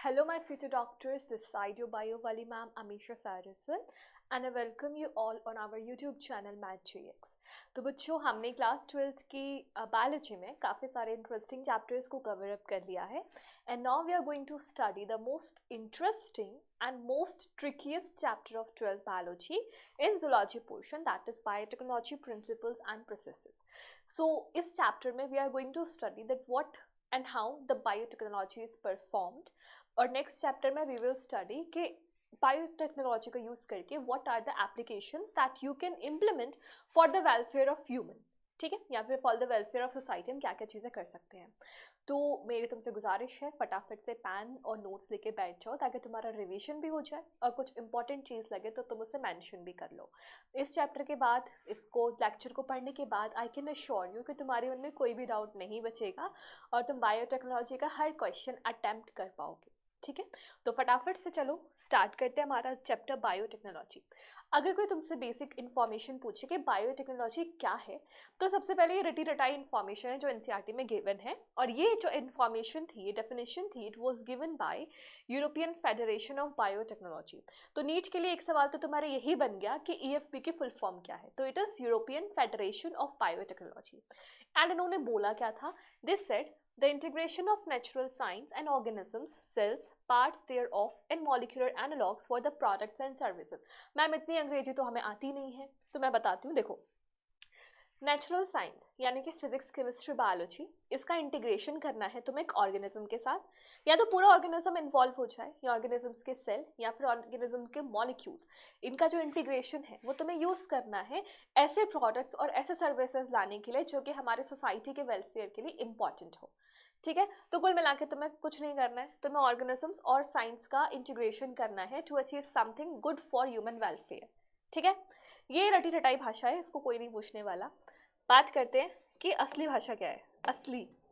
Hello my future doctors, this side your bio wali ma'am Amisha Saraswat and I welcome you all on our YouTube channel MathGX। तो बच्चों हमने class 12th की biology में काफ़ी सारे interesting chapters को cover up कर लिया है and now we are going to study the most interesting and most trickiest chapter of 12th biology in zoology portion, that is biotechnology principles and processes. So इस chapter में we are going to study that what and how the biotechnology is performed और next chapter में we will study कि biotechnology का use करके what are the applications that you can implement for the welfare of human, ठीक है, या फिर for the welfare of society हम क्या क्या चीज़ें कर सकते हैं। तो मेरी तुमसे गुजारिश है फटाफट से पेन और नोट्स लेके बैठ जाओ ताकि तुम्हारा रिवीजन भी हो जाए और कुछ इंपॉर्टेंट चीज़ लगे तो तुम उसे मेंशन भी कर लो। इस चैप्टर के बाद, इसको लेक्चर को पढ़ने के बाद आई कैन अश्योर यू कि तुम्हारे मन में कोई भी डाउट नहीं बचेगा और तुम बायोटेक्नोलॉजी का हर क्वेश्चन अटेम्प्ट कर पाओगे, ठीक है। तो फटाफट से चलो स्टार्ट करते हैं हमारा चैप्टर बायोटेक्नोलॉजी। अगर कोई तुमसे बेसिक इन्फॉर्मेशन पूछे कि बायोटेक्नोलॉजी क्या है तो सबसे पहले ये रटी रटाई इन्फॉर्मेशन है जो एनसीईआरटी में गिवन है और ये जो इन्फॉर्मेशन थी, ये डेफिनेशन थी, it was given by European federation of biotechnology. तो नीट के लिए एक सवाल तो तुम्हारा यही बन गया कि ईएफबी की फुल फॉर्म क्या है, तो it is European federation of biotechnology. And इन्होंने बोला क्या था, this said the integration of natural science and organisms, cells, parts thereof and molecular analogues for the products and services। Ma'am इतनी अंग्रेजी तो हमें आती नहीं है तो मैं बताती हूँ। देखो, नेचुरल साइंस यानी कि फिजिक्स, केमिस्ट्री, बायोलॉजी, इसका इंटीग्रेशन करना है तुम्हें एक ऑर्गेनिज्म के साथ, या तो पूरा ऑर्गेनिज्म इन्वॉल्व हो जाए या ऑर्गेनिजम्स के सेल या फिर ऑर्गेनिज्म के मॉलिक्यूल्स, इनका जो इंटीग्रेशन है वो तुम्हें यूज़ करना है ऐसे प्रोडक्ट्स और ऐसे सर्विसेज लाने के लिए जो कि हमारे सोसाइटी के वेलफेयर के लिए इंपॉर्टेंट हो, ठीक है। तो कुल मिला के तुम्हें कुछ नहीं करना है, तुम्हें ऑर्गेनिजम्स और साइंस का इंटीग्रेशन करना है to achieve something good for human welfare, ठीक है। ये रटी रटाई भाषा है, इसको कोई नहीं पूछने वाला। बात करते हैं कि असली भाषा क्या है,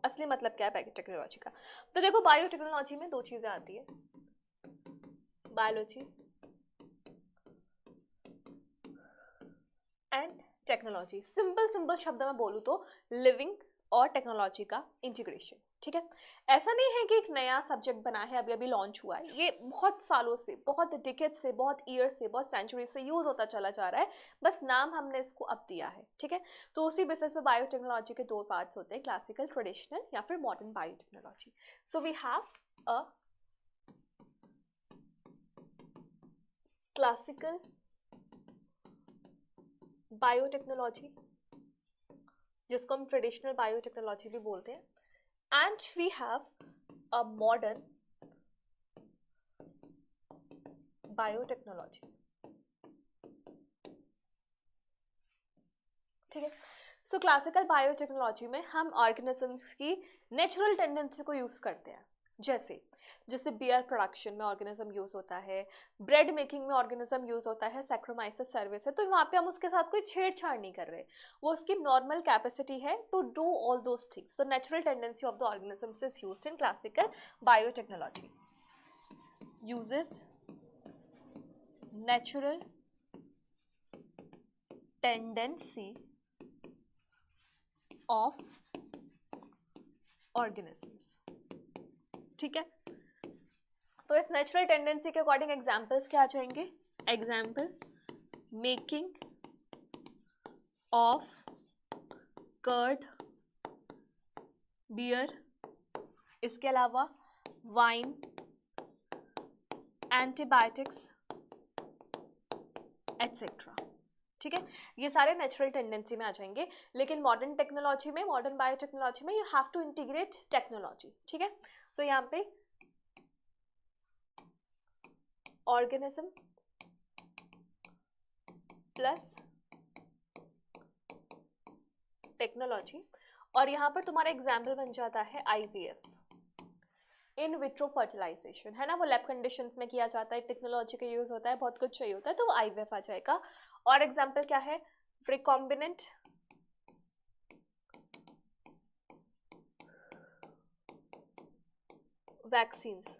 असली मतलब क्या है बायोटेक्नोलॉजी का। तो देखो, बायोटेक्नोलॉजी में दो चीज़ें आती है, बायोलॉजी एंड टेक्नोलॉजी। सिंपल शब्द में बोलूँ तो लिविंग और टेक्नोलॉजी का इंटीग्रेशन, ठीक है। ऐसा नहीं है कि एक नया सब्जेक्ट बना है, अभी अभी लॉन्च हुआ है, ये बहुत सालों से, बहुत डिकेड से, बहुत ईयर से, बहुत सेंचुरी से यूज होता चला जा रहा है, बस नाम हमने इसको अब दिया है, ठीक है। तो उसी बेसिस पे बायोटेक्नोलॉजी के दो पार्ट्स होते हैं, क्लासिकल, ट्रेडिशनल या फिर modern biotechnology. So we have a classical biotechnology जिसको हम ट्रेडिशनल बायोटेक्नोलॉजी भी बोलते हैं, and we have a modern biotechnology, ठीक है। सो क्लासिकल बायोटेक्नोलॉजी में हम ऑर्गेनिजम्स की नेचुरल टेंडेंसी को यूज करते हैं, जैसे बियर प्रोडक्शन में ऑर्गेनिज्म यूज होता है, ब्रेड मेकिंग में ऑर्गेनिज्म यूज होता है, सैक्रोमाइसिस सर्विस है, तो वहाँ पे हम उसके साथ कोई छेड़छाड़ नहीं कर रहे, वो उसकी नॉर्मल कैपेसिटी है to do all those things. So natural tendency of the organisms is used in classical biotechnology, uses natural tendency of organisms, ठीक है। तो इस नेचुरल टेंडेंसी के अकॉर्डिंग एग्जांपल्स क्या आ जाएंगे, example making of curd, beer, इसके अलावा वाइन, एंटीबायोटिक्स एटसेट्रा, ठीक है। ये सारे नेचुरल टेंडेंसी में आ जाएंगे, लेकिन मॉडर्न टेक्नोलॉजी में, मॉडर्न बायोटेक्नोलॉजी में you have to integrate technology, ठीक है। सो यहाँ पे ऑर्गेनिज्म प्लस टेक्नोलॉजी, और यहाँ पर तुम्हारा एग्जाम्पल बन जाता है आईवीएफ, इन विट्रो फर्टिलाइजेशन, है ना, वो लैब कंडीशंस में किया जाता है, टेक्नोलॉजी का यूज होता है, बहुत कुछ चाहिए होता है, तो वो आईवीएफ आ जाएगा। और एग्जाम्पल क्या है, रिकॉम्बिनेंट वैक्सीन्स,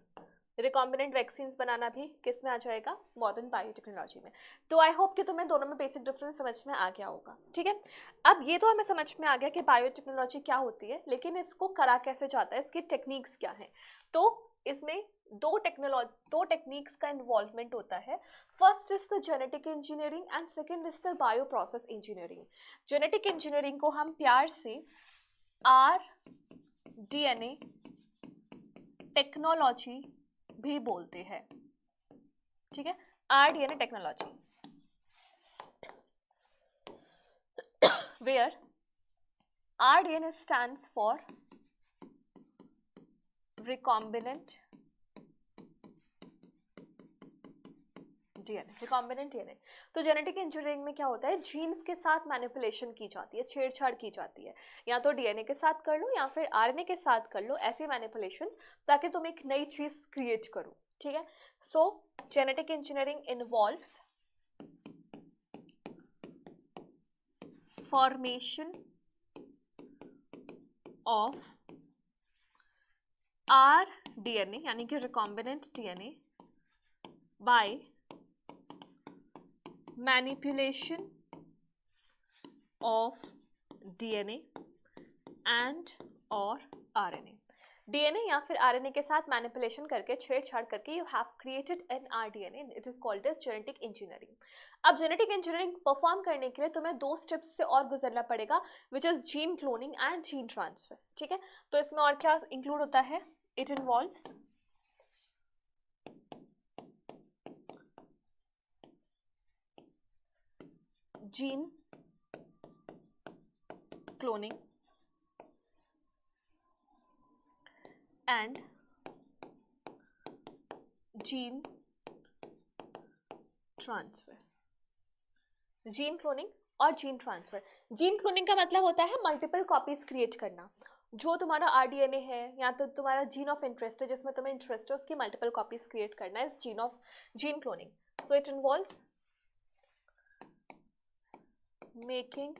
रिकॉम्बिनेंट वैक्सीन्स बनाना भी किस में आ जाएगा, मॉडर्न बायोटेक्नोलॉजी में। तो आई होप कि तुम्हें दोनों में बेसिक डिफरेंस समझ में आ गया होगा, ठीक है। अब ये तो हमें समझ में आ गया कि बायोटेक्नोलॉजी क्या होती है, लेकिन इसको करा कैसे जाता है, इसकी टेक्निक्स क्या हैं। तो इसमें दो टेक्निक्स का इन्वॉल्वमेंट होता है. First is the genetic engineering and second is the bio process engineering. Genetic engineering को हम प्यार से RDNA टेक्नोलॉजी भी बोलते हैं. ठीक है, RDNA technology, where RDNA stands for recombinant DNA. Recombinant DNA. तो जेनेटिक इंजीनियरिंग में क्या होता है, जीन्स के साथ मैनिपुलेशन की जाती है, छेड़छाड़ की जाती है. या तो DNA के साथ कर लो या फिर RNA के साथ कर लो, ऐसे मैनिपुलेशंस, ताकि तुम एक नई चीज क्रिएट करो. ठीक है. So genetic engineering involves formation of RDNA यानी कि recombinant DNA by manipulation of DNA and or RNA. DNA या फिर RNA के साथ मैनिपुलेशन करके, छेड़छाड़ करके you have created an RDNA. It is called as genetic engineering. अब जेनेटिक इंजीनियरिंग परफॉर्म करने के लिए तुम्हें 2 स्टेप्स से और गुजरना पड़ेगा, which is gene cloning and gene transfer. ठीक है, तो इसमें और क्या इंक्लूड होता है, it involves gene cloning and gene transfer. Gene cloning और जीन ट्रांसफर. जीन क्लोनिंग का मतलब होता है मल्टीपल कॉपीज क्रिएट करना. जो तुम्हारा RDNA है या तो तुम्हारा जीन ऑफ इंटरेस्ट है, जिसमें तुम्हें इंटरेस्ट है, उसकी मल्टीपल कॉपीज क्रिएट करना है, gene cloning. So it involves making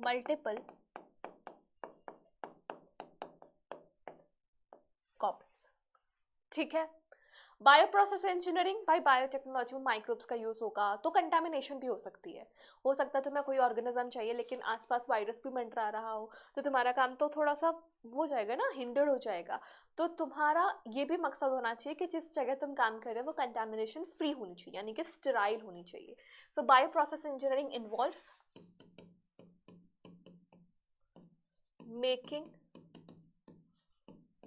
multiple copies. ठीक है. बायोप्रोसेस इंजीनियरिंग बाय बायोटेक्नोलॉजी में माइक्रोब्स का यूज होगा, तो कंटामिनेशन भी हो सकती है. हो सकता है तुम्हें कोई ऑर्गेनिज्म चाहिए लेकिन आसपास वायरस भी मंडरा रहा हो, तो तुम्हारा काम तो थोड़ा सा हो जाएगा ना, हिंडर्ड हो जाएगा. तो तुम्हारा ये भी मकसद होना चाहिए कि जिस जगह तुम काम कर रहे हो वो कंटामिनेशन फ्री होनी चाहिए, यानी कि स्टेराइल होनी चाहिए. So bioprocess engineering involves making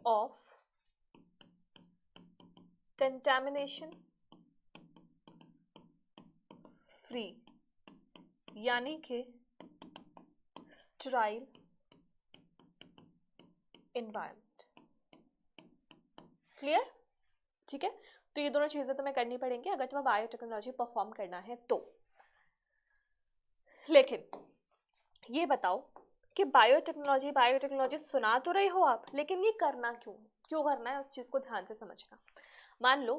of contamination free यानी कि स्टेराइल एनवायरनमेंट. क्लियर? ठीक है, तो ये दोनों चीजें तुम्हें करनी पड़ेंगी अगर तुम्हें बायोटेक्नोलॉजी परफॉर्म करना है तो. लेकिन ये बताओ कि बायोटेक्नोलॉजी सुना तो रहे हो आप, लेकिन ये करना क्यों करना है, उस चीज को ध्यान से समझना. मान लो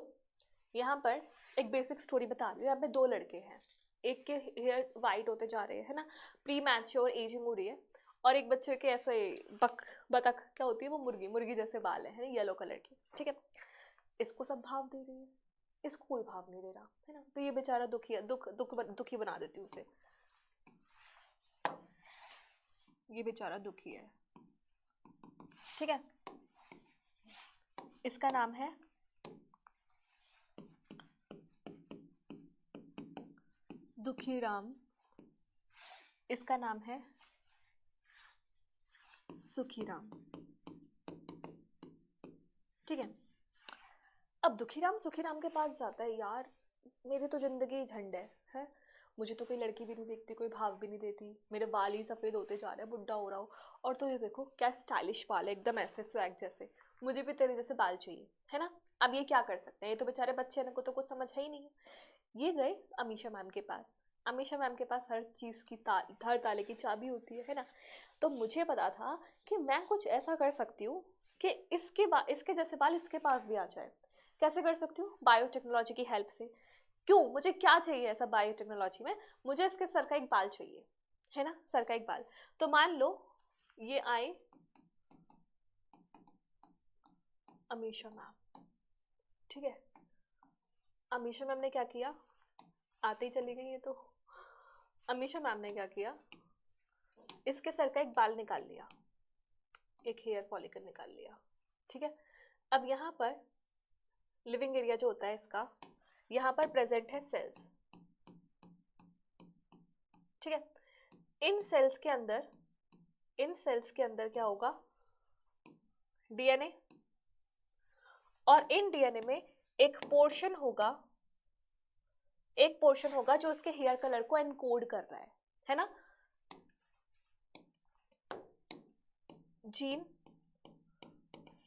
यहाँ पर एक बेसिक स्टोरी बता रही हूँ. यहाँ पे 2 लड़के हैं, एक के हेयर वाइट होते जा रहे हैं ना, प्री मैच्योर एजिंग हो रही है, और एक बच्चे के ऐसे बतख क्या होती है वो, मुर्गी जैसे बाल है, येलो कलर की. ठीक है, इसको सब भाव दे रही है, इसको कोई भाव नहीं दे रहा है ना, तो ये बेचारा दुखी बना देती है उसे. ये बेचारा दुखी है. ठीक है, इसका नाम है दुखी राम, इसका नाम है सुखी राम. ठीक है, अब दुखी राम सुखी राम के पास जाता है, यार मेरी तो जिंदगी झंड है, मुझे तो कोई लड़की भी नहीं देखती, कोई भाव भी नहीं देती, मेरे बाल ही सफ़ेद होते जा रहे हैं, बुढ़ा हो रहा हूँ, और तो ये देखो क्या स्टाइलिश बाल है, एकदम ऐसे स्वैग जैसे, मुझे भी तेरे जैसे बाल चाहिए, है ना. अब ये क्या कर सकते हैं, ये तो बेचारे बच्चे को तो कुछ समझ है ही नहीं. ये गए अमीशा मैम के पास. अमीशा मैम के पास हर चीज़ की हर ताले की चाबी होती है ना. तो मुझे पता था कि मैं कुछ ऐसा कर सकती हूँ कि इसके जैसे बाल इसके पास भी आ जाए. कैसे कर सकती हूँ, बायोटेक्नोलॉजी की हेल्प से. क्यों, मुझे क्या चाहिए ऐसा बायोटेक्नोलॉजी में, मुझे इसके सर का एक बाल चाहिए, है ना, सर का एक बाल. तो मान लो ये आए अमीशा मैम. ठीक है, अमीशा मैम ने क्या किया, आते ही चली गई है. तो अमीशा मैम ने क्या किया, इसके सर का एक बाल निकाल लिया, एक हेयर फॉलिकल निकाल लिया. ठीक है, अब यहाँ पर लिविंग एरिया जो होता है इसका, यहाँ पर प्रेजेंट है सेल्स, ठीक है। इन सेल्स के अंदर क्या होगा, डीएनए, और इन डीएनए में एक पोर्शन होगा जो उसके हेयर कलर को एनकोड कर रहा है ना। Gene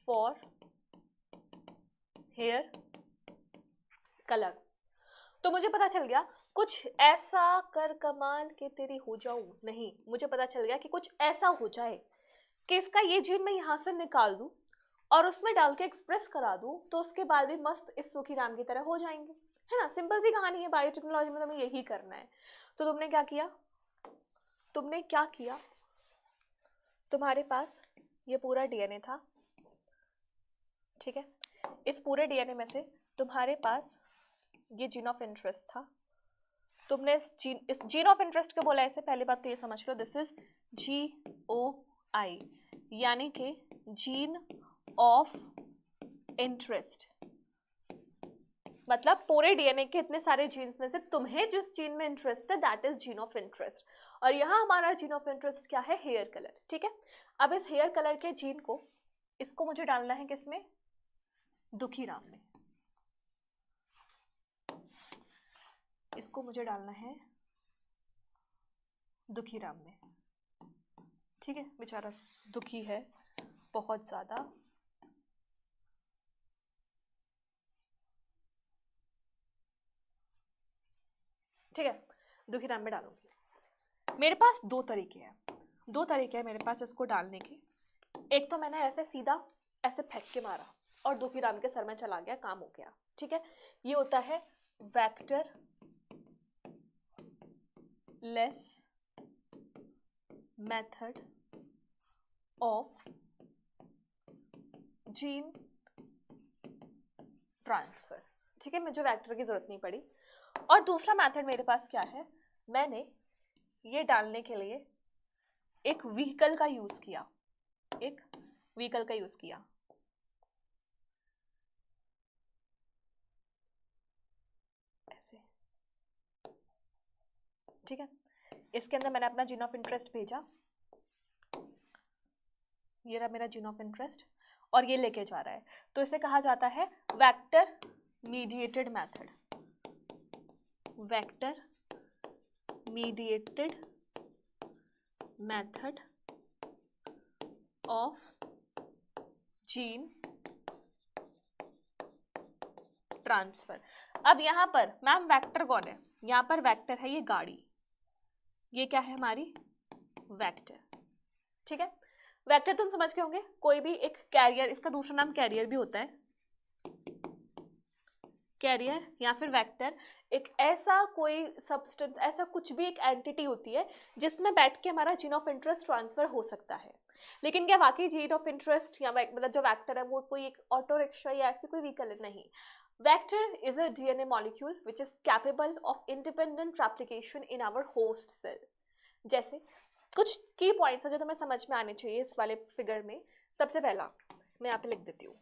for hair colour. तो मुझे पता चल गया कुछ ऐसा कर कमाल के तेरी हो जाऊं, नहीं, मुझे पता चल गया कि कुछ ऐसा हो जाए कि इसका ये जीन मैं यहां से निकाल दूं और उसमें डाल के एक्सप्रेस करा दूं, तो उसके बाल भी मस्त इस सुखी राम की तरह हो जाएंगे, है ना। सिंपल सी कहानी है, बायोटेक्नोलॉजी में हमें यही करना है। तो तुमने क्या किया, तुम्हारे पास ये पूरा डीएनए था, ठीक है। इस पूरे डीएनए में से तुम्हारे पास ये जीन ऑफ इंटरेस्ट था। तुमने इस जीन ऑफ इंटरेस्ट को बोला ऐसे, पहली बात तो ये समझ लो, दिस इज GOI, यानी कि जीन ऑफ इंटरेस्ट। मतलब पूरे डीएनए के इतने सारे जीन्स में से तुम्हें जिस जीन में इंटरेस्ट है that is gene of interest. और यहाँ हमारा जीन ऑफ इंटरेस्ट क्या है, हेयर कलर, ठीक है। अब इस हेयर कलर के जीन को, इसको मुझे डालना है किसमें, दुखीराम में। इसको मुझे डालना है दुखीराम में, ठीक है। बेचारा दुखी है बहुत ज्यादा, ठीक है। दुखीराम में डालूंगी। मेरे पास दो तरीके हैं मेरे पास इसको डालने के। एक तो मैंने ऐसे सीधा ऐसे फेंक के मारा और दुखीराम के सर में चला गया, काम हो गया, ठीक है। ये होता है vector less method of gene transfer, ठीक है। मुझे वेक्टर की जरूरत नहीं पड़ी। और दूसरा मेथड मेरे पास क्या है, मैंने ये डालने के लिए एक व्हीकल का यूज किया, ऐसे, ठीक है। इसके अंदर मैंने अपना जीन ऑफ इंटरेस्ट भेजा, ये रहा मेरा जीन ऑफ इंटरेस्ट, और ये लेके जा रहा है। तो इसे कहा जाता है vector mediated method, vector mediated method of gene transfer. अब यहां पर मैम वेक्टर कौन है, यहां पर वेक्टर है ये गाड़ी, ये क्या है हमारी वेक्टर, ठीक है। वेक्टर तुम समझ के होंगे, कोई भी एक कैरियर, इसका दूसरा नाम कैरियर भी होता है, कैरियर या फिर वेक्टर एक ऐसा कोई सब्सटेंस, ऐसा कुछ भी एक एंटिटी होती है जिसमें बैठ के हमारा जीन ऑफ इंटरेस्ट ट्रांसफर हो सकता है। लेकिन क्या वाकई जीन ऑफ इंटरेस्ट या मतलब जो वेक्टर है वो कोई एक ऑटो रिक्शा या ऐसी कोई व्हीकल है, नहीं। Vector is a DNA molecule which is capable of independent replication in our host cell. जैसे कुछ की पॉइंट्स है जो तुम्हें समझ में आने चाहिए इस वाले फिगर में। सबसे पहला मैं यहाँ पे लिख देती हूँ,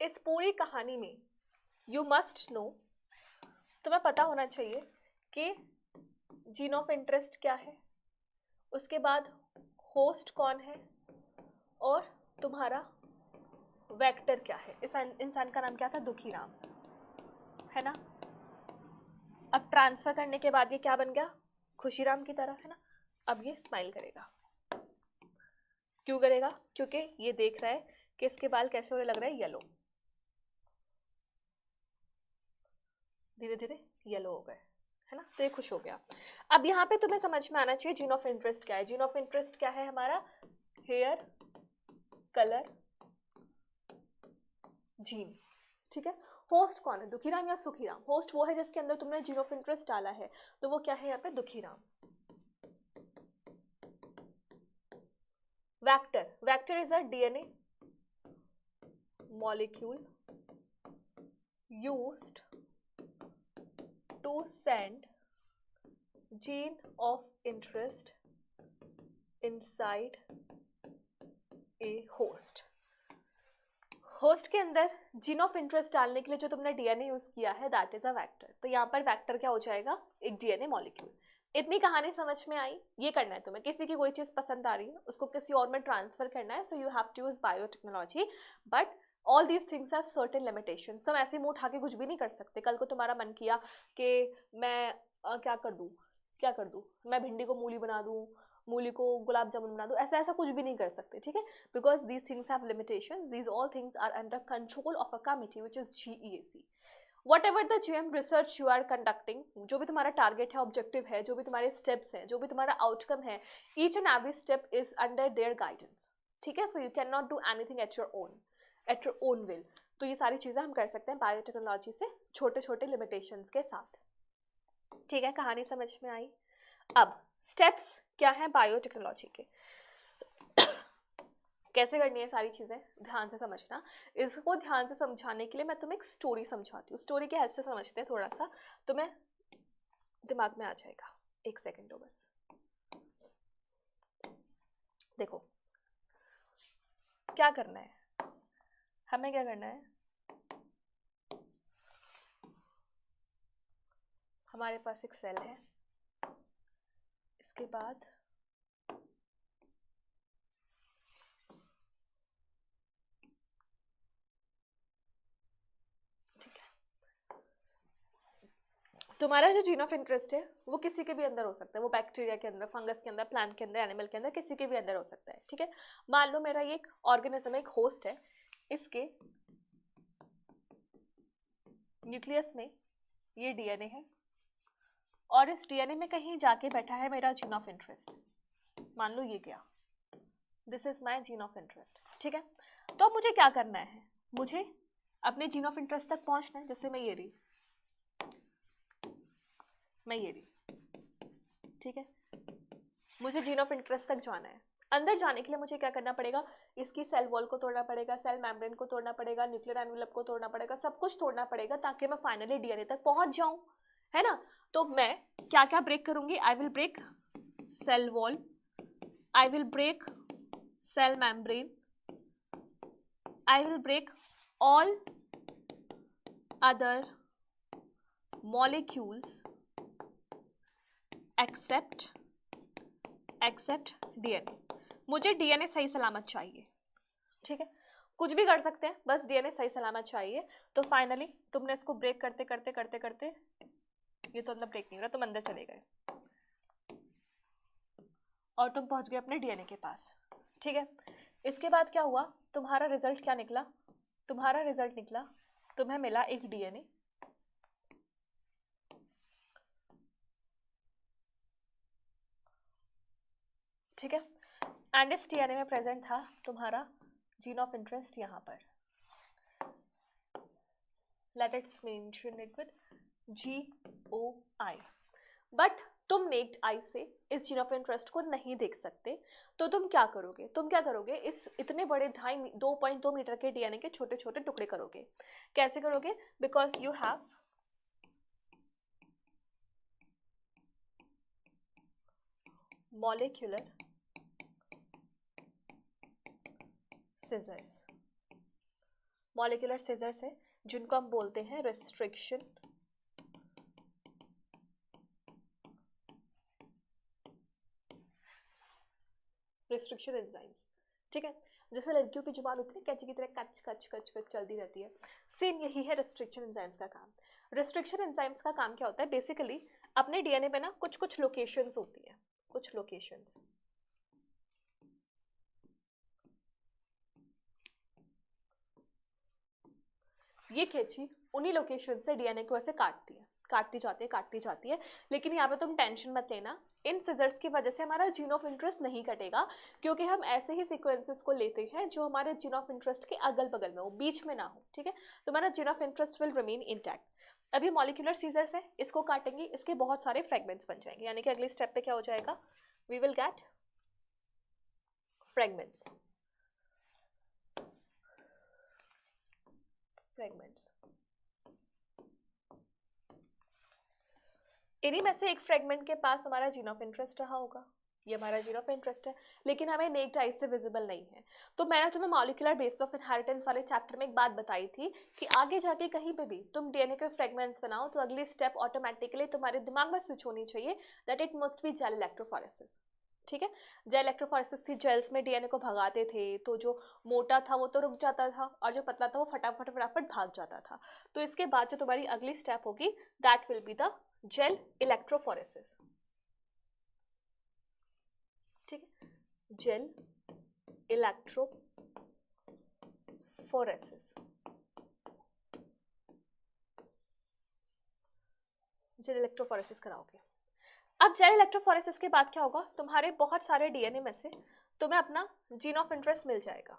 इस पूरी कहानी में यू मस्ट नो, तुम्हें पता होना चाहिए कि जीन ऑफ इंटरेस्ट क्या है, उसके बाद होस्ट कौन है और तुम्हारा वेक्टर क्या है। इस इंसान का नाम क्या था, दुखीराम, है ना। अब ट्रांसफर करने के बाद ये क्या बन गया, खुशीराम की तरह, है ना। अब ये स्माइल करेगा, क्यों करेगा, क्योंकि ये देख रहा है कि इसके बाल कैसे होने लग रहा है, येलो, धीरे धीरे येलो हो गए, है ना। तो ये खुश हो गया। अब यहाँ पे तुम्हें समझ में आना चाहिए जीन ऑफ इंटरेस्ट क्या है। जीन ऑफ इंटरेस्ट क्या है हमारा, हेयर कलर जीन, ठीक है। होस्ट कौन है, दुखीराम या सुखीराम। होस्ट वो है जिसके अंदर तुमने जीन ऑफ इंटरेस्ट डाला है, तो वो क्या है यहाँ पे, Dukhiram. Vector is a DNA molecule used to send gene of interest inside a host, host के अंदर जीन ऑफ इंटरेस्ट डालने के लिए जो तुमने डीएनए यूज किया है दैट इज अ वेक्टर, तो यहाँ पर वेक्टर क्या हो जाएगा, एक डीएनए मॉलिक्यूल। इतनी कहानी समझ में आई? ये करना है तुम्हें, किसी की कोई चीज पसंद आ रही है उसको किसी और में ट्रांसफर करना है, so you have to use biotechnology, but all these things have certain limitations. तुम ऐसे मुंह उठा के कुछ भी नहीं कर सकते। कल को तुम्हारा मन किया कि मैं क्या कर दूं, मैं भिंडी को मूली बना दूं, मूली को गुलाब जामुन बना दो, ऐसा ऐसा कुछ भी नहीं कर सकते, ठीक है, because these things have limitations, these all things are under control of a committee which is GEAC। Whatever the GM research you are conducting, जो भी तुम्हारा टारगेट है, ऑब्जेक्टिव है, जो भी तुम्हारे स्टेप्स हैं, जो भी तुम्हारा आउटकम है, each and every step is under their guidance, ठीक है, so you can not do anything at your own will. तो ये सारी चीज़ें हम कर सकते हैं बायोटेक्नोलॉजी से, छोटे छोटे लिमिटेशंस के साथ, ठीक है। कहानी समझ में आई? अब स्टेप्स क्या है बायोटेक्नोलॉजी के, कैसे करनी है सारी चीज़ें, ध्यान से समझना। इसको ध्यान से समझाने के लिए मैं तुम्हें एक स्टोरी समझाती हूँ, स्टोरी की हेल्प से समझते हैं, थोड़ा सा तुम्हें दिमाग में आ जाएगा। एक सेकंड दो बस। देखो क्या करना है, हमें क्या करना है, हमारे पास एक सेल है, इसके बाद तुम्हारा जो जीन ऑफ इंटरेस्ट है वो किसी के भी अंदर हो सकता है, वो बैक्टीरिया के अंदर, फंगस के अंदर, प्लांट के अंदर, एनिमल के अंदर, किसी के भी अंदर हो सकता है, ठीक है। मान लो मेरा ये एक ऑर्गेनिज्म, एक होस्ट है, इसके न्यूक्लियस में ये डीएनए है और इस डीएनए में कहीं जाके बैठा है मेरा जीन ऑफ इंटरेस्ट। मान लो ये गया, this is my gene of interest, ठीक है। तो अब मुझे क्या करना है, मुझे अपने जीन ऑफ इंटरेस्ट तक पहुंचना है। जैसे मैं ये रही, ठीक है, मुझे जीन ऑफ इंटरेस्ट तक जाना है। अंदर जाने के लिए मुझे क्या करना पड़ेगा, इसकी सेल वॉल को तोड़ना पड़ेगा, सेल मेम्ब्रेन को तोड़ना पड़ेगा, न्यूक्लियर एनवेलप को तोड़ना पड़ेगा, सब कुछ तोड़ना पड़ेगा ताकि मैं फाइनली डीएनए तक पहुंच जाऊं, है ना। तो मैं क्या क्या ब्रेक करूंगी, I will break cell wall, I will break cell membrane, I will break all other molecules except DNA। मुझे डीएनए सही सलामत चाहिए, ठीक है, कुछ भी कर सकते हैं, बस डीएनए सही सलामत चाहिए। तो फाइनली तुमने इसको ब्रेक करते करते करते करते, ये तो अंदर ब्रेक नहीं हो रहा, तुम अंदर चले गए और तुम पहुंच गए अपने डीएनए के पास, ठीक है। इसके बाद क्या हुआ, तुम्हारा रिजल्ट क्या निकला, तुम्हारा रिजल्ट निकला, तुम्हें मिला एक डीएनए, ठीक है, एंड इस डीएनए में प्रेजेंट था तुम्हारा जीन ऑफ इंटरेस्ट यहाँ पर, let it's mention it with GOI। But तुम नेक्ड आई से इस जीन ऑफ इंटरेस्ट को नहीं देख सकते, तो तुम क्या करोगे, इस इतने बड़े 2.2 मीटर के डीएनए के छोटे छोटे टुकड़े करोगे। कैसे करोगे, because you have molecular scissors, molecular scissors है जिनको हम बोलते हैं रिस्ट्रिक्शन एंजाइम्स, ठीक है। जैसे लड़कियों की जुबान होती है कैंची की तरह कच कच कच कच चलती रहती है, सेम यही है रिस्ट्रिक्शन एंजाइम्स का काम। रिस्ट्रिक्शन एंजाइम्स का काम क्या होता है, बेसिकली अपने डीएनए पे ना कुछ कुछ लोकेशंस होती है, कुछ लोकेशंस, ये कैंची उन्हीं लोकेशन से डीएनए को ऐसे काटती जाती है। लेकिन यहाँ पे तुम टेंशन मत लेना, इन सिजर्स की वजह से हमारा जीन ऑफ इंटरेस्ट नहीं कटेगा, क्योंकि हम ऐसे ही सीक्वेंसेस को लेते हैं जो हमारे जीन ऑफ इंटरेस्ट के अगल बगल में हो, बीच में ना हो, ठीक है। तो हमारा gene of interest will remain intact. अभी मॉलिक्यूलर सीजर्स है, इसको काटेंगे, इसके बहुत सारे फ्रेगमेंट्स बन जाएंगे, यानी कि अगले स्टेप पे क्या हो जाएगा, वी विल गेट फ्रेगमेंट्स। इन्हीं में से एक फ्रेगमेंट के पास हमारा जीन ऑफ इंटरेस्ट रहा होगा, ये हमारा जीन ऑफ इंटरेस्ट है, लेकिन हमें नेक्ड आई से विजिबल नहीं है। तो मैंने तुम्हें मॉलिक्यूलर बेसिस ऑफ इनहेरिटेंस वाले चैप्टर में एक बात बताई थी कि आगे जाके कहीं पे भी तुम डीएनए के फ्रेगमेंट्स बनाओ तो अगली स्टेप ऑटोमेटिकली तुम्हारे दिमाग में स्विच होनी चाहिए that it must be gel electrophoresis. ठीक है, जेल इलेक्ट्रोफोरेसिस थी, जेल्स में डीएनए को भगाते थे तो जो मोटा था वो तो रुक जाता था और जो पतला था वो फटाफट फटाफट भाग जाता था। तो इसके बाद जो तुम्हारी अगली स्टेप होगी that will be the gel electrophoresis. ठीक है, जेल इलेक्ट्रोफोरेसिस, जेल इलेक्ट्रोफोरेसिस कराओगे। अब जेल इलेक्ट्रोफोरेसिस के बाद क्या होगा, तुम्हारे बहुत सारे डीएनए में से तुम्हें अपना जीन ऑफ इंटरेस्ट मिल जाएगा।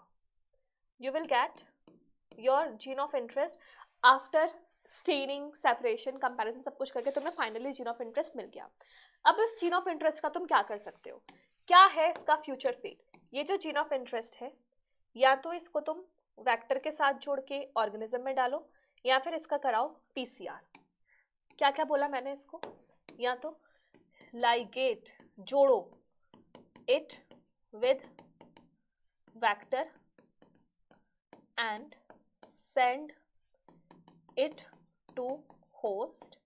You will get your gene of interest after staining, separation, comparison, सब कुछ करके तुम्हें फाइनली जीन ऑफ इंटरेस्ट मिल गया। अब इस जीन ऑफ इंटरेस्ट का तुम क्या कर सकते हो, क्या है इसका फ्यूचर फेट। ये जो जीन ऑफ इंटरेस्ट है, या तो इसको तुम वेक्टर के साथ जोड़ के ऑर्गेनिज्म में डालो या फिर इसका कराओ पीसीआर। क्या क्या बोला मैंने इसको, या तो लाइगेट जोड़ो it with vector and send it to host,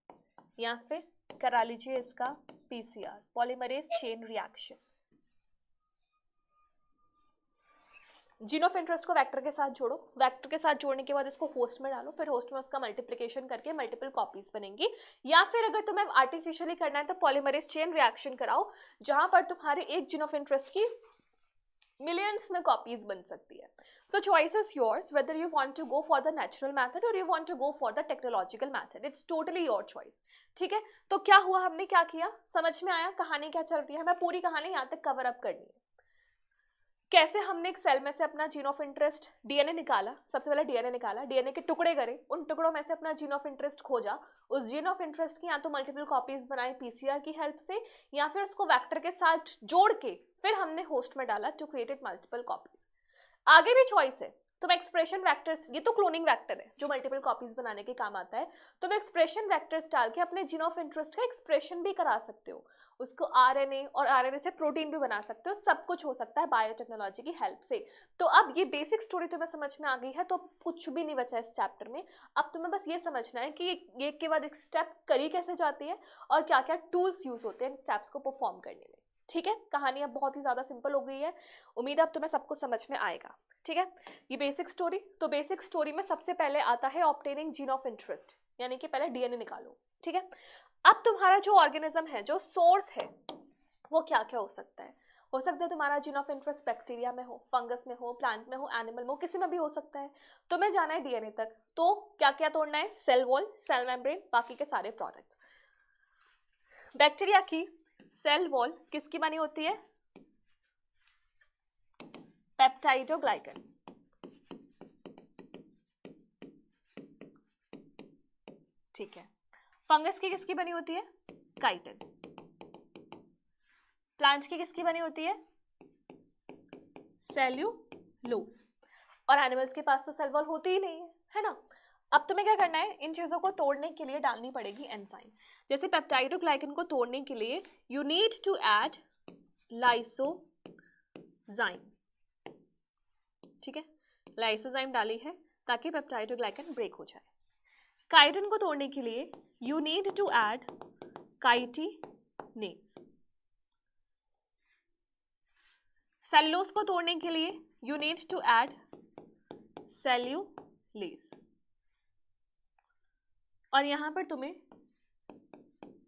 या फिर करा लीजिए इसका PCR, polymerase chain reaction. Gene of interest को वेक्टर के साथ जोड़ो, वेक्टर के साथ जोड़ने के बाद इसको होस्ट में डालो, फिर होस्ट में उसका मल्टीप्लिकेशन करके मल्टीपल कॉपीज बनेंगी। या फिर अगर तुम्हें आर्टिफिशियली करना है तो पॉलीमरेज चेन रिएक्शन कराओ, जहां पर तुम्हारे एक जीन ऑफ इंटरेस्ट की मिलियंस में कॉपीज बन सकती है। So choice is yours whether you want to go for the natural method और you want to go for the technological method, it's totally your choice. ठीक है, तो क्या हुआ, हमने क्या किया, समझ में आया कहानी क्या चल रही है। हमें पूरी कहानी यहाँ तक कवर अप करनी है। कैसे हमने एक सेल में से अपना जीन ऑफ इंटरेस्ट डीएनए निकाला, सबसे पहले डीएनए निकाला, डीएनए के टुकड़े करे, उन टुकड़ों में से अपना जीन ऑफ इंटरेस्ट खोजा, उस जीन ऑफ इंटरेस्ट की या तो मल्टीपल कॉपीज बनाई पीसीआर की हेल्प से, या फिर उसको वेक्टर के साथ जोड़ के फिर हमने होस्ट में डाला टू क्रिएट मल्टीपल कॉपीज। आगे भी चॉइस है, तुम एक्सप्रेशन वेक्टर्स, ये तो क्लोनिंग वेक्टर है जो मल्टीपल कॉपीज बनाने के काम आता है, तुम एक्सप्रेशन वेक्टर्स डाल के अपने जीन ऑफ इंटरेस्ट का एक्सप्रेशन भी करा सकते हो, उसको आरएनए और आरएनए से प्रोटीन भी बना सकते हो, सब कुछ हो सकता है बायोटेक्नोलॉजी की हेल्प से। तो अब ये बेसिक स्टोरी तुम्हें समझ में आ गई है, तो कुछ भी नहीं बचा इस चैप्टर में। अब तुम्हें बस ये समझना है कि एक के बाद एक स्टेप करी कैसे जाती है और क्या क्या टूल्स यूज होते हैं इन स्टेप्स को परफॉर्म करने में। ठीक है, कहानी अब बहुत ही ज्यादा सिंपल हो गई है, उम्मीद है अब तुम्हें सब कुछ समझ में आएगा। ठीक है, ये बेसिक स्टोरी, तो बेसिक स्टोरी में सबसे पहले आता है ऑब्टेनिंग जीन ऑफ इंटरेस्ट, यानी कि पहले डीएनए निकालो। ठीक है, अब तुम्हारा जो ऑर्गेनिज्म है, जो सोर्स है, वो क्या क्या हो सकता है। हो सकता है तुम्हारा जीन ऑफ इंटरेस्ट बैक्टीरिया में हो, फंगस में हो, प्लांट में हो, एनिमल में हो, किसी में भी हो सकता है। तुम्हें जाना है डीएनए तक, तो क्या क्या तोड़ना है, सेल वॉल, सेल मेम्ब्रेन, बाकी के सारे प्रोडक्ट्स। बैक्टीरिया की सेल वॉल किसकी बनी होती है, पेप्टाइडोग्लाइकन। ठीक है, फंगस की किसकी बनी होती है, काइटिन। प्लांट्स की किसकी बनी होती है, सेल्यूलोज। और एनिमल्स के पास तो सेल वॉल होती ही नहीं है ना। अब तुम्हें क्या करना है, इन चीजों को तोड़ने के लिए डालनी पड़ेगी एंजाइम। जैसे पेप्टाइडोग्लाइकन को तोड़ने के लिए you need to add lysozyme. ठीक है, लाइसोजाइम डाली है ताकि पेप्टाइडोग्लाइकन ब्रेक हो जाए। काइटिन को तोड़ने के लिए you need to add chitinase. Cellulose को तोड़ने के लिए you need to add cellulase. और यहां पर तुम्हें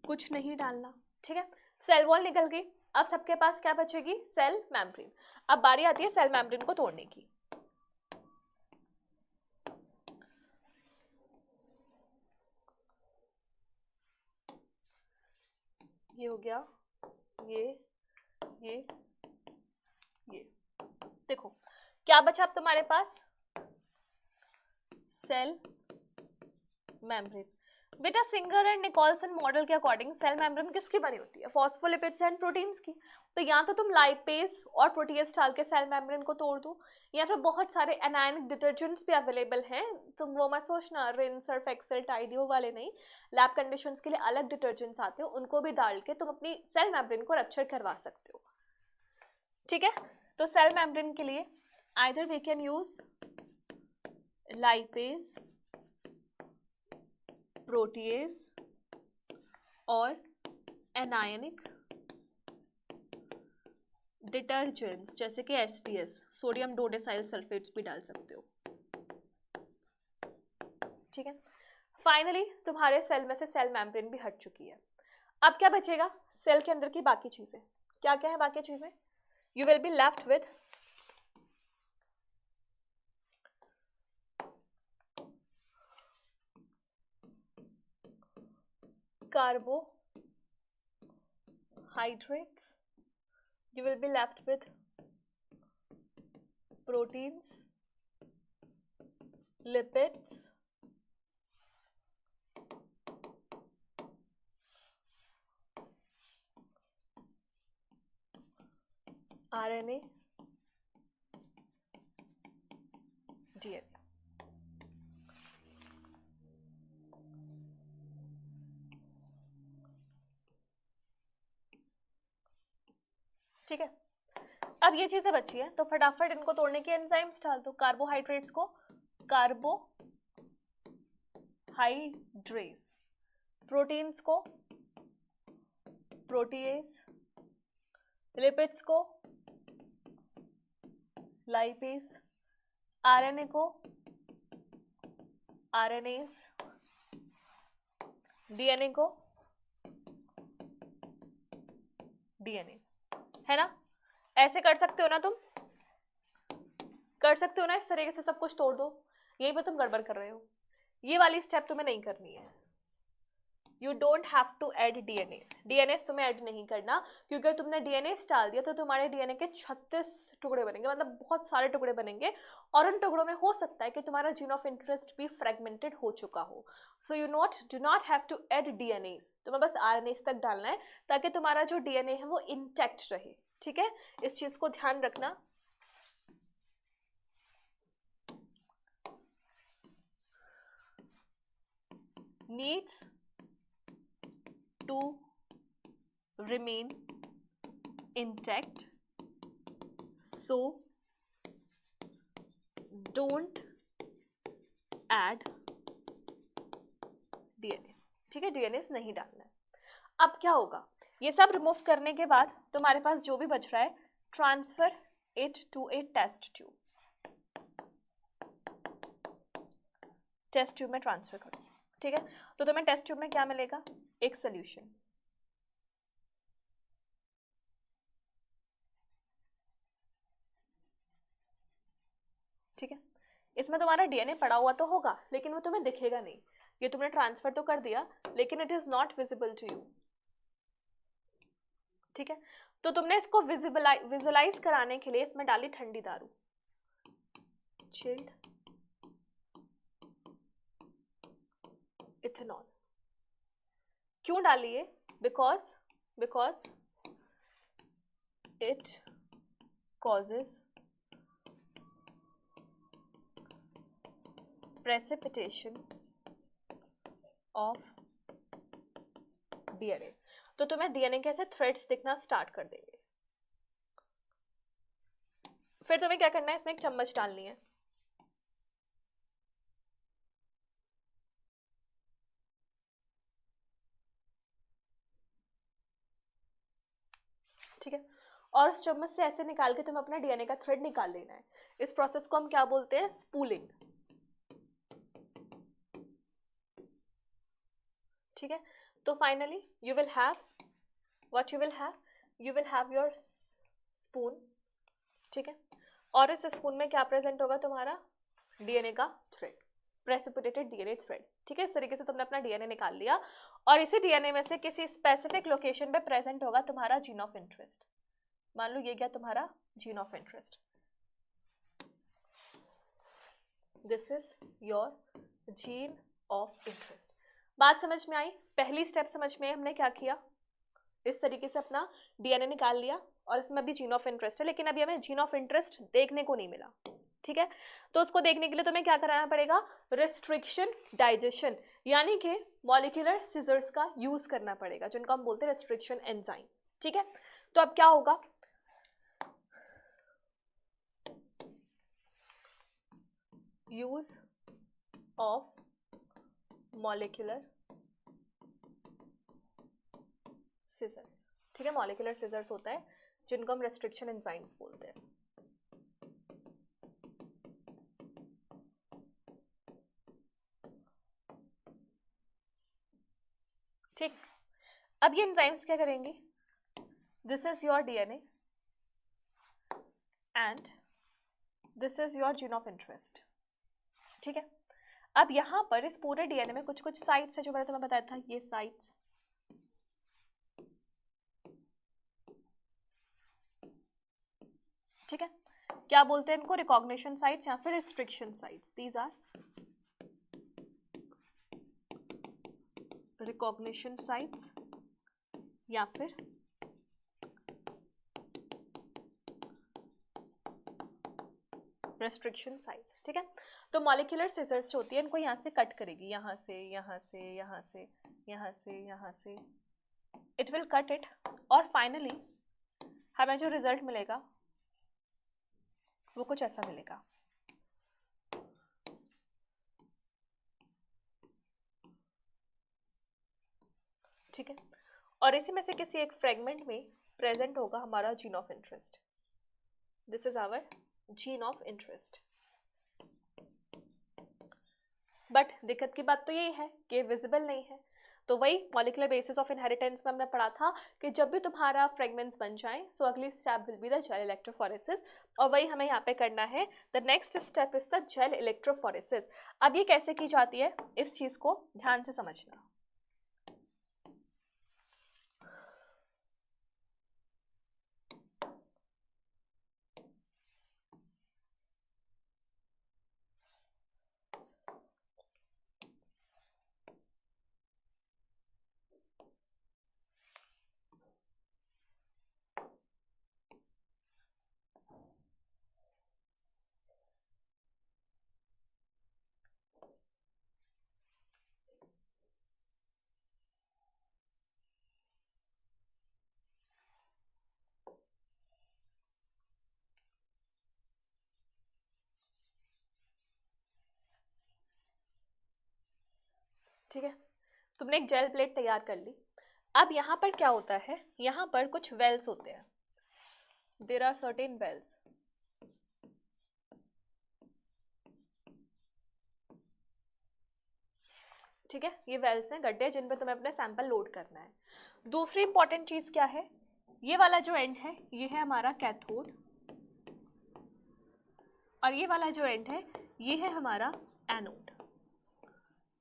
कुछ नहीं डालना। ठीक है, सेल वॉल निकल गई, अब सबके पास क्या बचेगी, सेल मेम्ब्रेन। अब बारी आती है सेल मेम्ब्रेन को तोड़ने की। ये हो गया, ये देखो क्या बचा अब तुम्हारे पास, सेल मेम्ब्रेन। बेटा सिंगर एंड निकोलसन मॉडल के अकॉर्डिंग सेल मेम्ब्रेन किसकी बनी होती है, फॉस्फोलिपिड्स एंड प्रोटीन्स की। तो या तो तुम लाइपेज और प्रोटीएज डाल के सेल मेम्ब्रेन को तोड़ दो, या फिर बहुत सारे एनायनिक डिटर्जेंट्स भी अवेलेबल हैं, तुम वो मत सोचना रिन, सर्फ एक्सेल, टाइडी वाले नहीं, लैब कंडीशंस के लिए अलग डिटर्जेंट्स आते हो, उनको भी डाल के तुम अपनी सेल मेम्ब्रेन को रप्चर करवा सकते हो। ठीक है, तो सेल मेम्ब्रेन के लिए either we can use lipase, protease और एनायनिक डिटर्जेंट्स जैसे कि SDS, सोडियम डोडेसाइल सल्फेट्स भी डाल सकते हो। ठीक है, फाइनली तुम्हारे सेल में से सेल मेम्ब्रेन भी हट चुकी है। अब क्या बचेगा? सेल के अंदर की बाकी चीजें। क्या क्या है बाकी चीजें? You will be left with carbohydrates, you will be left with proteins, lipids, RNA, DNA। ठीक है, अब ये चीजें बची है तो फटाफट इनको तोड़ने के एंजाइम्स डाल दो। कार्बोहाइड्रेट्स को कार्बोहाइड्रेस, प्रोटीन्स को प्रोटीएज, लिपिड्स को लाइपेज, आरएनए को आरएनएज, डीएनए को डीएनएज। है ना? ऐसे कर सकते हो ना? तुम कर सकते हो ना? इस तरीके से सब कुछ तोड़ दो। यही पे तुम गड़बड़ कर रहे हो। ये वाली स्टेप तुम्हें नहीं करनी है। You don't have to add DNase. DNase तुम्हें ऐड नहीं करना, क्योंकि अगर तुमने डीएनएस डाल दिया तो तुम्हारे डीएनए के 36 टुकड़े बनेंगे, मतलब बहुत सारे टुकड़े बनेंगे, और उन टुकड़ों में हो सकता है कि तुम्हारा जीन ऑफ इंटरेस्ट भी फ्रेगमेंटेड हो चुका हो। So you do not have to add DNase. तुम्हें बस आरएनएस तक डालना है ताकि तुम्हारा जो डीएनए है वो इंटैक्ट रहे। ठीक है, इस चीज को ध्यान रखना। Needs to remain intact, so don't add DNAs। ठीक है, DNAs नहीं डालना है। अब क्या होगा? ये सब रिमूव करने के बाद तुम्हारे पास जो भी बच रहा है, transfer it to a test tube. Test tube में ट्रांसफर करो। ठीक है, तो तुम्हें टेस्ट ट्यूब में क्या मिलेगा? एक सॉल्यूशन। ठीक है, इसमें तुम्हारा डीएनए पड़ा हुआ तो होगा, लेकिन वो तुम्हें दिखेगा नहीं। ये तुमने ट्रांसफर तो कर दिया, लेकिन it is not visible to you. ठीक है, तो तुमने इसको विजुलाइज कराने के लिए इसमें डाली ठंडी दारू, चिल्ड इथेनॉल। क्यों डाली है? Because it causes precipitation of DNA. तो तुम्हें डीएनए के ऐसे थ्रेड्स दिखना स्टार्ट कर देंगे। फिर तुम्हें क्या करना है? इसमें एक चम्मच डालनी है। ठीक है, और उस चम्मच से ऐसे निकाल के तुम अपना डीएनए का थ्रेड निकाल लेना है। इस प्रोसेस को हम क्या बोलते हैं? स्पूलिंग। ठीक है, तो finally you will have what you will have your spoon. ठीक है, और इस स्पून में क्या प्रेजेंट होगा? तुम्हारा डीएनए का थ्रेड, प्रेसिपिटेटेड डीएनए थ्रेड। ठीक है, इस तरीके से तुमने अपना डीएनए निकाल लिया, और इसी डीएनए में से किसी स्पेसिफिक लोकेशन पे प्रेजेंट होगा तुम्हारा जीन ऑफ इंटरेस्ट। मान लो ये क्या तुम्हारा gene of interest. This is your gene of interest. बात समझ में आई? पहली स्टेप समझ में हमने क्या किया? इस तरीके से अपना डीएनए निकाल लिया, और इसमें भी जीन ऑफ इंटरेस्ट है, लेकिन अभी हमें जीन ऑफ इंटरेस्ट देखने को नहीं मिला। ठीक है, तो उसको देखने के लिए तुम्हें क्या कराना पड़ेगा? रिस्ट्रिक्शन डाइजेशन, यानी कि मॉलिक्यूलर सीजर्स का यूज करना पड़ेगा, जिनको हम बोलते हैं रिस्ट्रिक्शन एंजाइम्स। ठीक है, तो अब क्या होगा? Use of molecular scissors. ठीक है, मॉलिक्यूलर सिजर्स होता है जिनको हम रेस्ट्रिक्शन एंजाइम्स बोलते हैं। ठीक, अब ये एंजाइम्स क्या करेंगे, this is your DNA and this is your gene of interest. ठीक है, अब यहां पर इस पूरे डीएनए में कुछ कुछ साइट्स है जो मैंने तुम्हें बताया था, ये साइट्स। ठीक है, क्या बोलते हैं इनको, रिकॉग्निशन साइट्स या फिर restriction sites. These are recognition sites या फिर रेस्ट्रिक्शन साइट्स। ठीक है, तो मॉलिक्यूलर सिजर्स जो होती है इनको यहाँ से कट करेगी, यहाँ से यहाँ से यहाँ से यहाँ से यहाँ से, इट विल कट इट, और फाइनली हमें जो रिजल्ट मिलेगा वो कुछ ऐसा मिलेगा। ठीक है, और इसी में से किसी एक फ्रेगमेंट में प्रेजेंट होगा हमारा gene of interest. This is our gene of interest. But दिक्कत की बात तो यही है कि विजिबल नहीं है। तो वही मॉलिक्यूलर बेसिस ऑफ इनहेरिटेंस में हमने पढ़ा था कि जब भी तुम्हारा फ्रेगमेंट्स बन जाएं, सो अगली step will be the gel electrophoresis, और वही हमें यहाँ पे करना है। The next step is the gel electrophoresis. अब ये कैसे की जाती है, इस चीज को ध्यान से समझना। ठीक है, तुमने एक जेल प्लेट तैयार कर ली। अब यहाँ पर क्या होता है, यहाँ पर कुछ वेल्स होते हैं, देयर आर सर्टेन वेल्स। ठीक है, ये वेल्स हैं, गड्ढे जिन पे तुम्हें अपने सैंपल लोड करना है। दूसरी इंपॉर्टेंट चीज क्या है, ये वाला जो एंड है ये है हमारा कैथोड, और ये वाला जो एंड है ये है हमारा anode.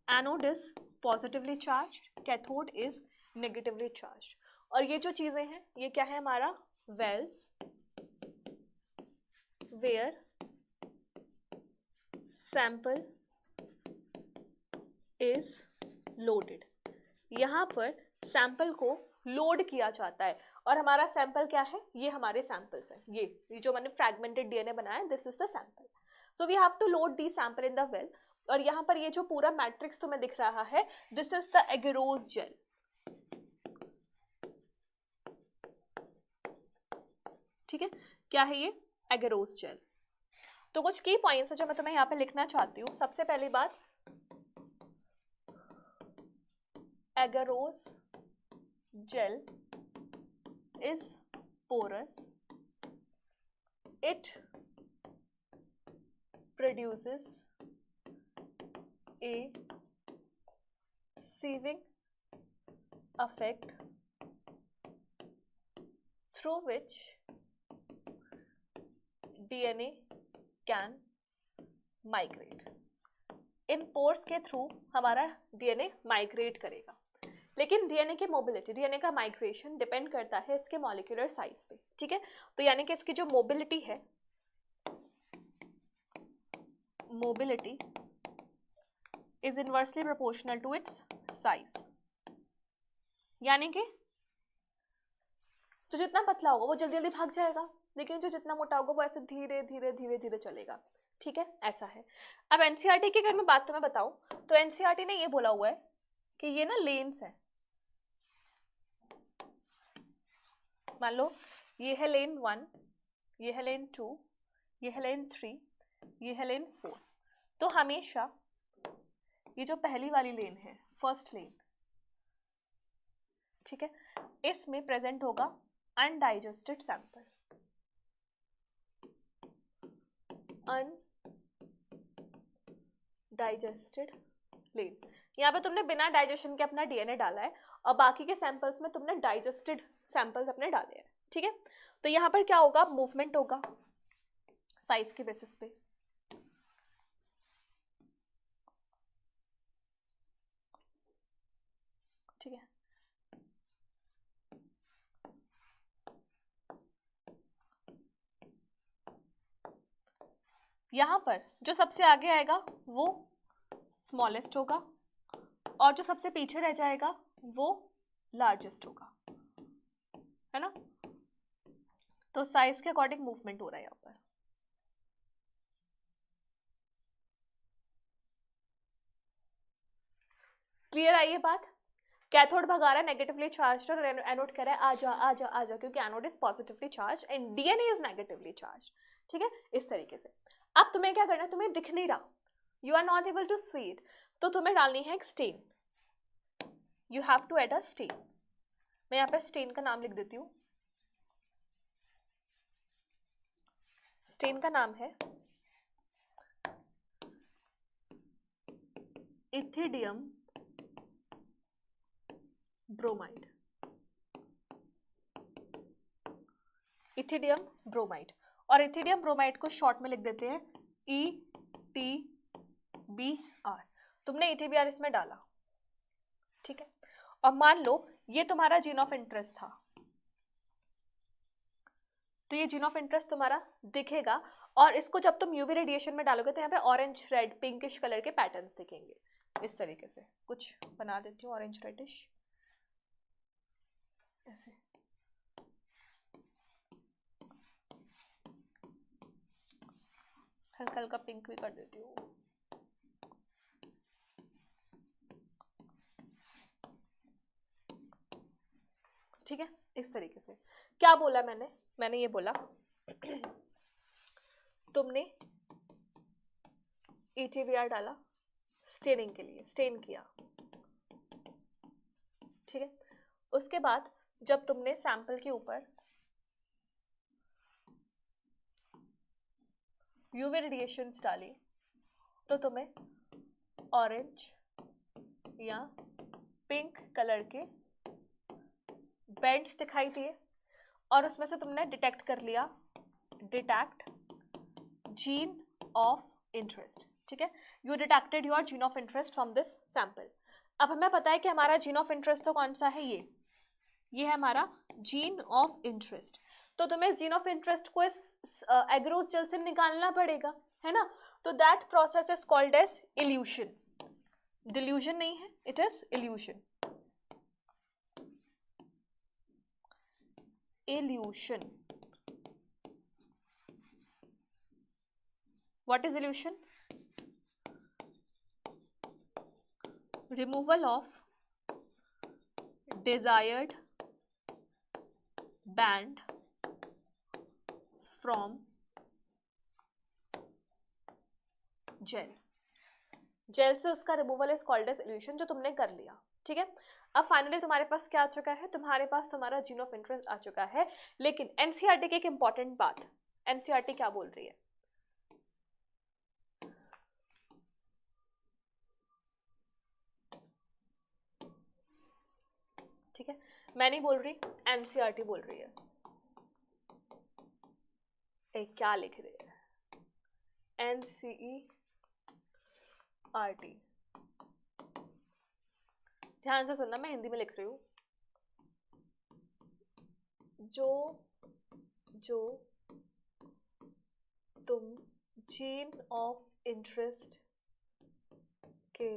Anode is positively charge, cathode is negatively charge. और ये जो चीजें हैं ये क्या है हमारा, wells where sample is loaded. यहाँ पर सैंपल को लोड किया जाता है, और हमारा सैंपल क्या है, ये हमारे सैंपल्स हैं, ये जो मैंने फ्रैगमेंटेड डीएनए बनाया, this is the sample. So we have to load the sample in the well. और यहाँ पर ये जो पूरा मैट्रिक्स तुम्हें दिख रहा है, this is the agarose gel. ठीक है, क्या है ये, एगेरोस जेल। तो कुछ की पॉइंट्स है जो मैं तुम्हें यहाँ पे लिखना चाहती हूँ। सबसे पहली बात, agarose gel is porous. It produces a sieving effect through which DNA can migrate. In pores के थ्रू हमारा डीएनए माइग्रेट करेगा। लेकिन डीएनए की मोबिलिटी, डीएनए का माइग्रेशन डिपेंड करता है इसके मॉलिक्यूलर साइज पे। ठीक है, तो यानी कि इसकी जो मोबिलिटी है, mobility is inversely proportional to its size. यानी कि जो जितना पतला होगा वो जल्दी जल्दी भाग जाएगा, लेकिन जो जितना मोटा होगा वो ऐसे धीरे धीरे धीरे धीरे चलेगा। ठीक है, ऐसा है। अब एनसीईआरटी की अगर मैं बात तुम्हें बताऊं, तो एनसीईआरटी ने ये बोला हुआ है कि ये ना लेन्स है। मान लो ये है लेन 1, ये है लेन 2, ये है लेन 3, ये है लेन 4। तो हमेशा ये जो पहली वाली लेन है, फर्स्ट लेन, ठीक है, इसमें प्रेजेंट होगा अनडाइजेस्टेड सैंपल, अनडाइजेस्टेड लेन। यहाँ पे तुमने बिना डाइजेशन के अपना डीएनए डाला है और बाकी के सैंपल्स में तुमने डाइजेस्टेड सैंपल्स अपने डाले हैं, ठीक है। तो यहाँ पर क्या होगा, मूवमेंट होगा साइज के बेसिस पे, ठीक है। यहाँ पर जो सबसे आगे आएगा वो स्मॉलेस्ट होगा और जो सबसे पीछे रह जाएगा वो लार्जेस्ट होगा, है ना। तो साइज के अकॉर्डिंग मूवमेंट हो रहा है यहाँ पर। क्लियर आई ये बात? कैथोड भगा रहा है नेगेटिवली चार्ज और एनोड कह रहा है आजा आजा आजा, क्योंकि anode is positively charge and DNA is negatively charge, ठीक है, इस तरीके से। अब तुम्हें क्या करना है, तुम्हें दिख नहीं रहा, you are not able to see it, तो तुम्हें डालनी है एक stain, you have to add a stain. मैं यहाँ पे स्टेन का नाम लिख देती हूँ, स्टेन का नाम है इथिडियम ब्रोमाइड, इथिडियम ब्रोमाइड। और इथिडियम ब्रोमाइड को शॉर्ट में लिख देते हैं ETBr। तुमने ETBr इसमें डाला, ठीक है। और मान लो ये तुम्हारा जीन ऑफ इंटरेस्ट था, तो ये जीन ऑफ इंटरेस्ट तुम्हारा दिखेगा और इसको जब तुम यूवी रेडिएशन में डालोगे तो यहाँ पे ऑरेंज रेड पिंकिश कलर के पैटर्न्स दिखेंगे। इस तरीके से कुछ बना देती हूँ ऑरेंज रेडिश ऐसे, हल्का हल्का पिंक भी कर देती हूँ। ठीक है, इस तरीके से। क्या बोला मैंने ये बोला तुमने ETBr डाला स्टेनिंग के लिए, स्टेन किया, ठीक है। उसके बाद जब तुमने सैंपल के ऊपर यूवी रेडिएशंस डाली तो तुम्हें ऑरेंज या पिंक कलर के बैंड्स दिखाई दिए और उसमें से तुमने डिटेक्ट कर लिया, डिटेक्ट जीन ऑफ इंटरेस्ट, ठीक है। You detected your gene of interest from this sample. अब हमें पता है कि हमारा जीन ऑफ इंटरेस्ट तो कौन सा है, ये है हमारा जीन ऑफ इंटरेस्ट। तो तुम्हें जीन ऑफ इंटरेस्ट को इस एग्रोस जेल से निकालना पड़ेगा, है ना। तो that process is called as elution, dilution नहीं है, it is elution, elution. What is illusion? Removal of desired band from gel. Gel से उसका removal is called as elution, जो तुमने कर लिया, ठीक है। अब फाइनली तुम्हारे पास क्या आ चुका है, तुम्हारे पास तुम्हारा जीन ऑफ इंटरेस्ट आ चुका है। लेकिन एनसीईआरटी की एक इंपॉर्टेंट बात, एनसीईआरटी क्या बोल रही है, ठीक है, मैं नहीं बोल रही, एनसीईआरटी बोल रही है। क्या लिख रही है, एनसीईआरटी, ध्यान से सुनना, मैं हिंदी में लिख रही हूँ। जो तुम जीन ऑफ इंटरेस्ट के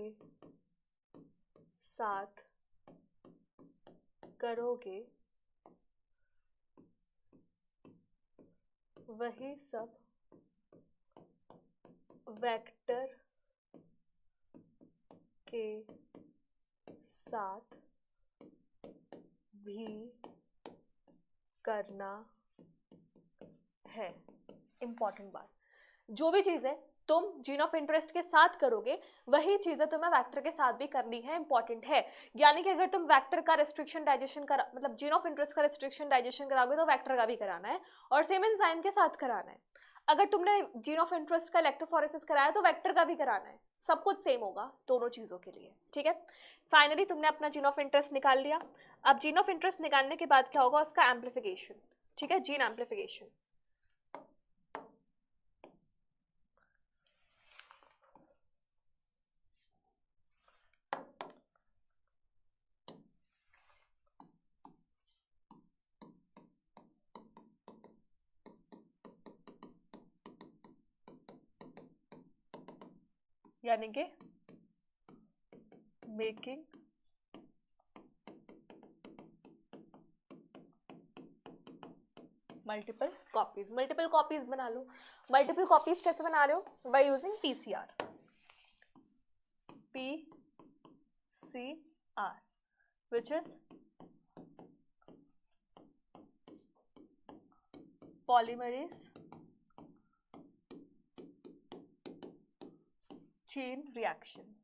साथ करोगे वही सब वेक्टर के साथ भी करना है। इंपॉर्टेंट बात, जो भी चीज़ें तुम जीन ऑफ इंटरेस्ट के साथ करोगे वही चीजें तुम्हें वेक्टर के साथ भी करनी है, इंपॉर्टेंट है। यानी कि अगर तुम वेक्टर का रेस्ट्रिक्शन डाइजेशन करा, मतलब जीन ऑफ इंटरेस्ट का रेस्ट्रिक्शन डाइजेशन कराओगे तो वेक्टर का भी कराना है और सेम एंजाइम के साथ कराना है। अगर तुमने जीन ऑफ इंटरेस्ट का इलेक्ट्रोफोरेसिस कराया तो वेक्टर का भी कराना है, सब कुछ सेम होगा दोनों चीजों के लिए, ठीक है। फाइनली तुमने अपना जीन ऑफ इंटरेस्ट निकाल लिया। अब जीन ऑफ इंटरेस्ट निकालने के बाद क्या होगा, उसका एम्प्लीफिकेशन, ठीक है, जीन एम्प्लीफिकेशन। यानी कि making multiple copies. Multiple copies बना लो। मल्टीपल कॉपीज कैसे बना रहे हो, by using PCR. PCR which is polymerase chain reaction.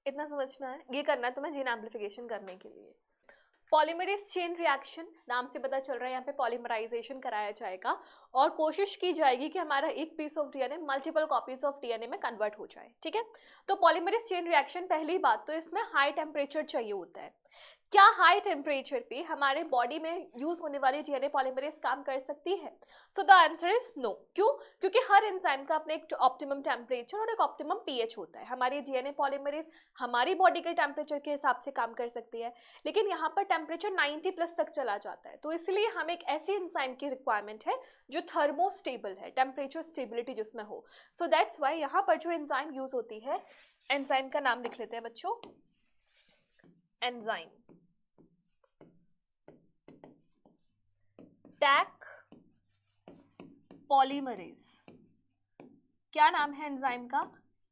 इतना समझ में आया, ये करना है तुम्हें जीन एम्प्लीफिकेशन करने के लिए। पॉलीमरेज चेन रिएक्शन नाम से पता चल रहा है यहाँ पे पॉलीमराइजेशन कराया जाएगा और कोशिश की जाएगी कि हमारा एक piece of DNA multiple copies of DNA में कन्वर्ट हो जाए, ठीक है। तो पॉलीमरेज चेन रिएक्शन, पहली बात तो इसमें हाई टेम्परेचर चाहिए होता है। क्या हाई टेम्परेचर पे हमारे बॉडी में यूज होने वाली डीएनए पॉलीमरेज काम कर सकती है? So the answer is no. क्यों? क्योंकि हर एंजाइम का अपने एक ऑप्टिमम टेम्परेचर और एक ऑप्टिमम पीएच होता है। हमारी डीएनए पॉलीमरेज हमारी बॉडी के टेम्परेचर के हिसाब से काम कर सकती है, लेकिन यहाँ पर टेम्परेचर 90 प्लस तक चला जाता है। तो इसलिए हमें एक ऐसी एंजाइम की रिक्वायरमेंट है जो थर्मोस्टेबल है, टेम्परेचर स्टेबिलिटी जिसमें हो। सो दैट्स वाई यहाँ पर जो एंजाइम यूज होती है, एंजाइम का नाम लिख लेते हैं बच्चों, एंजाइम टैक पॉलीमरेज। क्या नाम है एंजाइम का?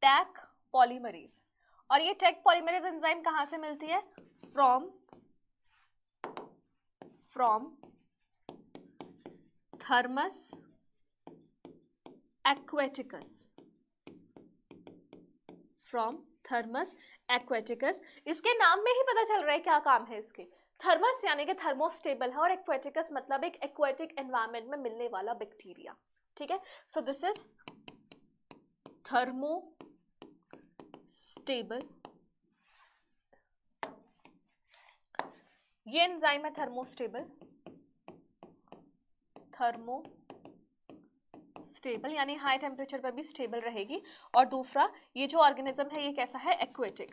Taq polymerase. और ये टैक पॉलीमरेज एंजाइम कहां से मिलती है? From Thermus aquaticus. From Thermus aquaticus. इसके नाम में ही पता चल रहा है क्या काम है इसके। थर्मस यानी कि थर्मोस्टेबल है और एक्वेटिकस मतलब एक एक्वेटिक एनवायरनमेंट में मिलने वाला बैक्टीरिया, ठीक है। So this is thermostable. ये एंजाइम है थर्मोस्टेबल। थर्मोस्टेबल यानी हाई टेम्परेचर पर भी स्टेबल रहेगी। और दूसरा, ये जो ऑर्गेनिज्म है ये कैसा है? एक्वेटिक।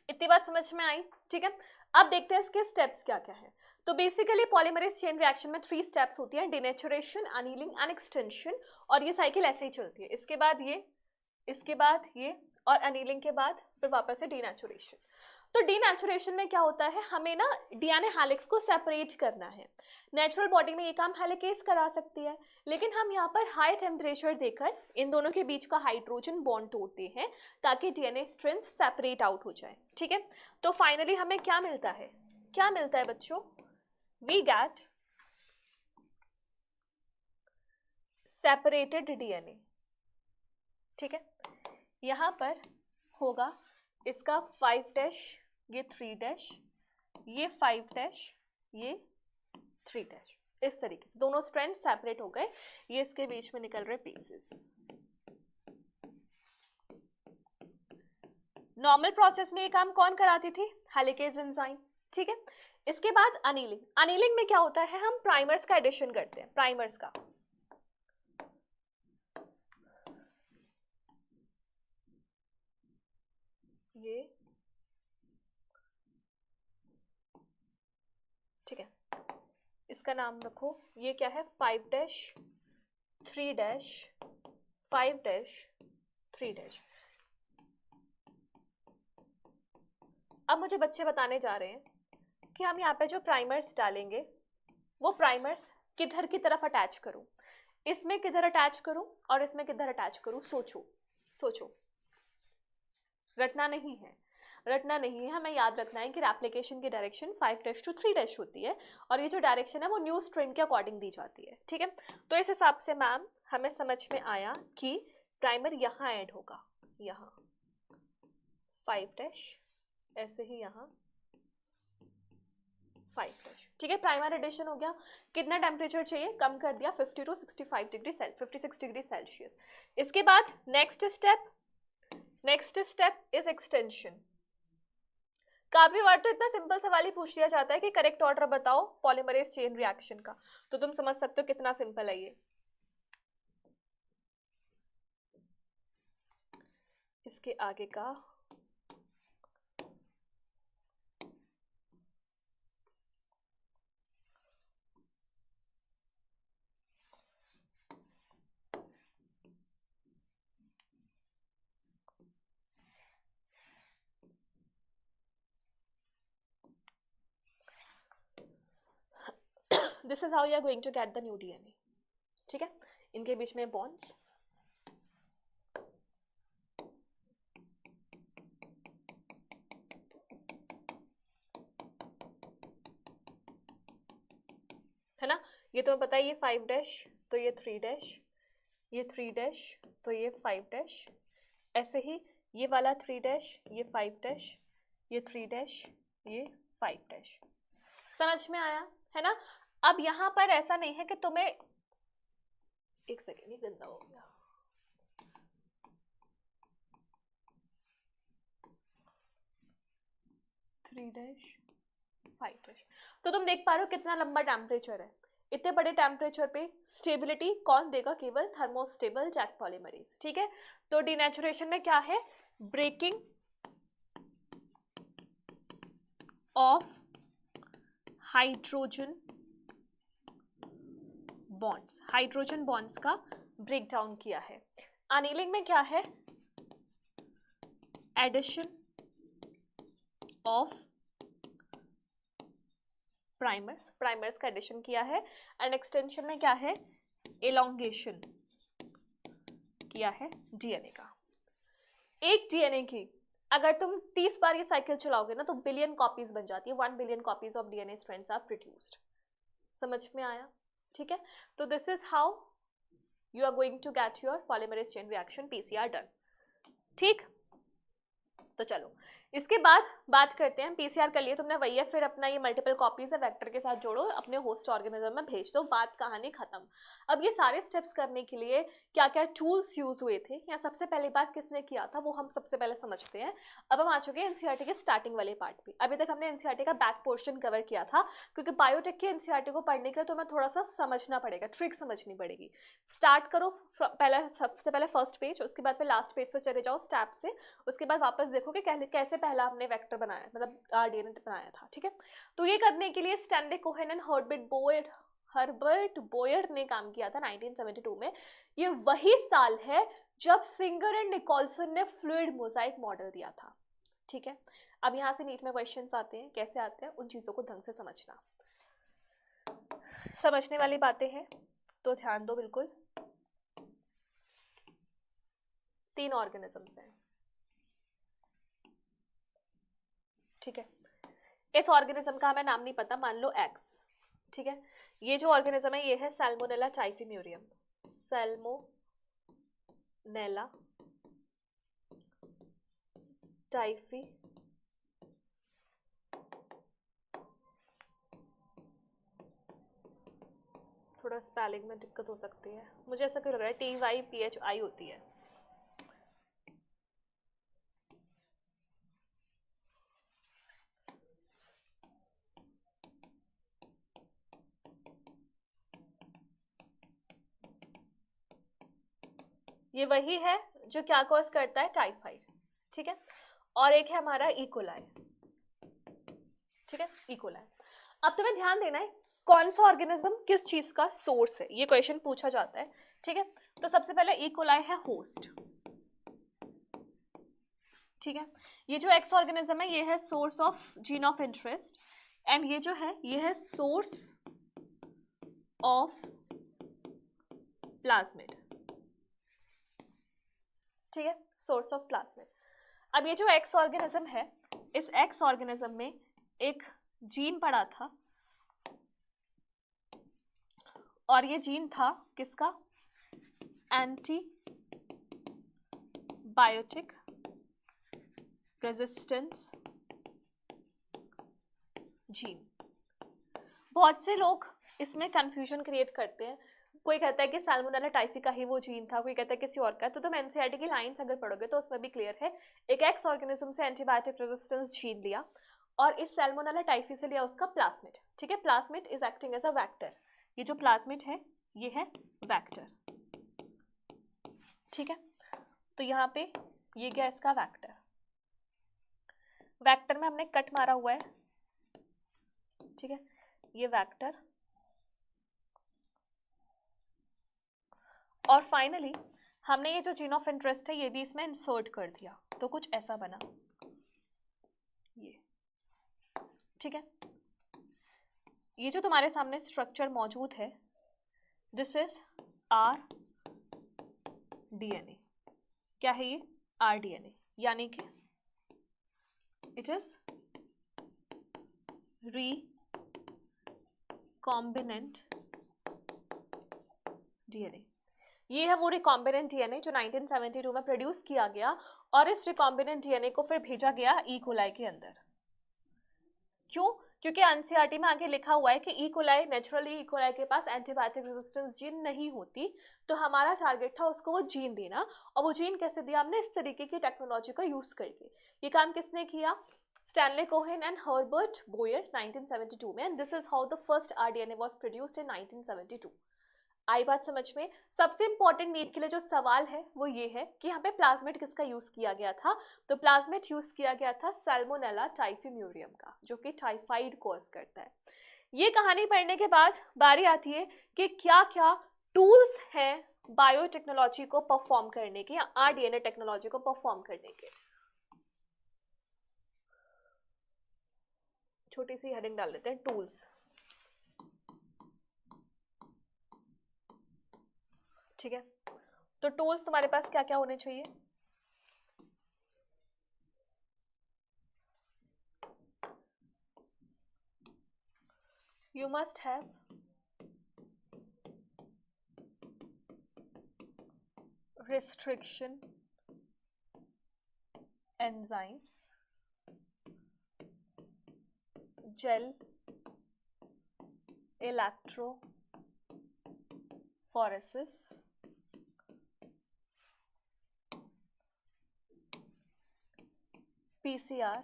इतनी बात समझ में आई, ठीक है। अब देखते हैं इसके स्टेप्स क्या क्या है। तो बेसिकली पॉलीमरेज चेन रिएक्शन में 3 स्टेप्स होती हैं, डिनेचुरेशन, अनीलिंग एंड एक्सटेंशन। और ये साइकिल ऐसे ही चलती है, इसके बाद ये, इसके बाद ये, और अनीलिंग के बाद फिर वापस से डीनेचुरेशन। तो डीनेचुरेशन में क्या होता है, हमें ना डीएनए हेलिक्स को सेपरेट करना है। नेचुरल बॉडी में ये काम हेलिकेज करा सकती है, लेकिन हम यहाँ पर हाई टेम्परेचर देकर इन दोनों के बीच का हाइड्रोजन बॉन्ड तोड़ते हैं ताकि डीएनए स्ट्रैंड्स सेपरेट आउट हो जाए, ठीक है। तो फाइनली हमें क्या मिलता है? क्या मिलता है बच्चों? वी गेट सेपरेटेड डीएनए, ठीक है। यहां पर होगा इसका 5' ये 3', ये 5', ये 3'। इस तरीके से दोनों स्ट्रैंड सेपरेट हो गए, ये इसके बीच में निकल रहे पीसेस। नॉर्मल प्रोसेस में ये काम कौन कराती थी? हेलिकेज एंजाइम, ठीक है। इसके बाद अनीलिंग। अनीलिंग में क्या होता है, हम प्राइमर्स का एडिशन करते हैं, प्राइमर्स का। ये ठीक है, इसका नाम रखो, ये क्या है? 5', 3', 5', 3'। अब मुझे बच्चे बताने जा रहे हैं कि हम यहाँ पे जो प्राइमर्स डालेंगे वो प्राइमर्स किधर की तरफ अटैच करूं, इसमें किधर अटैच करूं और इसमें किधर अटैच करूं? सोचो सोचो। रटना नहीं है, रटना नहीं है, हमें याद रखना है कि एप्लीकेशन की डायरेक्शन 5-3- होती है और ये जो डायरेक्शन है वो न्यूज़ ट्रेंड के अकॉर्डिंग दी जाती है, ठीक है। तो इस हिसाब से मैम हमें समझ में आया कि प्राइमर यहाँ ऐड होगा, यहाँ 5 ऐसे ही यहाँ 5, ठीक है। प्राइमर एडिशन हो गया। कितना टेम्परेचर चाहिए, कम कर दिया 50 to 65 डिग्री 56 डिग्री सेल्सियस। इसके बाद नेक्स्ट स्टेप इज एक्सटेंशन। काफी बार तो इतना सिंपल सवाल ही पूछ लिया जाता है कि करेक्ट ऑर्डर बताओ पॉलीमरेज चेन रिएक्शन का, तो तुम समझ सकते हो कितना सिंपल है ये। इसके आगे का this is how you are going to get the new DNA, ठीक है। इनके बीच में बॉन्ड्स, है ना। ये तुम्हें पता है, ये 5 तो ये 3, ये 3 तो ये 5, ऐसे ही ये वाला 3, ये 5, ये 3, ये 5। समझ में आया है ना। अब यहां पर ऐसा नहीं है कि तुम्हें, एक सेकेंड, ये गंदा हो गया, थ्री डैश 5। तो तुम देख पा रहे हो कितना लंबा टेम्परेचर है। इतने बड़े टेम्परेचर पे स्टेबिलिटी कौन देगा, केवल थर्मोस्टेबल जैक पॉलीमरेज, ठीक है। तो डिनेचुरेशन में क्या है, breaking of hydrogen bonds, hydrogen bonds का ब्रेक डाउन किया है। अनीलिंग में क्या है, एडिशन ऑफ प्राइमर्स का एडिशन किया है। एंड एक्सटेंशन में क्या है, एलोंगेशन किया है डीएनए का। एक डीएनए की अगर तुम 30 बार ये साइकिल चलाओगे ना तो बिलियन कॉपीज बन जाती है, 1 billion copies of DNA strands are produced. समझ में आया, ठीक है। तो this is how you are going to get your polymerase chain reaction PCR done, ठीक। तो चलो इसके बाद बात करते हैं, पीसीआर कर लिए तुमने, वही है, फिर अपना ये मल्टीपल कॉपीज है वेक्टर के साथ जोड़ो, अपने होस्ट ऑर्गेनिज्म में भेज दो, बात कहानी खत्म। अब ये सारे स्टेप्स करने के लिए क्या क्या टूल्स यूज हुए थे या सबसे पहली बात किसने किया था वो हम सबसे पहले समझते हैं। अब हम आ चुके हैं एनसीईआरटी के स्टार्टिंग वाले पार्ट पे। अभी तक हमने एनसीईआरटी का बैक पोर्शन कवर किया था, क्योंकि बायोटेक के एनसीईआरटी को पढ़ने के लिए तुम्हें थोड़ा सा समझना पड़ेगा, ट्रिक समझनी पड़ेगी। स्टार्ट करो पहले, सबसे पहले फर्स्ट पेज, उसके बाद फिर लास्ट पेज से चले जाओ स्टेप से, उसके बाद वापस देखो कि कैसे पहला हमने वेक्टर बनाया, मतलब डीएनए बनाया था, ठीक है। तो ये करने के लिए Stanley Cohen and Herbert Boyer ने काम किया था 1972 में। ये वही साल है जब सिंगर एंड निकोलसन ने फ्लूइड मोजाइक मॉडल दिया था, ठीक है। अब यहां से नीट में क्वेश्चंस आते हैं, कैसे आते हैं उन चीजों को ढंग से समझना, समझने वाली बातें हैं तो ध्यान दो बिल्कुल। 3 ऑर्गेनिजम्स हैं, ठीक है। इस ऑर्गेनिज्म का हमें नाम नहीं पता, मान लो एक्स, ठीक है। ये जो ऑर्गेनिज्म है ये है सैल्मोनेला टाइफीम्यूरियम, सैल्मोनेला टाइफी थोड़ा स्पेलिंग में दिक्कत हो सकती है, मुझे ऐसा क्यों लग रहा है TYPHI होती है। ये वही है जो क्या कॉज करता है, टाइफाइड, ठीक है। और एक है हमारा इकोलाई, ठीक है, इकोलाई। अब तुम्हें ध्यान देना है कौन सा ऑर्गेनिज्म किस चीज का सोर्स है, ये क्वेश्चन पूछा जाता है, ठीक है। तो सबसे पहले इकोलाई है होस्ट, ठीक है। ये जो एक्स ऑर्गेनिज्म है ये है source of gene of interest, and ये जो है ये है सोर्स ऑफ प्लाज्मिड, ठीक है, सोर्स ऑफ प्लाज्मिड। अब ये जो एक्स ऑर्गेनिज्म है, इस एक्स ऑर्गेनिज्म में एक जीन पड़ा था और ये जीन था किसका? Antibiotic resistance gene. बहुत से लोग इसमें कंफ्यूजन क्रिएट करते हैं, कोई कहता है कि सैल्मोनेला टाइफी का ही वो जीन था, कोई कहता है किसी और का। तो तुम एनसीईआरटी की लाइंस अगर पढ़ोगे तो उसमें भी क्लियर है, एक एक्स ऑर्गेनिज्म से एंटीबायोटिक रेजिस्टेंस जीन लिया और इस सैल्मोनेला टाइफी से लिया उसका प्लाज्मिड। ठीक है, plasmid is acting as a vector. ये जो प्लाज्मिड है ये है वेक्टर। ठीक है, तो यहाँ पे ये गया इसका वेक्टर। वेक्टर में हमने कट मारा हुआ है। ठीक है, ये वेक्टर, और फाइनली हमने ये जो जीन ऑफ इंटरेस्ट है ये भी इसमें इंसर्ट कर दिया, तो कुछ ऐसा बना ये। ठीक है, ये जो तुम्हारे सामने स्ट्रक्चर मौजूद है, दिस इज आर डीएनए। क्या है ये? आर डीएनए, यानी कि इट इज रिकॉम्बिनेंट डीएनए। ये है वो रिकॉम्बिनेंट डीएनए जो 1972 में प्रोड्यूस किया गया और इस रिकॉम्बिनेंट डीएनए को फिर भेजा गया ई कोलाई के अंदर। क्यों? क्योंकि एनसीईआरटी में आगे लिखा हुआ है कि E coli, naturally E coli के पास एंटीबायोटिक रेजिस्टेंस जीन नहीं होती, तो हमारा टारगेट था उसको वो जीन देना। और वो जीन कैसे दिया? हमने इस तरीके की टेक्नोलॉजी का यूज करके। ये काम किसने किया? Stanley Cohen and Herbert Boyer 1972 में, and this is how the first rDNA was produced in 1972। आई बात समझ में? सबसे इंपॉर्टेंट नीट के लिए जो सवाल है वो ये है कि यहाँ पे प्लाज्मिड किसका यूज किया गया था? तो प्लाज्मिड यूज किया गया था सैल्मोनेला टाइफीम्यूरियम का, जो कि टाइफाइड कॉज करता है। ये कहानी पढ़ने के बाद बारी आती है कि क्या क्या टूल्स हैं बायोटेक्नोलॉजी को परफॉर्म करने के, या आरडीएनए टेक्नोलॉजी को परफॉर्म करने के। छोटी सी हेडिंग डाल देते हैं, टूल्स। ठीक है, तो टूल्स तुम्हारे पास क्या क्या होने चाहिए? You must have restriction enzymes, gel electrophoresis, PCR,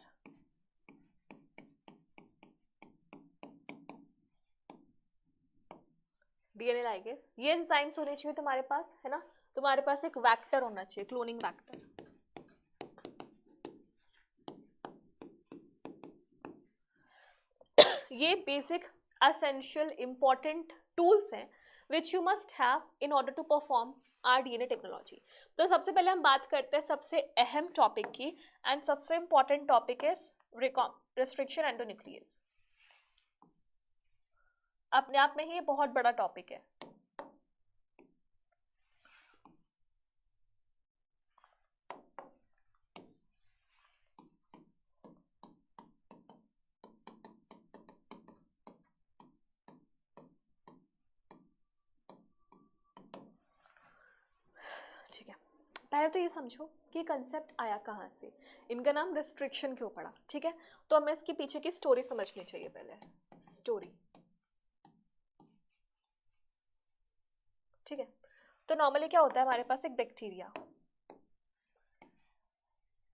DNA ligase. ये एंजाइम्स होने चाहिए तुम्हारे पास, है ना। तुम्हारे पास एक वेक्टर होना चाहिए, क्लोनिंग वेक्टर। ये बेसिक एसेंशियल इंपॉर्टेंट टूल्स हैं which you must have in order to perform r DNA technology. तो सबसे पहले हम बात करते हैं सबसे अहम टॉपिक की, एंड सबसे important topic is restriction endonuclease. अपने आप में ही ये बहुत बड़ा टॉपिक है। ठीक है, पहले तो ये समझो कि कंसेप्ट आया कहाँ से, इनका नाम रिस्ट्रिक्शन क्यों पड़ा। ठीक है, तो हमें इसके पीछे की स्टोरी समझनी चाहिए पहले। स्टोरी, ठीक है। तो नॉर्मली क्या होता है, हमारे पास एक बैक्टीरिया,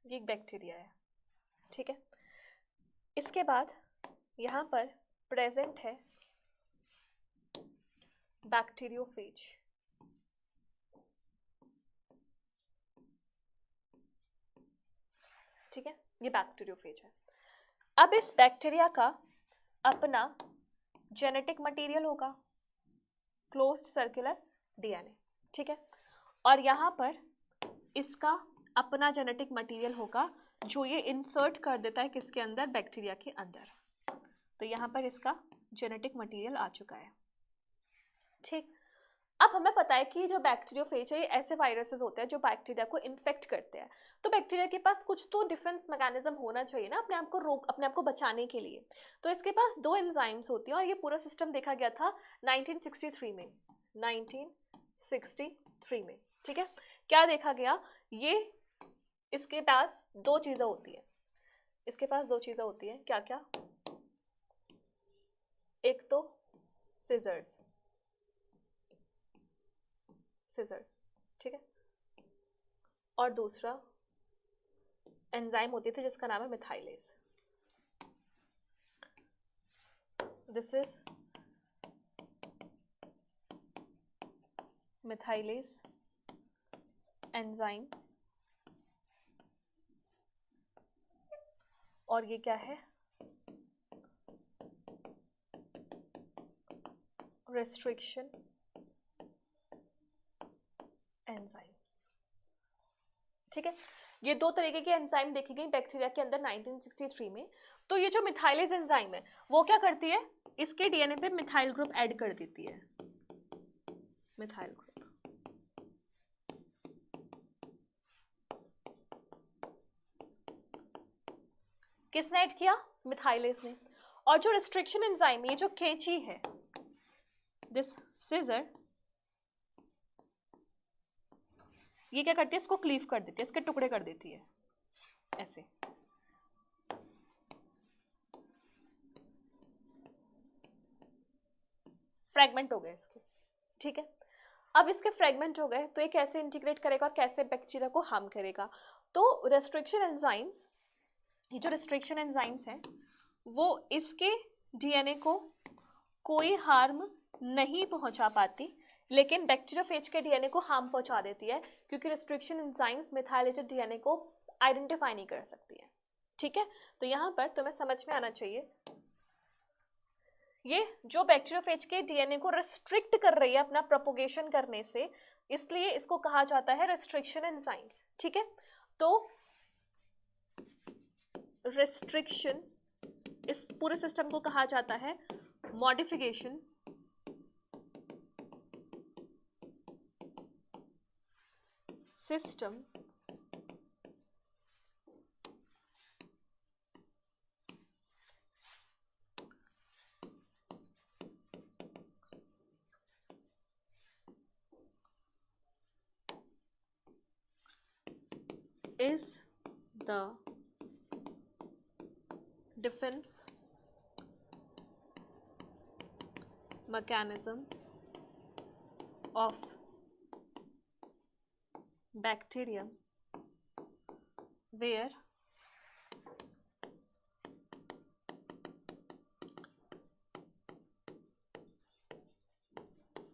ये एक बैक्टीरिया है। ठीक है, इसके बाद यहाँ पर प्रेजेंट है बैक्टीरियोफेज। ठीक है, ये बैक्टीरियोफेज है। अब इस बैक्टीरिया का अपना जेनेटिक मटेरियल होगा, क्लोज्ड सर्कुलर डीएनए। ठीक है, और यहाँ पर इसका अपना जेनेटिक मटेरियल होगा जो ये इंसर्ट कर देता है किसके अंदर? बैक्टीरिया के अंदर। तो यहाँ पर इसका जेनेटिक मटेरियल आ चुका है। ठीक, अब हमें पता है कि जो बैक्टीरियोफेज है ये ऐसे वायरसेस होते हैं जो बैक्टीरिया को इन्फेक्ट करते हैं, तो बैक्टीरिया के पास कुछ तो डिफेंस मैकेनिज्म होना चाहिए ना अपने आप को बचाने के लिए। तो इसके पास दो एंजाइम्स होती हैं और ये पूरा सिस्टम देखा गया था 1963 में, 1963 में। ठीक है, क्या देखा गया, ये इसके पास दो चीज़ें होती है, इसके पास दो चीज़ें होती है, क्या क्या, एक तो सिजर्स, ठीक है, और दूसरा एंजाइम होती थी जिसका नाम है methylase. This is methylase enzyme, और ये क्या है, रेस्ट्रिक्शन एंजाइम। ठीक है, ये दो तरीके के एंजाइम देखी गई बैक्टीरिया के अंदर 1963 में। तो ये जो मिथाइलेज एंजाइम है वो क्या करती है, इसके डीएनए पे मिथाइल ग्रुप ऐड कर देती है, मिथाइल ग्रुप। किसने ऐड किया, मिथाइलेज ने। और जो रिस्ट्रिक्शन एंजाइम, ये जो कैंची है, दिस सीजर, ये क्या करती है, इसको क्लीव कर देती है, इसके टुकड़े कर देती है, ऐसे। फ्रैगमेंट हो गए इसके। ठीक है, अब इसके फ्रैगमेंट हो गए तो ये कैसे इंटीग्रेट करेगा और कैसे बैक्टीरिया को हार्म करेगा। तो रेस्ट्रिक्शन एंजाइम्स, ये जो रेस्ट्रिक्शन एंजाइम्स हैं वो इसके डीएनए को कोई हार्म नहीं पहुंचा पाती, लेकिन बैक्टीरियोफेज के डीएनए को हार्म पहुंचा देती है, क्योंकि रेस्ट्रिक्शन एंजाइम्स मिथाइलेटेड डीएनए को आइडेंटिफाई नहीं कर सकती है। ठीक है, तो यहाँ पर तुम्हें समझ में आना चाहिए, ये जो बैक्टीरियोफेज के डीएनए को रेस्ट्रिक्ट कर रही है अपना प्रोपोगेशन करने से, इसलिए इसको कहा जाता है रेस्ट्रिक्शन एंजाइम्स। ठीक है, तो रेस्ट्रिक्शन, इस पूरे सिस्टम को कहा जाता है modification system is the defense mechanism of bacterium where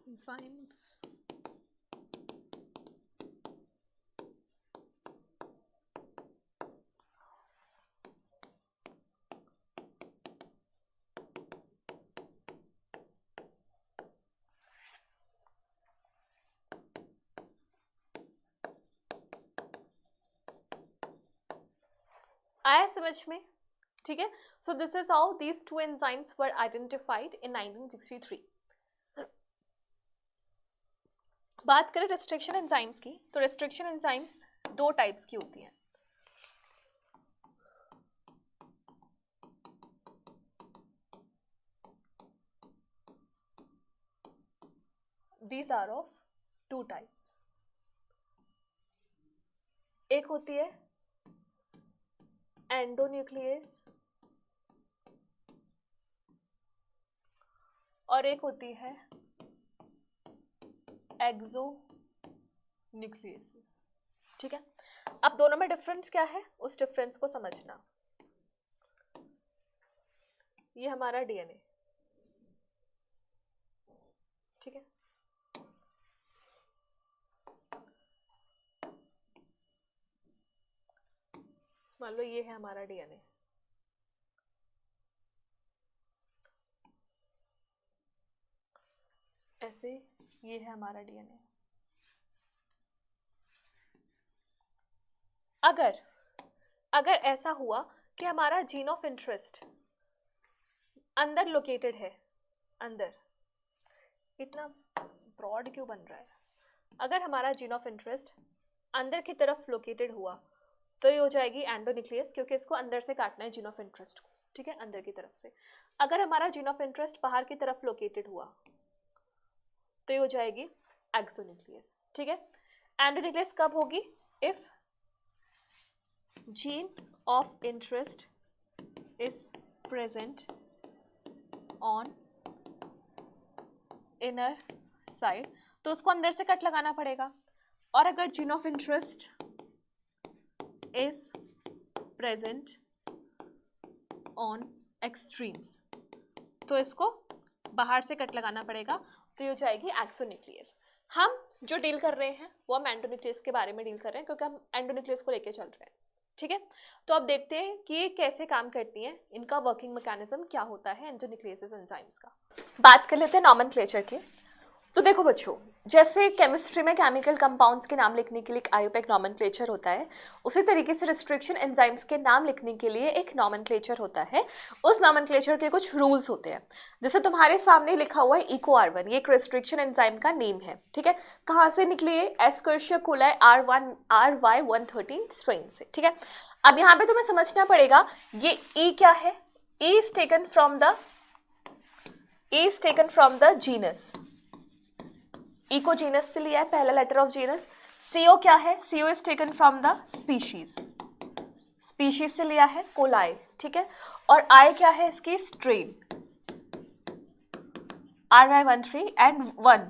enzymes आया समझ में। ठीक है, so this is how these two enzymes were identified in 1963। बात करें रेस्ट्रिक्शन एंजाइम्स की, तो रेस्ट्रिक्शन एंजाइम्स दो टाइप्स की होती हैं। These are of two types, एक होती है एंडोन्यूक्लियस और एक होती है एक्सोन्यूक्लियस। ठीक है, अब दोनों में डिफरेंस क्या है, उस डिफरेंस को समझना। ये हमारा डीएनए, ठीक है, मान लो ये है हमारा डीएनए, ऐसे ये है हमारा डीएनए। अगर अगर ऐसा हुआ कि हमारा जीन ऑफ इंटरेस्ट अंदर लोकेटेड है, अंदर, इतना ब्रॉड क्यों बन रहा है? अगर हमारा जीन ऑफ इंटरेस्ट अंदर की तरफ लोकेटेड हुआ तो ये हो जाएगी एंडोन्यूक्लियस, क्योंकि इसको अंदर से काटना है जीन ऑफ इंटरेस्ट को, ठीक है, अंदर की तरफ से। अगर हमारा जीन ऑफ इंटरेस्ट बाहर की तरफ लोकेटेड हुआ तो ये हो जाएगी एक्सोन्यूक्लियस, ठीक है। एंडोन्यूक्लियस कब होगी? If gene of interest is present on inner side, तो उसको अंदर से कट लगाना पड़ेगा। और अगर gene of interest is present on extremes, तो इसको बाहर से कट लगाना पड़ेगा, तो ये हो जाएगी एक्सोन्यूक्लियस। हम जो डील कर रहे हैं वो हम एंडोन्यूक्लियस के बारे में डील कर रहे हैं, क्योंकि हम एंडोन्यूक्लियस को लेके चल रहे हैं, ठीक है। तो अब देखते हैं कि ये कैसे काम करती हैं, इनका वर्किंग मैकेनिज्म क्या होता है एंडोन्यूक्लियस एंजाइम्स का। बात कर लेते हैं नॉमेनक्लेचर की। तो देखो बच्चों, जैसे केमिस्ट्री में केमिकल कंपाउंड्स के नाम लिखने के लिए एक आईयूपैक नॉमेनक्लेचर होता है, उसी तरीके से रिस्ट्रिक्शन एंजाइम्स के नाम लिखने के लिए एक नॉमेनक्लेचर होता है। उस नॉमेनक्लेचर के कुछ रूल्स होते हैं। जैसे तुम्हारे सामने लिखा हुआ है EcoR1, ये एक रिस्ट्रिक्शन एंजाइम का नेम है, ठीक है। कहाँ से निकली है? एस्कर्शिया कोलाई RY113 स्ट्रेन से, ठीक है। अब यहाँ पे तुम्हें समझना पड़ेगा ये E क्या है? E is taken from the genus, Eco genus से लिया है, पहला लेटर ऑफ जीनस। CO क्या है? CO is taken from the species से लिया है, कोलाई, ठीक है। और I क्या है इसकी? Strain, RY13 and 1।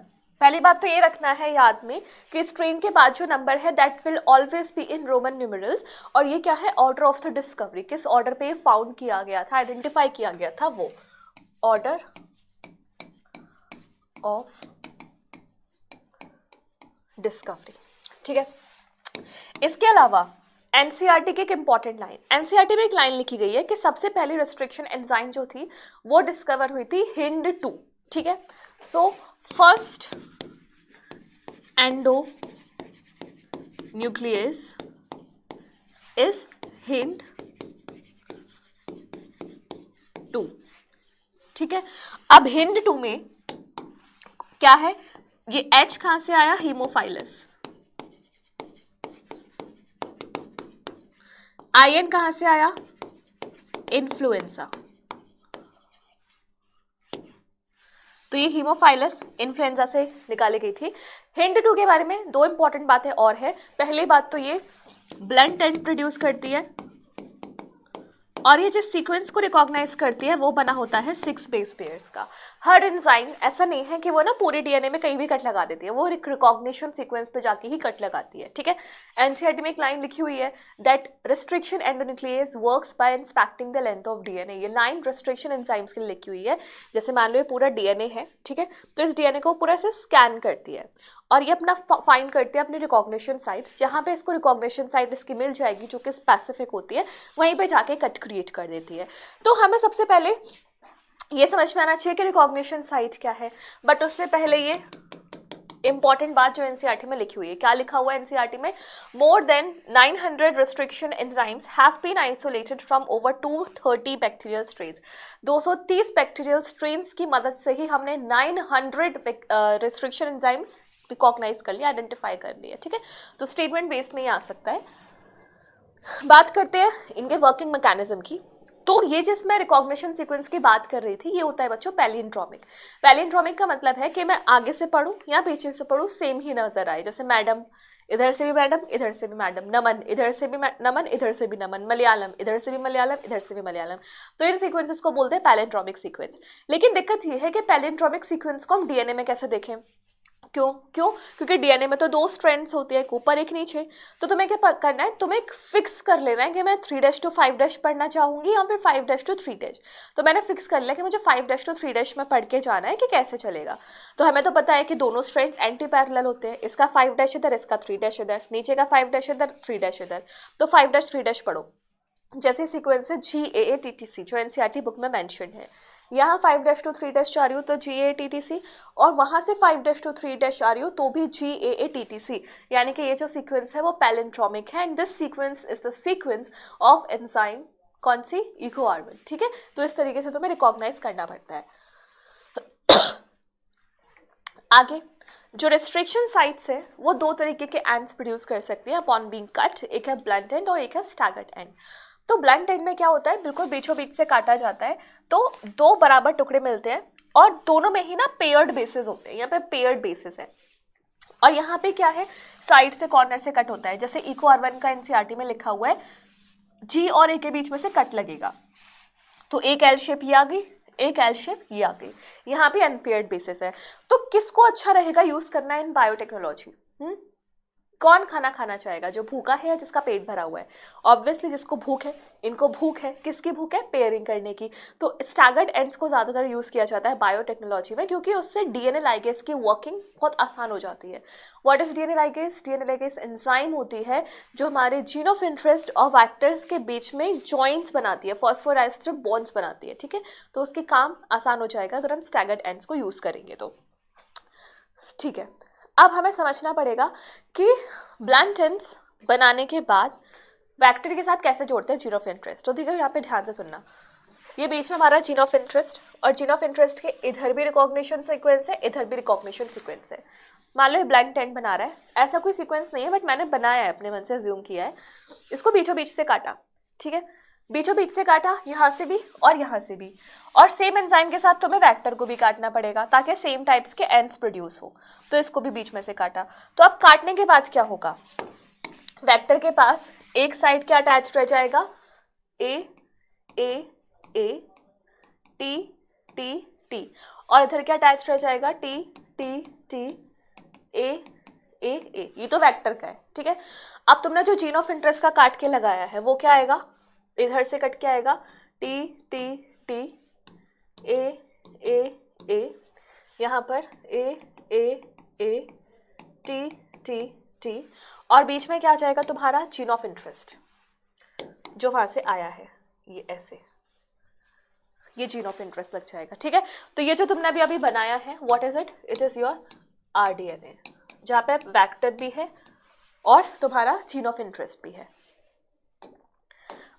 पहली बात तो ये रखना है याद में कि स्ट्रेन के बाद जो नंबर है that will always be in Roman numerals. और ये क्या है? ऑर्डर ऑफ द डिस्कवरी, किस ऑर्डर पे ये फाउंड किया गया था, आइडेंटिफाई किया गया था, वो ऑर्डर ऑफ डिस्कवरी, ठीक है। इसके अलावा एनसीईआरटी की एक इंपॉर्टेंट लाइन, एनसीईआरटी में एक लाइन लिखी गई है कि सबसे पहली रिस्ट्रिक्शन एंजाइम जो थी वो डिस्कवर हुई थी HIND2, ठीक है। So first endo nucleus is HIND2, ठीक है। अब HIND2 में क्या है? ये H कहां से आया? हीमोफाइलस। IN कहां से आया? इन्फ्लुएंजा। तो ये हीमोफाइलस इन्फ्लुएंजा से निकाली गई थी। HIND2 के बारे में दो इंपॉर्टेंट बातें और है। पहली बात तो ये ब्लंट एंड प्रोड्यूस करती है, और ये जिस सीक्वेंस को रिकॉग्नाइज करती है वो बना होता है 6 बेस पेयर्स का। हर एंजाइम ऐसा नहीं है कि वो ना पूरे डीएनए में कहीं भी कट लगा देती है, वो रिकॉग्निशन सीक्वेंस पे जाके ही कट लगाती है, ठीक है। एनसीईआरटी में एक लाइन लिखी हुई है that restriction endonuclease works by inspecting the length of DNA. ये लाइन रिस्ट्रिक्शन एंजाइम्स के लिए लिखी हुई है। जैसे मान लो ये पूरा डीएनए है, ठीक है, तो इस डीएनए को पूरा से स्कैन करती है और ये अपना फाइंड करती है अपनी रिकॉग्निशन साइट्स, जहाँ पे इसको रिकॉग्निशन साइट इसकी मिल जाएगी जो कि स्पेसिफिक होती है, वहीं पे जाके कट क्रिएट कर देती है। तो हमें सबसे पहले ये समझ में आना चाहिए कि रिकॉग्निशन साइट क्या है, बट उससे पहले ये इंपॉर्टेंट बात जो एनसीईआरटी में लिखी हुई है, क्या लिखा हुआ है एनसीईआरटी में? More than 900 restriction enzymes have been isolated from over 230 bacterial strains. 230 bacterial strains की मदद से ही हमने 900 रिस्ट्रिक्शन एंजाइम्स रिकॉग्नाइज कर लिया, आइडेंटिफाई कर लिया, ठीक है। तो स्टेटमेंट बेस्ड में ये आ सकता है। बात करते हैं इनके वर्किंग मैकेनिज्म की। तो ये जिस मैं रिकॉग्निशन सीक्वेंस की बात कर रही थी, ये होता है बच्चों पैलिंड्रोमिक। पैलिंड्रोमिक का मतलब है कि मैं आगे से पढ़ूं या पीछे से पढ़ूं सेम ही नजर आए। जैसे मैडम, इधर से भी मैडम, इधर से भी मैडम, नमन, इधर से भी नमन, इधर से भी नमन, मलयालम, इधर से भी मलयालम, इधर से भी मलयालम। तो इन सीक्वेंसेस को बोलते हैं पैलिंड्रोमिक सीक्वेंस। लेकिन दिक्कत ये है कि पैलिंड्रोमिक सीक्वेंस को हम डीएनए में कैसे देखें? क्योंकि डीएनए में तो 2 स्ट्रैंड्स होते हैं, एक ऊपर एक नीचे। तो तुम्हें क्या करना है? तुम्हें एक फिक्स कर लेना है कि मैं 3' to 5' पढ़ना चाहूंगी या फिर 5' to 3'। तो मैंने फिक्स कर लिया कि मुझे 5' to 3' में पढ़ के जाना है कि कैसे चलेगा। तो हमें तो पता है कि दोनों स्ट्रैंड्स एंटी पैरेलल होते हैं, इसका 5' इधर, इसका 3' इधर, नीचे का 5' इधर, 3' इधर। तो 5' 3' पढ़ो। जैसे सीक्वेंस है GAATTC जो एनसीईआरटी बुक में मेंशन है। यहाँ 5' to 3' जा रही हूँ तो GAATTC, और वहाँ से 5' to 3' जा रही हूँ तो भी GAATTC। यानी कि ये जो सीक्वेंस है वो पैलिंड्रोमिक है, and this sequence is the sequence of enzyme कौन सी? EcoR1, ठीक है। तो इस तरीके से तुम्हें रिकॉग्नाइज करना पड़ता है। आगे जो रेस्ट्रिक्शन साइट्स है वो दो तरीके के एंड्स प्रोड्यूस कर सकती हैं अपॉन बीइंग कट, एक है ब्लंट एंड और एक है स्टैगर्ड एंड। तो ब्लंट एंड में क्या होता है, बिल्कुल बीचों बीच से काटा जाता है तो दो बराबर टुकड़े मिलते हैं और दोनों में ही ना पेयर्ड बेसिस होते हैं, यहाँ पे पेयर्ड बेसिस है। और यहाँ पे क्या है, साइड से कॉर्नर से कट होता है, जैसे इको R1 का एनसीईआरटी में लिखा हुआ है जी और ए के बीच में से कट लगेगा, तो एक एल शेप ये आ गई, एक एल शेप ये आ गई, यहाँ पे अनपेयर्ड बेसिस है। तो किसको अच्छा रहेगा यूज करना इन बायोटेक्नोलॉजी? कौन खाना खाना चाहेगा, जो भूखा है या जिसका पेट भरा हुआ है? ऑब्वियसली जिसको भूख है, इनको भूख है, किसकी भूख है? पेयरिंग करने की। तो स्टैगर्ड एंड्स को ज़्यादातर यूज़ किया जाता है बायोटेक्नोलॉजी में, क्योंकि उससे डीएनए लाइगेज की वर्किंग बहुत आसान हो जाती है। What is DNA ligase? DNA ligase enzyme होती है जो हमारे जीन ऑफ इंटरेस्ट और वेक्टर्स के बीच में जॉइंट्स बनाती है, फॉस्फोराइस्टर बॉन्ड्स बनाती है, ठीक है। तो उसके काम आसान हो जाएगा अगर हम स्टैगर्ड एंड्स को यूज़ करेंगे तो, ठीक है। अब हमें समझना पड़ेगा कि ब्लंट एंड्स बनाने के बाद वेक्टर के साथ कैसे जोड़ते हैं जीन ऑफ इंटरेस्ट। तो ठीक है, यहाँ पे ध्यान से सुनना, ये बीच में हमारा जीन ऑफ इंटरेस्ट, और जीन ऑफ इंटरेस्ट के इधर भी रिकॉग्निशन सीक्वेंस है, इधर भी रिकॉग्निशन सीक्वेंस है। मान लो ये ब्लंट एंड बना रहा है, ऐसा कोई सीक्वेंस नहीं है बट मैंने बनाया है, अपने मन से अज्यूम किया है, इसको बीचों बीच से काटा, ठीक है, बीचों बीच से काटा, यहाँ से भी और यहाँ से भी, और सेम एंजाइम के साथ तुम्हें वेक्टर को भी काटना पड़ेगा ताकि सेम टाइप्स के एंड्स प्रोड्यूस हो। तो इसको भी बीच में से काटा। तो अब काटने के बाद क्या होगा, वेक्टर के पास एक साइड क्या अटैच रह जाएगा, ए ए ए टी टी टी, और इधर क्या अटैच रह जाएगा, टी टी टी ए ए ए। ये तो वेक्टर का है, ठीक है। अब तुमने जो जीन ऑफ इंटरेस्ट का काट के लगाया है वो क्या आएगा, इधर से कट के आएगा, टी टी टी ए ए ए, यहाँ पर ए ए ए टी टी टी, और बीच में क्या आ जाएगा तुम्हारा जीन ऑफ इंटरेस्ट जो वहाँ से आया है, ये ऐसे, ये जीन ऑफ इंटरेस्ट लग जाएगा, ठीक है। तो ये जो तुमने अभी अभी बनाया है, what is it, it is your rDNA, जहाँ पे वेक्टर भी है और तुम्हारा जीन ऑफ इंटरेस्ट भी है।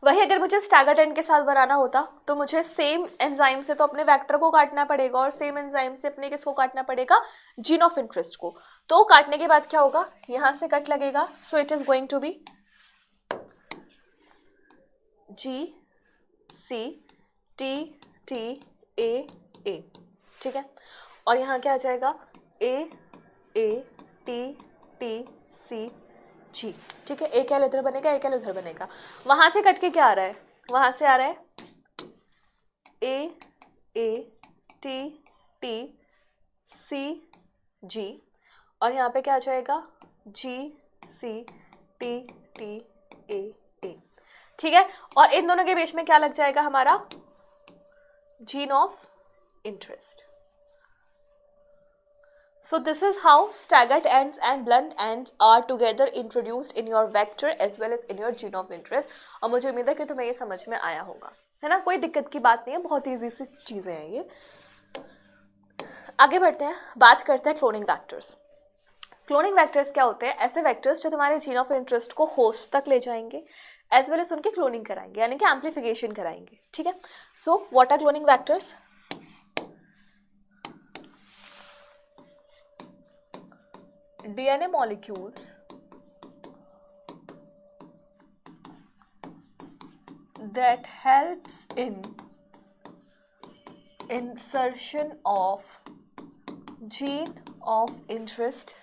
वही अगर मुझे स्टैगर्ड एंड के साथ बनाना होता तो मुझे सेम एंजाइम से तो अपने वेक्टर को काटना पड़ेगा और सेम एंजाइम से अपने किसको काटना पड़ेगा, जीन ऑफ इंटरेस्ट को। तो काटने के बाद क्या होगा, यहां से कट लगेगा, so it is going to be G C T T A, ठीक है। और यहाँ क्या आ जाएगा, ए ए टी टी सी जी, ठीक है। एक एल इधर बनेगा, एक एल उधर बनेगा। वहां से कट के क्या आ रहा है, वहां से आ रहा है ए ए टी टी सी जी, और यहाँ पे क्या आ जाएगा, जी सी टी टी ए, ठीक है। और इन दोनों के बीच में क्या लग जाएगा हमारा, gene of interest. So this is how staggered ends and blunt ends are together introduced in your vector as well as in your gene of interest। और मुझे उम्मीद है कि तुम्हें ये समझ में आया होगा, है ना, कोई दिक्कत की बात नहीं है, बहुत ईजी सी चीज़ें हैं ये। आगे बढ़ते हैं, बात करते हैं क्लोनिंग वैक्टर्स। क्लोनिंग वैक्टर्स क्या होते हैं, ऐसे वैक्टर्स जो तुम्हारे जीन ऑफ इंटरेस्ट को होस्ट तक ले जाएंगे एज वेल एज उनकी क्लोनिंग कराएंगे, यानी कि एम्प्लीफिकेशन कराएंगे, ठीक है। So what are cloning vectors, DNA molecules that helps in insertion of gene of interest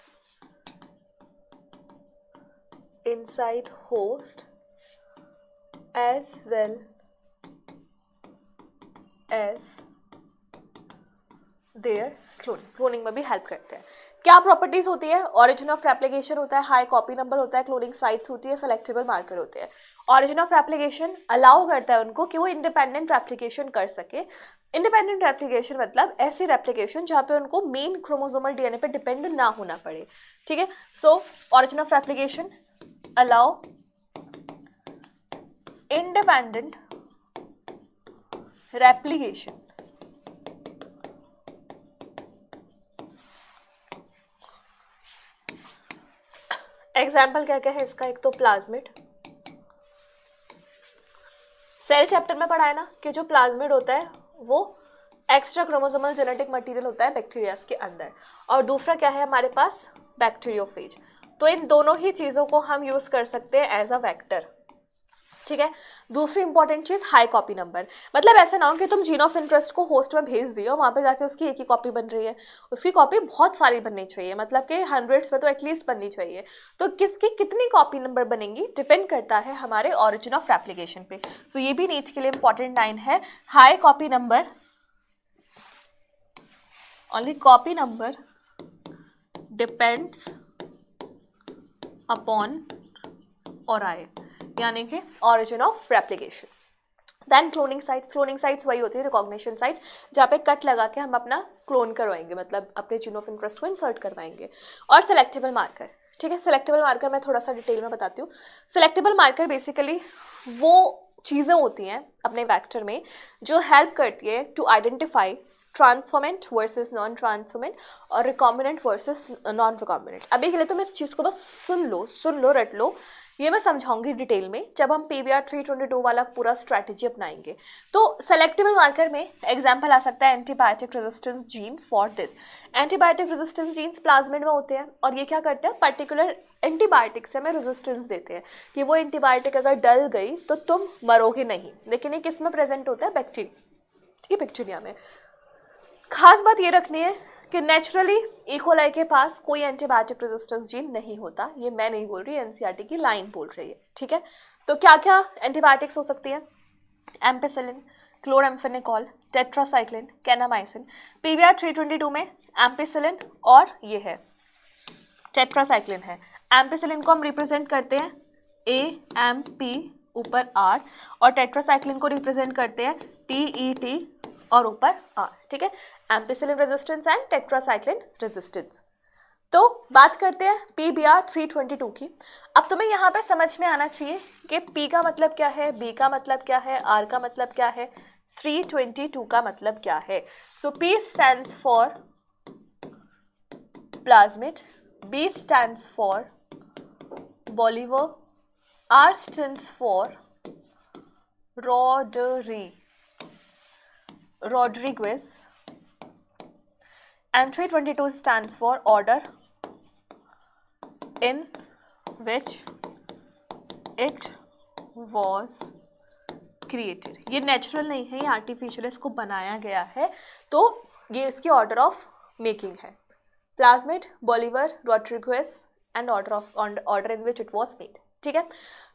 inside host as well as their cloning में भी हेल्प करते हैं। क्या प्रॉपर्टीज होती है, ऑरिजिन ऑफ रेप्लिकेशन होता है, हाई कॉपी नंबर होता है, क्लोनिंग साइट्स होती है, सेलेक्टेबल मार्कर होते हैं। ऑरिजिन ऑफ रेप्लिकेशन अलाउ करता है उनको कि वो इंडिपेंडेंट रेप्लिकेशन कर सके। इंडिपेंडेंट रेप्लिकेशन मतलब ऐसी रेप्लिकेशन जहाँ पे उनको मेन क्रोमोसोमल डीएनए पे डिपेंड ना होना पड़े, ठीक है। So origin of replication allow independent replication, example क्या क्या है इसका, एक तो प्लाज्मिड, सेल चैप्टर में पढ़ा है ना कि जो प्लाज्मिड होता है वो एक्स्ट्रा क्रोमोसोमल जेनेटिक मटेरियल होता है बैक्टीरियाज के अंदर, और दूसरा क्या है हमारे पास, बैक्टीरियोफेज। तो इन दोनों ही चीज़ों को हम यूज़ कर सकते हैं एज अ वेक्टर, ठीक है। दूसरी इंपॉर्टेंट चीज हाई कॉपी नंबर, मतलब ऐसा ना हो कि तुम जीन ऑफ इंटरेस्ट को होस्ट में भेज दियो, वहां पे जाके उसकी एक ही कॉपी बन रही है, उसकी कॉपी बहुत सारी बननी चाहिए, मतलब कि हंड्रेड्स में तो एटलीस्ट बननी चाहिए। तो किसकी कितनी कॉपी नंबर बनेंगी डिपेंड करता है हमारे ऑरिजिन ऑफ रेप्लिकेशन पे। सो ये भी नीट के लिए इंपॉर्टेंट लाइन है, high copy number, only copy number depends upon ori, यानी कि origin of replication. Then cloning sites वही होती है रिकॉग्निशन साइट्स, जहाँ पे कट लगा के हम अपना क्लोन करवाएंगे, मतलब अपने जीन ऑफ इंटरेस्ट को इंसर्ट करवाएंगे। और सेलेक्टेबल मार्कर, ठीक है। सेलेक्टेबल मार्कर मैं थोड़ा सा डिटेल में बताती हूँ। सेलेक्टेबल मार्कर बेसिकली वो चीज़ें होती हैं अपने वेक्टर में जो हेल्प करती है to identify transformant versus non transformant और रिकॉम्बिनेंट वर्सेस नॉन रिकॉम्बिनेंट। अभी के लिए तुम इस चीज़ को बस सुन लो, रट लो, ये मैं समझाऊंगी डिटेल में जब हम PBR 322 वाला पूरा स्ट्रैटेजी अपनाएंगे। तो सेलेक्टेबल मार्कर में एग्जांपल आ सकता है antibiotic resistance gene for this. Antibiotic resistance genes plasmid में होते हैं, और ये क्या करते हैं, पर्टिकुलर एंटीबायोटिक से हमें रेजिस्टेंस देते हैं कि वो एंटीबायोटिक अगर डल गई तो तुम मरोगे नहीं। लेकिन ये किस में प्रेजेंट होता है, बैक्टीरिया में। खास बात ये रखनी है कि नेचुरली इकोलाई के पास कोई एंटीबायोटिक रेजिस्टेंस जीन नहीं होता, ये मैं नहीं बोल रही, NCERT की लाइन बोल रही है, ठीक है। तो क्या क्या एंटीबायोटिक्स हो सकती हैं, ampicillin, chloramphenicol, tetracycline, kanamycin. PBR 322 में एम्पिसिलिन और ये है टेट्रासाइक्लिन है। एम्पिसिलिन को हम रिप्रेजेंट करते हैं AMP ऊपर R, और टेट्रासाइक्लिन को रिप्रेजेंट करते हैं TET और ऊपर R, ठीक है। Ampicillin resistance and tetracycline resistance. तो बात करते हैं PBR 322 की। अब तुम्हें यहाँ पे समझ में आना चाहिए कि P का मतलब क्या है, B का मतलब क्या है, R का मतलब क्या है, 322 का मतलब क्या है। सो P stands for plasmid, B stands for Bolivar, R stands for Rodriguez, and 322 stands for order in which it was created। ये नेचुरल नहीं है, ये आर्टिफिशियल, इसको बनाया गया है, तो ये इसकी ऑर्डर ऑफ मेकिंग है, plasmid, Bolivar, Rodriguez and order in which it was made, ठीक है।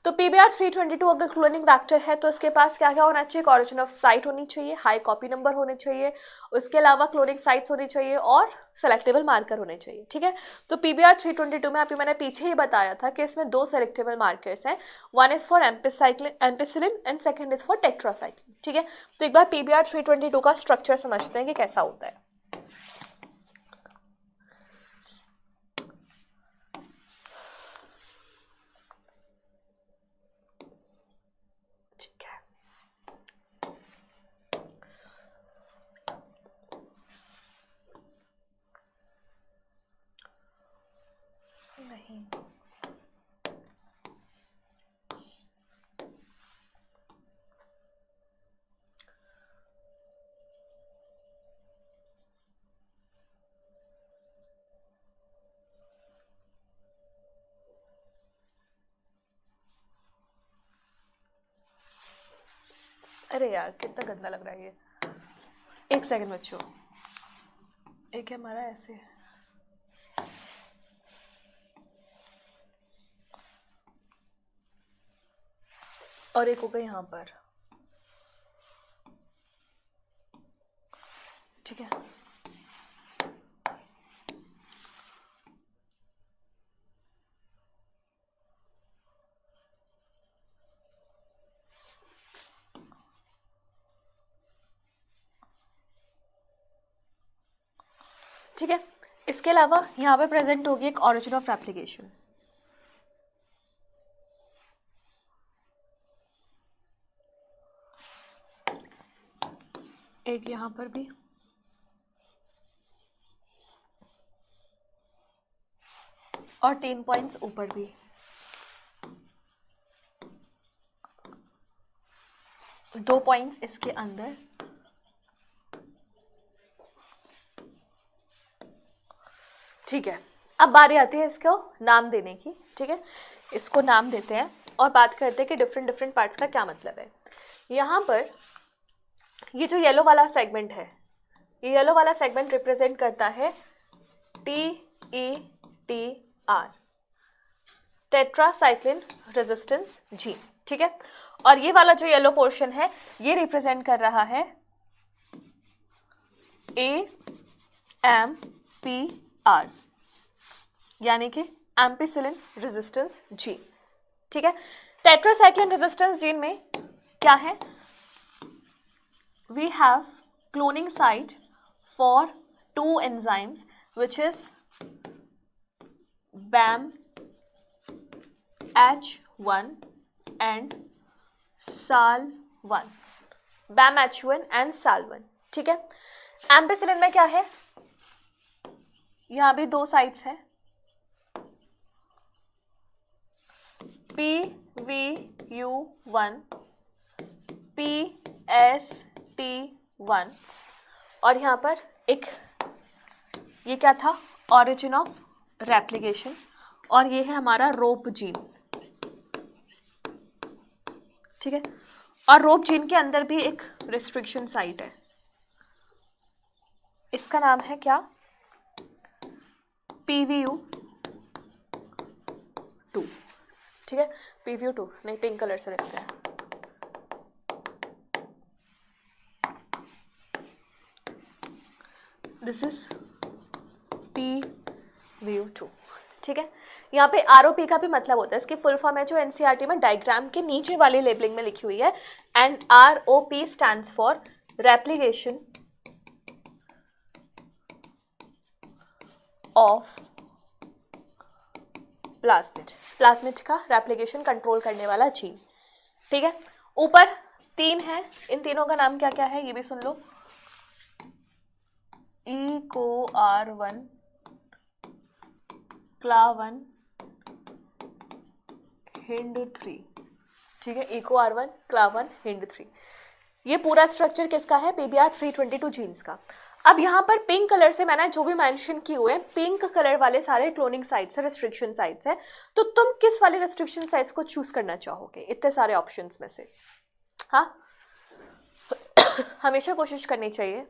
तो PBR 322 अगर क्लोनिंग फैक्टर है तो इसके पास क्या क्या होना चाहिए, ऑरिजिन ऑफ साइट होनी चाहिए, हाई कॉपी नंबर होने चाहिए, उसके अलावा क्लोनिंग साइट्स होनी चाहिए और सेलेक्टेबल मार्कर होने चाहिए, ठीक है। तो PBR 322 में अभी मैंने पीछे ही बताया था कि इसमें दो सेलेक्टेबल मार्कर्स हैं, one is for ampicillin and second is for tetracycline, ठीक है। तो एक बार PBR 322 का स्ट्रक्चर समझते हैं कि कैसा होता है। नहीं, अरे यार कितना गंदा लग रहा है ये। एक सेकंड बच्चों, एक है हमारा ऐसे, और एक होगा यहाँ पर, ठीक है। ठीक है, इसके अलावा यहाँ पे प्रेजेंट होगी एक ऑरिजिन ऑफ रेप्लिकेशन, एक यहाँ पर भी, और 3 पॉइंट्स ऊपर भी। दो पॉइंट्स इसके अंदर ठीक है, अब बारी आती है इसको नाम देने की। ठीक है, इसको नाम देते हैं और बात करते हैं कि डिफरेंट डिफरेंट पार्ट्स का क्या मतलब है। यहाँ पर ये जो येलो वाला सेगमेंट है, ये येलो वाला सेगमेंट रिप्रेजेंट करता है TETR, टेट्रासाइक्लिन रेजिस्टेंस जीन। ठीक है, और ये वाला जो येलो पोर्शन है ये रिप्रेजेंट कर रहा है AMPR, यानी कि एम्पिसिलिन रेजिस्टेंस जीन। ठीक है, टेट्रासाइक्लिन रेजिस्टेंस जीन में क्या है, we have cloning site for 2 enzymes which is BAMH1 and SAL1, BAMH1 and SAL1। ठीक है, एम्पिसिलिन में क्या है, यहां भी 2 साइट्स हैं, PVU1 PST1, और यहाँ पर एक ये क्या था, ऑरिजिन ऑफ रेप्लिकेशन, और ये है हमारा रोप जीन। ठीक है, और रोप जीन के अंदर भी एक रिस्ट्रिक्शन साइट है, इसका नाम है क्या, PVU2। ठीक है, PVU2 नहीं, पिंक कलर से लिखते हैं। This is PVU2। ठीक है, यहाँ पे ROP का भी मतलब होता है, इसकी फुल फॉर्म है जो NCERT में डायग्राम के नीचे वाली लेबलिंग में लिखी हुई है, and ROP stands for replication of plasmid, plasmid का रेप्लिकेशन कंट्रोल करने वाला जीन। ठीक है, ऊपर 3 है, इन तीनों का नाम क्या क्या है ये भी सुन लो, EcoR1, CLA1, HIND3। ठीक है, EcoR1, CLA1, HIND3, ये पूरा स्ट्रक्चर किसका है, PBR 322 जीन्स का। अब यहाँ पर पिंक कलर से मैंने जो भी मेंशन किए हुए हैं, पिंक कलर वाले सारे क्लोनिंग साइट्स है, रिस्ट्रिक्शन साइट्स है, तो तुम किस वाले रिस्ट्रिक्शन साइट्स को चूज करना चाहोगे इतने सारे ऑप्शंस में से। हाँ, हमेशा कोशिश करनी चाहिए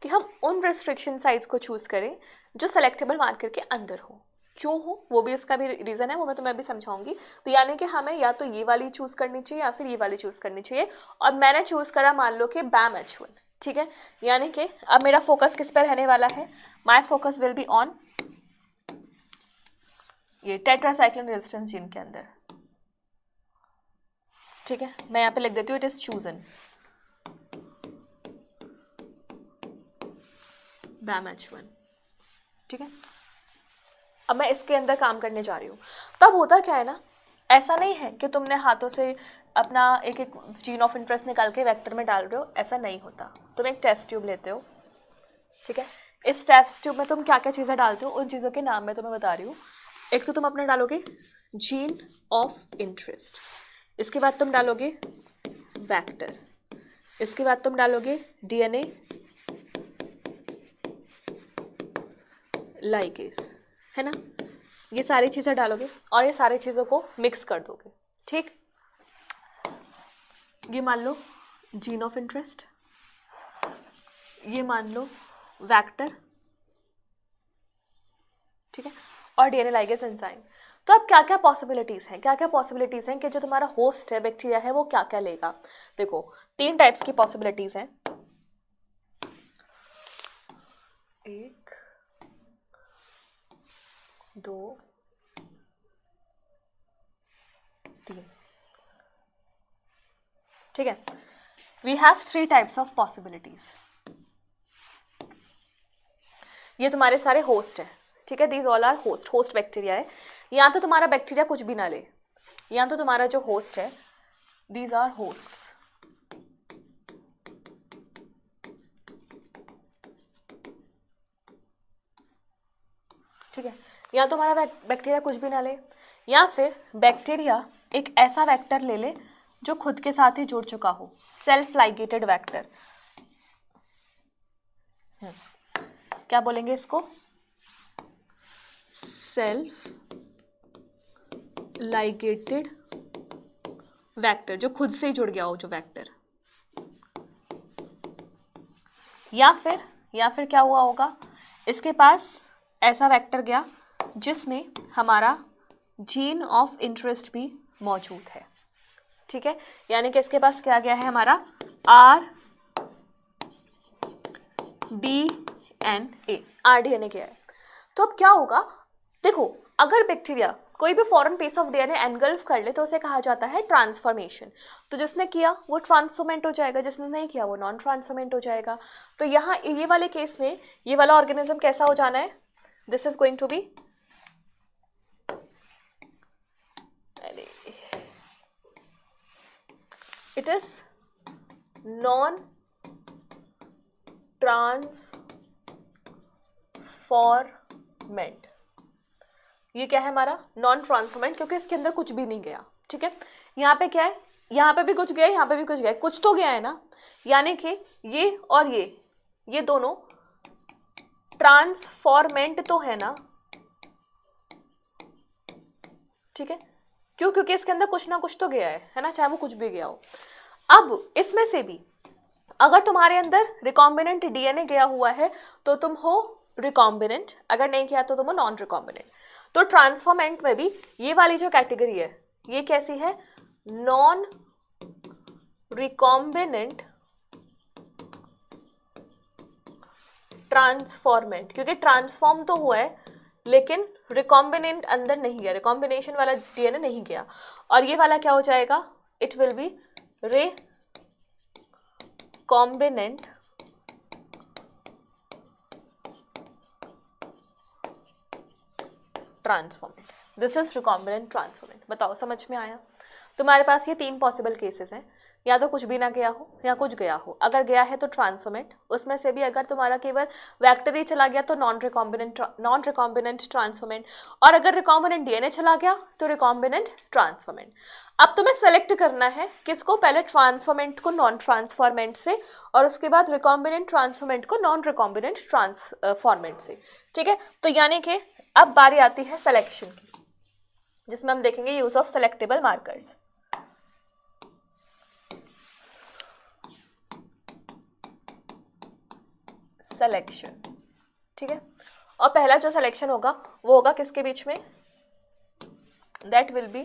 कि हम उन रिस्ट्रिक्शन साइट्स को चूज करें जो सेलेक्टेबल मार्कर के अंदर हो। क्यों हो, वो भी इसका भी रीज़न है, वो मैं तुम्हें अभी समझाऊंगी। तो यानी कि हमें या तो ये वाली चूज करनी चाहिए या फिर ये वाली चूज करनी चाहिए, और मैंने चूज करा मान लो कि BAMH1। ठीक है, यानी कि अब मेरा फोकस किस पर रहने वाला है, my focus will be on ये टेट्रासाइक्लिन रेजिस्टेंस जीन के अंदर। ठीक है, मैं यहाँ पे लिख देती हूँ, इट इज चूजन BAMH1। ठीक है, अब मैं इसके अंदर काम करने जा रही हूँ। तब होता क्या है ना, ऐसा नहीं है कि तुमने हाथों से अपना एक एक जीन ऑफ इंटरेस्ट निकाल के वेक्टर में डाल रहे हो, ऐसा नहीं होता। तुम एक टेस्ट ट्यूब लेते हो, ठीक है, इस टेस्ट ट्यूब में तुम क्या क्या चीज़ें डालते हो, उन चीज़ों के नाम मैं तुम्हें बता रही हूँ। एक तो तुम अपना डालोगे जीन ऑफ इंटरेस्ट, इसके बाद तुम डालोगे वेक्टर, इसके बाद तुम डालोगे DNA लाइगेज, है ना, ये सारी चीज़ें डालोगे और ये सारी चीज़ों को मिक्स कर दोगे। ठीक, ये मान लो जीन ऑफ इंटरेस्ट, ये मान लो वेक्टर, ठीक है, और DNA लाइगेज एंजाइम। तो अब क्या क्या पॉसिबिलिटीज़ हैं, क्या क्या पॉसिबिलिटीज़ हैं कि जो तुम्हारा होस्ट है, बैक्टीरिया है, वो क्या क्या लेगा। देखो 3 टाइप्स की पॉसिबिलिटीज़ हैं, 1 2 3। ठीक है, we have 3 types of possibilities. ये तुम्हारे सारे होस्ट है, ठीक है, these all are host, host bacteria है। यहाँ तो तुम्हारा बैक्टीरिया कुछ भी ना ले, यहाँ तो तुम्हारा जो होस्ट है, दीज आर होस्ट्स। ठीक है, या तो हमारा बैक्टीरिया कुछ भी ना ले, या फिर बैक्टीरिया एक ऐसा वेक्टर ले ले जो खुद के साथ ही जुड़ चुका हो, सेल्फ लाइगेटेड वेक्टर। क्या बोलेंगे इसको, सेल्फ लाइगेटेड वेक्टर, जो खुद से ही जुड़ गया हो जो वेक्टर, या फिर क्या हुआ होगा, इसके पास ऐसा वेक्टर गया जिसमें हमारा जीन ऑफ इंटरेस्ट भी मौजूद है, ठीक है। यानी कि इसके पास क्या गया है हमारा RDNA गया है। तो अब क्या होगा, देखो अगर बैक्टीरिया कोई भी foreign piece of DNA engulf कर ले तो उसे कहा जाता है ट्रांसफॉर्मेशन। तो जिसने किया वो ट्रांसफॉर्मेंट हो जाएगा, जिसने नहीं किया वो नॉन ट्रांसफॉर्मेंट हो जाएगा। तो यहाँ ये वाले केस में ये वाला ऑर्गेनिज्म कैसा हो जाना है, this is going to be it is non transformant. ये क्या है हमारा नॉन ट्रांसफॉर्मेंट, क्योंकि इसके अंदर कुछ भी नहीं गया, ठीक है। यहाँ पे क्या है, यहाँ पे भी कुछ गया, यहाँ पे भी कुछ गया, कुछ तो गया है ना। यानी कि ये और ये दोनों ट्रांसफॉर्मेंट तो है ना, ठीक है। क्यों, क्योंकि इसके अंदर कुछ ना कुछ तो गया है ना, चाहे वो कुछ भी गया हो। अब इसमें से भी अगर तुम्हारे अंदर रिकॉम्बिनेंट डीएनए गया हुआ है तो तुम हो रिकॉम्बिनेंट, अगर नहीं किया तो तुम हो नॉन रिकॉम्बिनेंट। तो ट्रांसफॉर्मेंट में भी ये वाली जो कैटेगरी है ये कैसी है, नॉन रिकॉम्बिनेंट ट्रांसफॉर्मेंट, क्योंकि ट्रांसफॉर्म तो हुआ है लेकिन रिकॉम्बिनेंट अंदर नहीं गया, रिकॉम्बिनेशन वाला डीएनए नहीं गया। और ये वाला क्या हो जाएगा, it will be recombinant transformant. This is recombinant transformant. बताओ समझ में आया। तुम्हारे पास ये 3 पॉसिबल केसेस हैं, या तो कुछ भी ना गया हो या कुछ गया हो। अगर गया है तो ट्रांसफॉर्मेंट, उसमें से भी अगर तुम्हारा केवल वेक्टर ही चला गया तो नॉन रिकॉम्बिनेंट ट्रांसफॉर्मेंट, और अगर रिकॉम्बिनेंट डीएनए चला गया तो रिकॉम्बिनेंट ट्रांसफॉर्मेंट। अब तुम्हें सेलेक्ट करना है किसको, पहले ट्रांसफॉर्मेंट को नॉन ट्रांसफॉर्मेंट से, और उसके बाद रिकॉम्बिनेंट ट्रांसफॉर्मेंट को नॉन रिकॉम्बिनेंट ट्रांसफॉर्मेंट से, ठीक है। तो यानी कि अब बारी आती है सिलेक्शन की, जिसमें हम देखेंगे use of selectable markers. Selection, ठीक है। और पहला जो सिलेक्शन होगा वो होगा किसके बीच में, दैट विल बी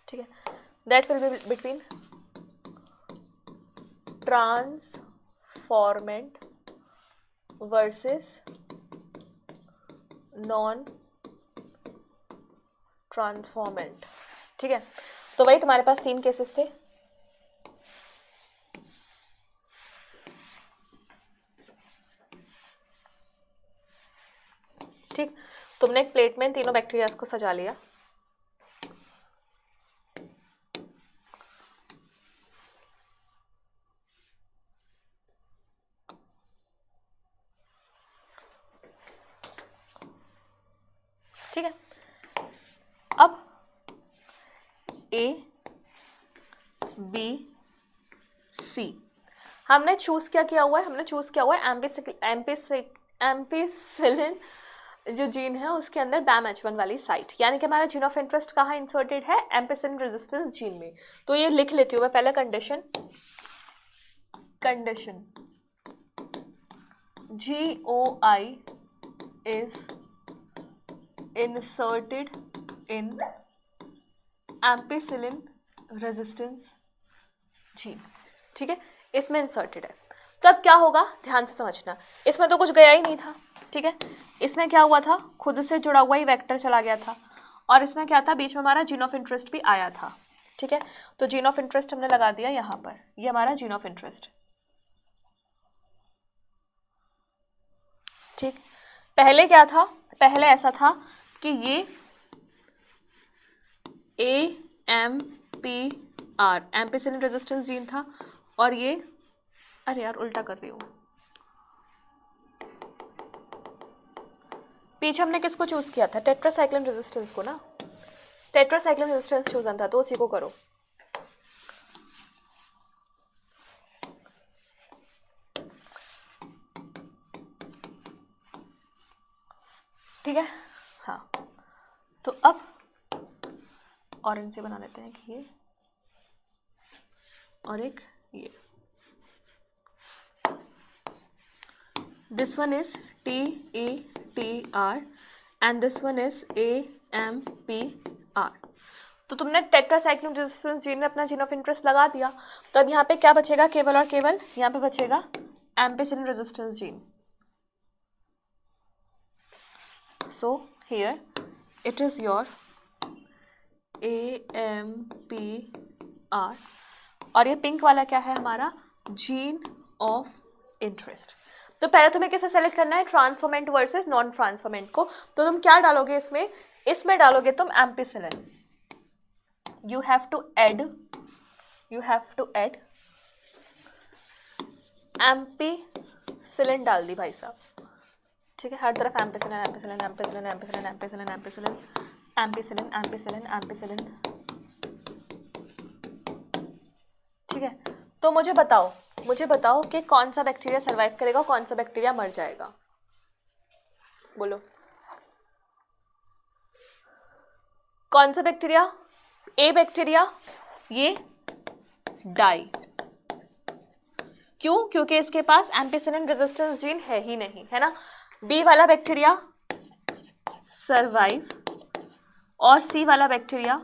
ठीक है, that will be between transformant versus non transformant, ठीक है। तो वही तुम्हारे पास 3 केसेस थे। ठीक, तुमने एक प्लेट में तीनों बैक्टीरियाज को सजा लिया, ठीक है। अब A B C हमने चूज क्या किया हुआ है, हमने चूज किया हुआ है एम्पिसिलिन जो जीन है उसके अंदर BAM-H1 वाली साइट, यानी कि हमारा जीन ऑफ इंटरेस्ट कहाँ इंसर्टेड है, एम्पिसिलिन रेजिस्टेंस जीन में। तो ये लिख लेती हूँ मैं पहले, condition GOI is inserted in ampicillin resistance gene, ठीक है, इसमें इंसर्टेड है। तो अब क्या होगा, ध्यान से समझना, इसमें तो कुछ गया ही नहीं था, ठीक है। इसमें क्या हुआ था, खुद से जुड़ा हुआ ही वेक्टर चला गया था, और इसमें क्या था, बीच में हमारा जीन ऑफ इंटरेस्ट भी आया था, ठीक है। तो जीन ऑफ इंटरेस्ट हमने लगा दिया यहाँ पर, ये हमारा जीन ऑफ इंटरेस्ट, ठीक। पहले क्या था, पहले ऐसा था कि ये AMPR एम्पिसिलिन रेजिस्टेंस जीन था, और ये, अरे यार उल्टा कर रही हूँ, पीछे हमने किसको चूज किया था, टेट्रासाइक्लिन रेजिस्टेंस को ना, टेट्रासाइक्लिन रेजिस्टेंस चूजन था, तो उसी को करो। ठीक है। हाँ, तो अब ऑरेंज से बना लेते हैं कि ये और एक ये। This one is TETR and this one is AMPR। तो तुमने टेट्रासाइक्लिन रेजिस्टेंस जीन में अपना जीन ऑफ इंटरेस्ट लगा दिया, तो अब यहाँ पे क्या बचेगा? केवल और केवल यहाँ पे बचेगा ampicillin resistance gene. So here it is your AMPR और ये पिंक वाला क्या है? हमारा जीन ऑफ इंटरेस्ट। तो पहले तुम्हें किसे सेलेक्ट करना है? ट्रांसफॉर्मेंट वर्सेस नॉन ट्रांसफॉर्मेंट को। तो तुम क्या डालोगे इसमें? इसमें डालोगे तुम ampicillin. you have to add ampicillin डाल दी भाई साहब, ठीक है। हर तरफ ampicillin ampicillin ampicillin ampicillin ampicillin ampicillin ampicillin ampicillin ampicillin, ठीक है। तो मुझे बताओ कि कौन सा बैक्टीरिया सर्वाइव करेगा, कौन सा बैक्टीरिया मर जाएगा? बोलो कौन सा बैक्टीरिया? ए बैक्टीरिया ये डाई, क्यों? क्योंकि इसके पास एम्पिसिलिन रेजिस्टेंस जीन है ही नहीं, है ना। बी वाला बैक्टीरिया सरवाइव और सी वाला बैक्टीरिया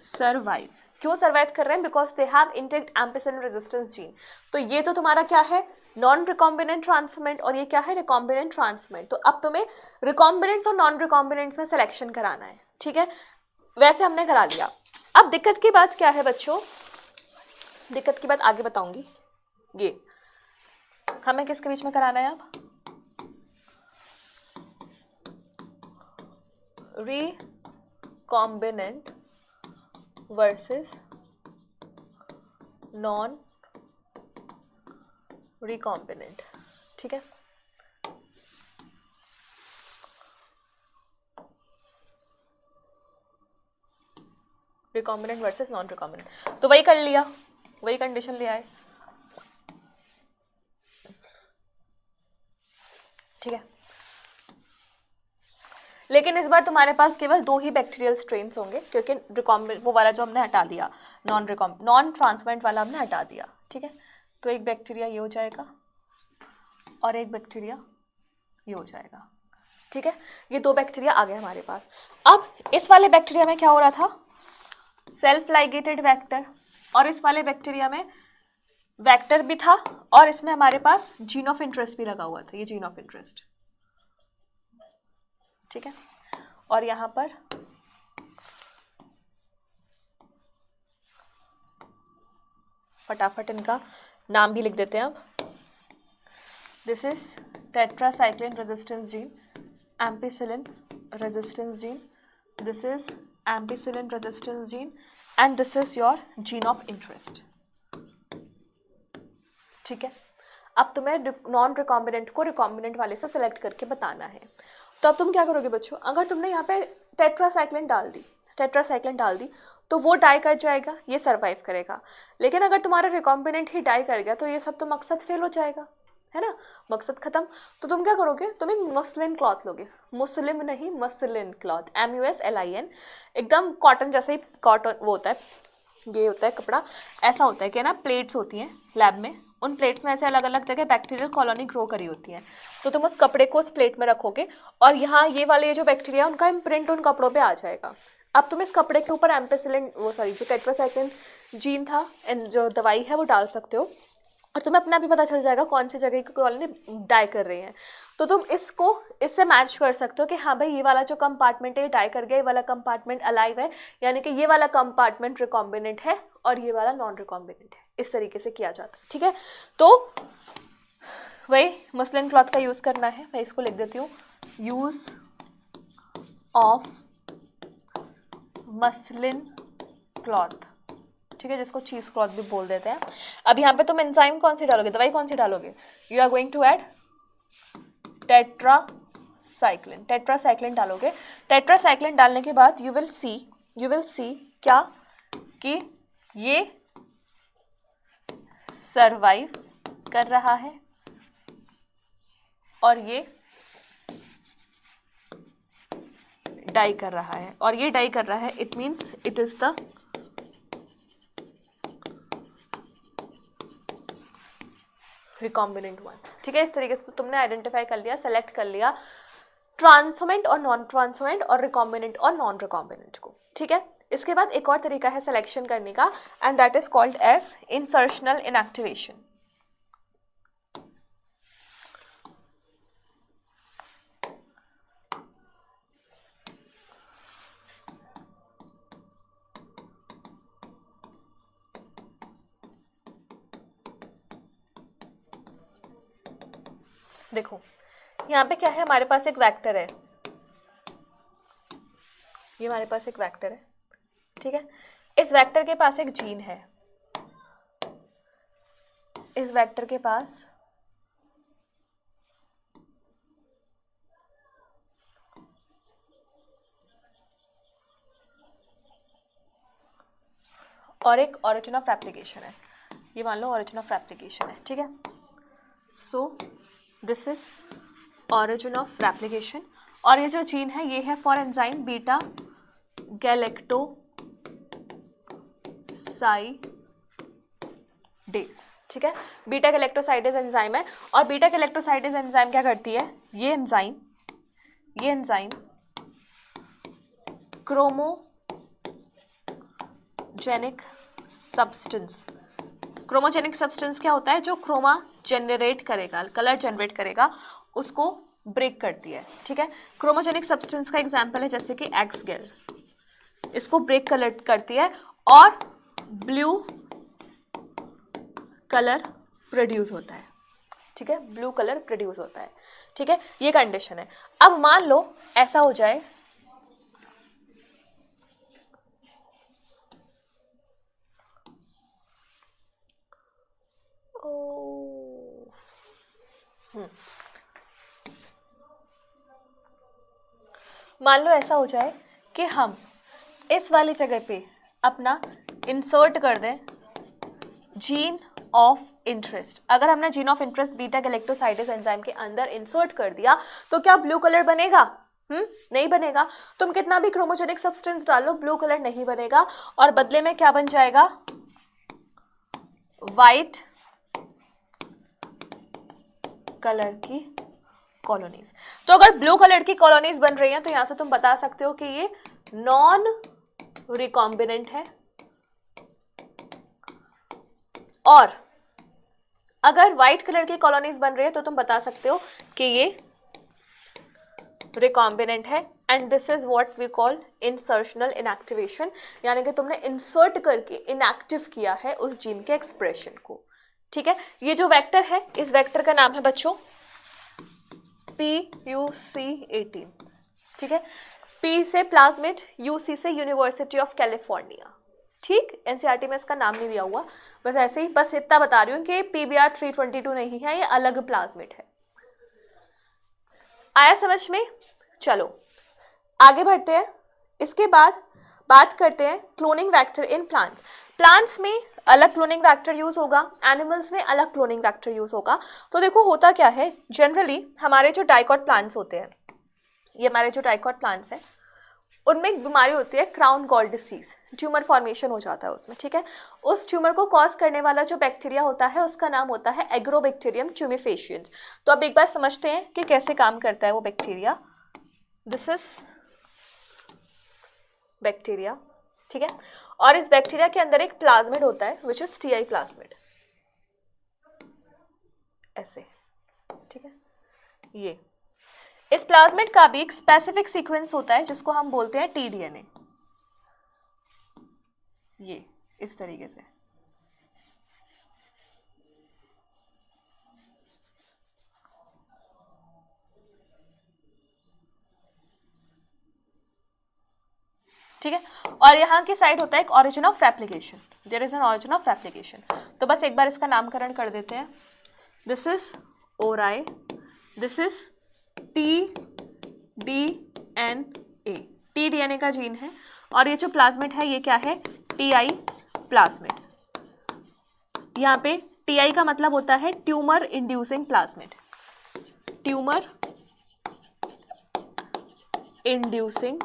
सरवाइव। क्यों सरवाइव कर रहे हैं? Because they have intact ampicillin resistance gene. तो ये तो तुम्हारा क्या है? नॉन रिकॉम्बिनेंट ट्रांसफॉर्मेंट, और ये क्या है? Recombinant transformant. तो अब तुम्हें रिकॉम्बिनेंट्स और नॉन रिकॉम्बिनेंट्स में सिलेक्शन कराना है, ठीक है। वैसे हमने करा लिया। अब दिक्कत की बात क्या है बच्चों? दिक्कत की बात आगे बताऊंगी। ये हमें किसके बीच में कराना है? अब रिकॉम्बिनेंट वर्सेस नॉन रिकॉम्बिनेंट, ठीक है। रिकॉम्बिनेंट वर्सेस नॉन रिकॉम्बिनेंट, तो वही कर लिया, वही कंडीशन ले आए, ठीक है। लेकिन इस बार तुम्हारे पास केवल 2 ही बैक्टीरियल स्ट्रेन्स होंगे, क्योंकि वो वाला जो हमने हटा दिया, नॉन ट्रांसफॉर्मेंट वाला हमने हटा दिया, ठीक है। तो एक बैक्टीरिया ये हो जाएगा और एक बैक्टीरिया ये हो जाएगा, ठीक है। ये 2 बैक्टीरिया आ गए हमारे पास। अब इस वाले बैक्टीरिया में क्या हो रहा था? सेल्फ लाइगेटेड वेक्टर, और इस वाले बैक्टीरिया में वेक्टर भी था और इसमें हमारे पास जीन ऑफ इंटरेस्ट भी लगा हुआ था, ये जीन ऑफ इंटरेस्ट, ठीक है। और यहां पर फटाफट इनका नाम भी लिख देते हैं अब। This is tetracycline resistance gene, ampicillin resistance gene, this is ampicillin resistance gene and this is your gene of interest, ठीक है। अब तुम्हें नॉन रिकॉम्बिनेंट को रिकॉम्बिनेंट वाले से सेलेक्ट करके बताना है। तो अब तुम क्या करोगे बच्चों? अगर तुमने यहाँ पे टेट्रासाइक्लिन डाल दी तो वो डाई कर जाएगा, ये सर्वाइव करेगा। लेकिन अगर तुम्हारा रिकॉम्बिनेंट ही डाई कर गया तो ये सब तो मकसद फेल हो जाएगा, है ना, मकसद खत्म। तो तुम क्या करोगे? तुम एक मसलिन क्लॉथ लोगे, मुस्लिम नहीं मसलिन क्लॉथ, MUSLIN, एकदम कॉटन जैसे ही कॉटन वो होता है, ये होता है कपड़ा, ऐसा होता है कि ना प्लेट्स होती हैं लैब में, उन प्लेट्स में ऐसे अलग अलग जगह बैक्टीरियल कॉलोनी ग्रो करी होती है। तो तुम उस कपड़े को उस प्लेट में रखोगे और यहाँ ये वाले जो बैक्टीरिया उनका इम्प्रिंट उन कपड़ों पे आ जाएगा। अब तुम इस कपड़े के ऊपर एम्पिसिलिन जो टेट्रासाइक्लिन जीन था जो दवाई है वो डाल सकते हो और तुम्हें अपना भी पता चल जाएगा कौन सी जगह की कॉलोनी डाई कर रही है। तो तुम इसको इससे मैच कर सकते हो कि हाँ भाई ये वाला जो कंपार्टमेंट है ये डाई कर गया, ये वाला कंपार्टमेंट अलाइव है, यानी कि ये वाला कंपार्टमेंट रिकॉम्बिनेंट है और ये वाला नॉन रिकॉम्बिनेंट है। इस तरीके से किया जाता है, ठीक है। तो वही मसलिन क्लॉथ का यूज़ करना है, मैं इसको लिख देती हूँ, यूज़ ऑफ मसलिन क्लॉथ, ठीक है, जिसको चीज़ क्लॉथ भी बोल देते हैं। अब यहाँ पे तुम एंजाइम कौन सी डालोगे, दवाई कौन सी डालोगे? You are going to add tetracycline डालोगे। टेट्रासाइक्लिन डालने के बाद यू विल सी क्या कि ये सरवाइव कर रहा है और ये डाई कर रहा है, और ये डाई कर रहा है, it means it is the recombinant one. ठीक है, इस तरीके से तुमने आइडेंटिफाई कर लिया, सेलेक्ट कर लिया ट्रांसोमेंट और नॉन ट्रांसोमेंट और रिकॉम्बिनेंट और नॉन रिकॉम्बिनेंट को। ठीक है, इसके बाद एक और तरीका है सिलेक्शन करने का, and that is called as insertional inactivation. देखो यहाँ पे क्या है, हमारे पास एक वेक्टर है, ये हमारे पास एक वेक्टर है। ठीक है, इस वेक्टर के पास एक जीन है, इस वेक्टर के पास और एक ऑरिजिन ऑफ रेप्लिकेशन है, ये मान लो ऑरिजिन ऑफ रेप्लिकेशन है। ठीक है, so this is origin of replication, और ये जो जीन है ये है फॉर एंजाइम बीटा गैलेक्टोसाइडेज। ठीक है, बीटा गैलेक्टोसाइडेज एंजाइम है, और बीटा गैलेक्टोसाइडेज एंजाइम क्या करती है, ये enzyme chromogenic substance, chromogenic substance क्या होता है, जो क्रोमा जनरेट करेगा, कलर जनरेट करेगा, उसको ब्रेक करती है। ठीक है, क्रोमोजेनिक सब्सटेंस का एग्जांपल है जैसे कि एक्स गेल, इसको ब्रेक कलर करती है और ब्लू कलर प्रोड्यूस होता है। ठीक है, ब्लू कलर प्रोड्यूस होता है। ठीक है, ये कंडीशन है। अब मान लो ऐसा हो जाए, मान लो ऐसा हो जाए कि हम इस वाली जगह पे अपना इंसर्ट कर दें जीन ऑफ इंटरेस्ट। अगर हमने gene of interest beta galactosidase enzyme के अंदर इंसर्ट कर दिया तो क्या ब्लू कलर बनेगा? नहीं बनेगा। तुम कितना भी क्रोमोजेनिक सब्सटेंस डालो, ब्लू कलर नहीं बनेगा, और बदले में क्या बन जाएगा, वाइट कलर की कॉलोनीज। तो अगर ब्लू कलर की कॉलोनीज बन रही हैं तो यहां से तुम बता सकते हो कि ये नॉन रिकॉम्बिनेंट है, और अगर व्हाइट कलर की कॉलोनीज बन रही है तो तुम बता सकते हो कि ये रिकॉम्बिनेंट है। And this is what we call insertional inactivation, यानी कि तुमने इंसर्ट करके इनएक्टिव किया है उस जीन के एक्सप्रेशन को। ठीक है, ये जो वेक्टर है, इस वेक्टर का नाम है बच्चों PUC18। ठीक है, P से प्लाज्मिड, UC से यूनिवर्सिटी ऑफ कैलिफोर्निया। ठीक, एनसीईआरटी में इसका नाम नहीं दिया हुआ, बस ऐसे ही, बस इतना बता रही हूँ कि PBr 322 नहीं है, ये अलग प्लाज्मिड है। आया समझ में? चलो आगे बढ़ते हैं। इसके बाद बात करते हैं cloning vector in plants. Plants में अलग क्लोनिंग वेक्टर यूज होगा, एनिमल्स में अलग क्लोनिंग वेक्टर यूज होगा। तो देखो होता क्या है, जनरली हमारे जो डाइकॉट प्लांट्स होते हैं, ये हमारे जो डाइकॉट प्लांट्स हैं, उनमें एक बीमारी होती है crown gall disease, tumour formation हो जाता है उसमें। ठीक है, उस ट्यूमर को कॉज करने वाला जो बैक्टीरिया होता है उसका नाम होता है एग्रोबैक्टीरियम ट्यूमेफेशियंस। तो अब एक बार समझते हैं कि कैसे काम करता है वो बैक्टीरिया। This is bacteria. ठीक है, और इस बैक्टीरिया के अंदर एक प्लाज्मिड होता है विच इज TI प्लाज्मिड, ऐसे। ठीक है, ये इस प्लाज्मिड का भी एक स्पेसिफिक सीक्वेंस होता है जिसको हम बोलते हैं tDNA, ये इस तरीके से। ठीक है, और यहाँ की साइड होता है एक origin of replication, there is an origin of replication. तो बस एक बार इसका नामकरण कर देते हैं। This is ori, this is tDNA, tDNA का जीन है, और ये जो प्लाज्मिड है ये क्या है, TI प्लाज्मिड। यहाँ पे TI का मतलब होता है tumour inducing plasmid, tumour inducing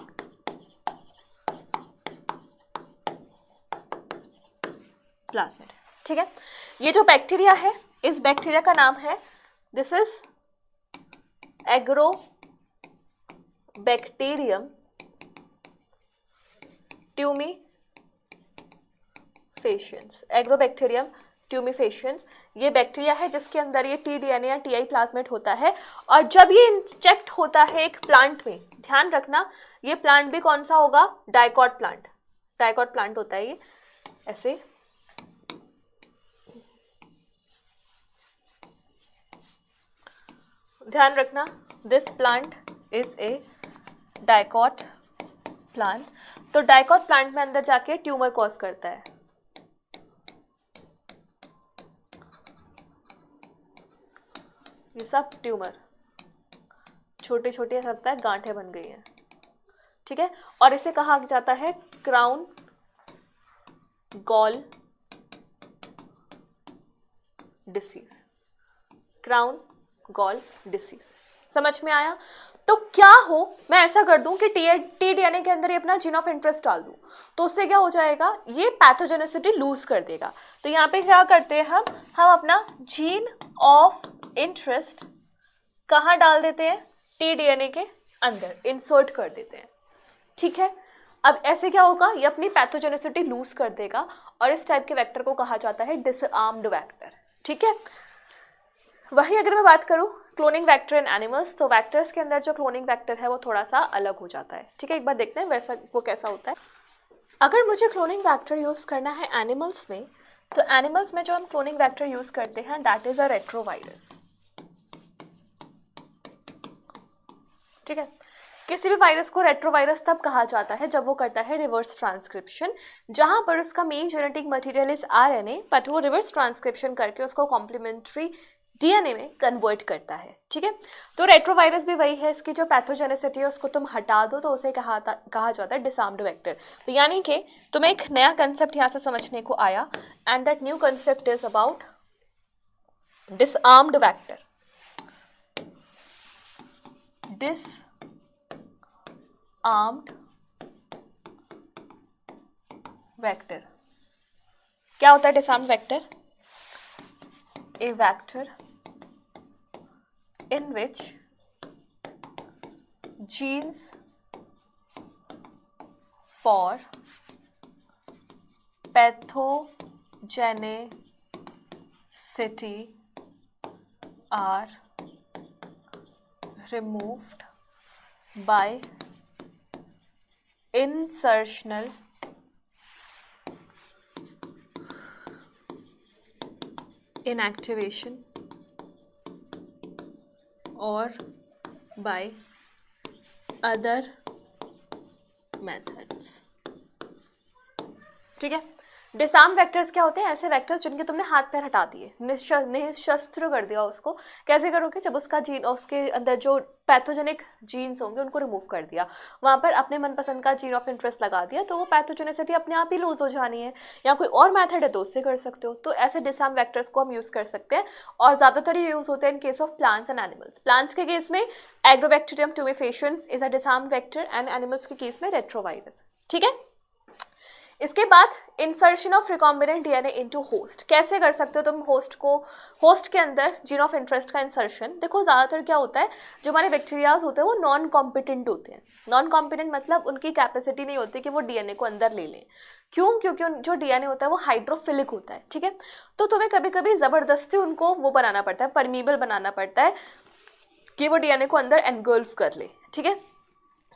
plasmid. ठीक है, ये जो बैक्टीरिया है, इस बैक्टीरिया का नाम है, this is agrobacterium tumefaciens. Agrobacterium tumefaciens ये बैक्टीरिया है जिसके अंदर ये टी-डीएनए या टीआई प्लाज्मिड होता है, और जब ये इंजेक्ट होता है एक प्लांट में, ध्यान रखना ये प्लांट भी कौन सा होगा, डाइकॉट प्लांट। डाइकॉट प्लांट होता है ये ऐसे, ध्यान रखना, this plant is a dicot plant. तो डाइकॉट प्लांट में अंदर जाके ट्यूमर कॉज करता है। ये सब ट्यूमर छोटे छोटे लगता है, गांठें बन गई हैं। ठीक है, और इसे कहा जाता है crown gall disease. Crown gall disease, समझ में आया? तो क्या हो, मैं ऐसा कर दूं कि टी-डीएनए के अंदर ये अपना जीन ऑफ इंटरेस्ट डाल दूं, तो उससे क्या हो जाएगा, ये पैथोजेनिसिटी लूज कर देगा। तो यहाँ पे क्या करते हैं हम अपना जीन ऑफ इंटरेस्ट कहाँ डाल देते हैं, टी-डीएनए के अंदर इंसर्ट कर देते हैं। ठीक है, अब ऐसे क्या होगा, ये अपनी पैथोजेनिसिटी लूज कर देगा, और इस टाइप के वेक्टर को कहा जाता है डिसआर्म्ड वेक्टर। ठीक है, वही अगर मैं बात करूं क्लोनिंग वेक्टर इन एनिमल्स, तो वेक्टर्स के अंदर जो क्लोनिंग वेक्टर है वो थोड़ा सा अलग हो जाता है। ठीक है, एक बार देखते हैं वैसा वो कैसा होता है। अगर मुझे क्लोनिंग वेक्टर यूज़ करना है एनिमल्स में, तो एनिमल्स में जो हम क्लोनिंग वेक्टर यूज़ करते हैं दैट इज़ अ रेट्रोवायरस। ठीक है, किसी भी वायरस को रेट्रोवायरस तब कहा जाता है जब वो करता है रिवर्स ट्रांसक्रिप्शन, जहां पर उसका main genetic material is RNA, but वो रिवर्स ट्रांसक्रिप्शन करके उसको कॉम्प्लीमेंट्री डीएनए में कन्वर्ट करता है। ठीक है, तो रेट्रोवायरस भी वही है, इसकी जो पैथोजेनिसिटी है उसको तुम हटा दो तो उसे कहा जाता है डिसआर्म्ड वेक्टर। तो यानी कि तुम्हें एक नया कंसेप्ट यहाँ से समझने को आया, and that new concept is about disarmed vector. Disarmed vector क्या होता है? Disarmed vector a vector in which genes for pathogenicity are removed by insertional inactivation or by other methods। ठीक है, डिसआर्म वेक्टर्स क्या होते हैं? ऐसे वेक्टर्स जिनके तुमने हाथ पैर हटा दिए, निशस्त्र कर दिया उसको। कैसे करोगे? जब उसका जीन, उसके अंदर जो पैथोजेनिक जीन्स होंगे उनको रिमूव कर दिया, वहाँ पर अपने मनपसंद का जीन ऑफ इंटरेस्ट लगा दिया, तो वो पैथोजेनिसिटी अपने आप ही लूज हो जानी है। या कोई और मेथड है तो उससे कर सकते हो। तो ऐसे डिसआर्म वेक्टर्स को हम यूज़ कर सकते हैं, और ज़्यादातर ये यूज़ होते हैं in case of plants and animals. Plants के केस में agrobacterium tumefaciens is a disarm vector, and animals के केस में रेट्रोवायरस। ठीक है, इसके बाद insertion of recombinant DNA into host. कैसे कर सकते हो तुम होस्ट को, होस्ट के अंदर जीन ऑफ इंटरेस्ट का इंसर्शन? देखो ज़्यादातर क्या होता है, जो हमारे बैक्टीरियाज होते हैं वो नॉन कॉम्पिटेंट होते हैं। नॉन कॉम्पिटेंट मतलब उनकी कैपेसिटी नहीं होती कि वो डीएनए को अंदर ले लें। क्यों? क्योंकि जो डीएनए होता है वो हाइड्रोफिलिक होता है। ठीक है, तो तुम्हें कभी कभी ज़बरदस्ती उनको वो बनाना पड़ता है, परमीबल बनाना पड़ता है कि वो डीएनए को अंदर एनगल्फ कर ले। ठीक है,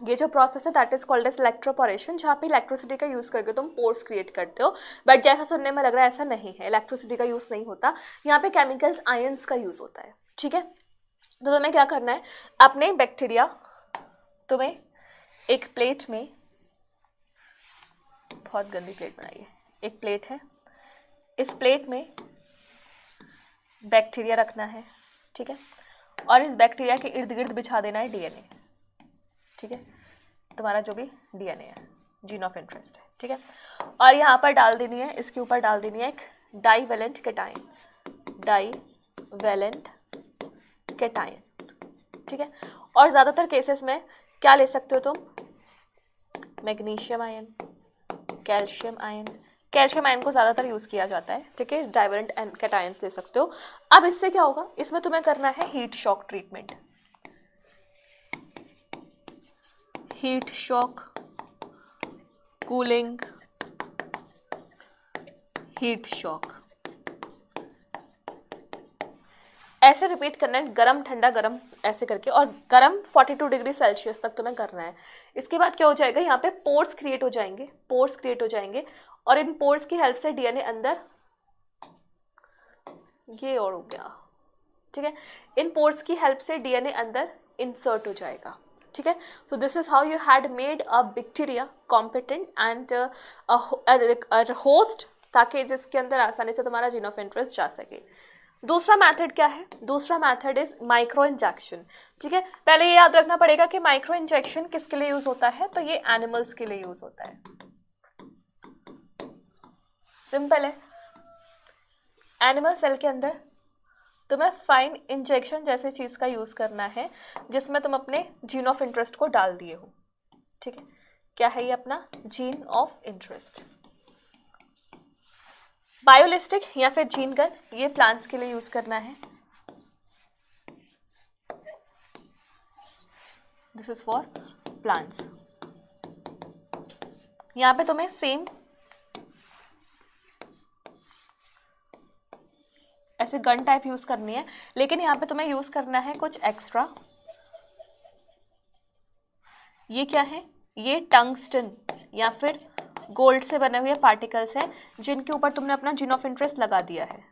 ये जो प्रोसेस है that is called as electroporation, जहाँ पे इलेक्ट्रिसिटी का यूज़ करके तुम पोर्स क्रिएट करते हो। बट जैसा सुनने में लग रहा है ऐसा नहीं है, इलेक्ट्रिसिटी का यूज़ नहीं होता यहाँ पे, केमिकल्स आयंस का यूज़ होता है। ठीक है, तो तुम्हें क्या करना है, अपने बैक्टीरिया, तुम्हें एक प्लेट में, बहुत गंदी प्लेट बनाई है, एक प्लेट है, इस प्लेट में बैक्टीरिया रखना है। ठीक है, और इस बैक्टीरिया के इर्द गिर्द बिछा देना है डीएनए। ठीक है, तुम्हारा जो भी डीएनए है, जीन ऑफ इंटरेस्ट है। ठीक है, और यहाँ पर डाल देनी है, इसके ऊपर डाल देनी है एक डाईवेलेंट कैटायन, डाईवेलेंट कैटायन। ठीक है, और ज़्यादातर केसेस में क्या ले सकते हो तुम? Magnesium ion, calcium ion. Calcium ion को ज़्यादातर यूज़ किया जाता है, ठीक है, डाइवलेंट एंड कैटायंस ले सकते हो। अब इससे क्या होगा, इसमें तुम्हें करना है heat shock treatment, heat shock, cooling, heat shock, ऐसे रिपीट करना है, गरम ठंडा गरम ऐसे करके, और गरम 42 डिग्री सेल्सियस तक तुम्हें करना है। इसके बाद क्या हो जाएगा, यहाँ पे पोर्स क्रिएट हो जाएंगे, पोर्स क्रिएट हो जाएंगे, और इन पोर्स की हेल्प से डीएनए अंदर, ये और हो गया, ठीक है, इन पोर्स की हेल्प से डीएनए अंदर इंसर्ट हो जाएगा, ठीक है। So this is how you had made a bacteria competent and host, ताकि जिसके अंदर आसानी से तुम्हारा जीन ऑफ इंटरेस्ट जा सके। दूसरा मेथड क्या है, दूसरा मेथड इज माइक्रो इंजेक्शन, ठीक है। पहले ये याद रखना पड़ेगा कि माइक्रो इंजेक्शन किसके लिए यूज होता है, तो ये एनिमल्स के लिए यूज होता है, सिंपल है। एनिमल सेल के अंदर तुम्हें फाइन इंजेक्शन जैसे चीज का यूज करना है, जिसमें तुम अपने जीन ऑफ इंटरेस्ट को डाल दिए हो, ठीक है। क्या है ये अपना जीन ऑफ इंटरेस्ट। बायोलिस्टिक या फिर जीन गन, ये प्लांट्स के लिए यूज करना है, दिस इज फॉर प्लांट्स। यहां पे तुम्हें सेम ऐसे गन टाइप यूज करनी है, लेकिन यहाँ पे तुम्हें यूज करना है कुछ एक्स्ट्रा। ये क्या है, ये टंगस्टन या फिर गोल्ड से बने हुए पार्टिकल्स हैं, जिनके ऊपर तुमने अपना जीन ऑफ इंटरेस्ट लगा दिया है,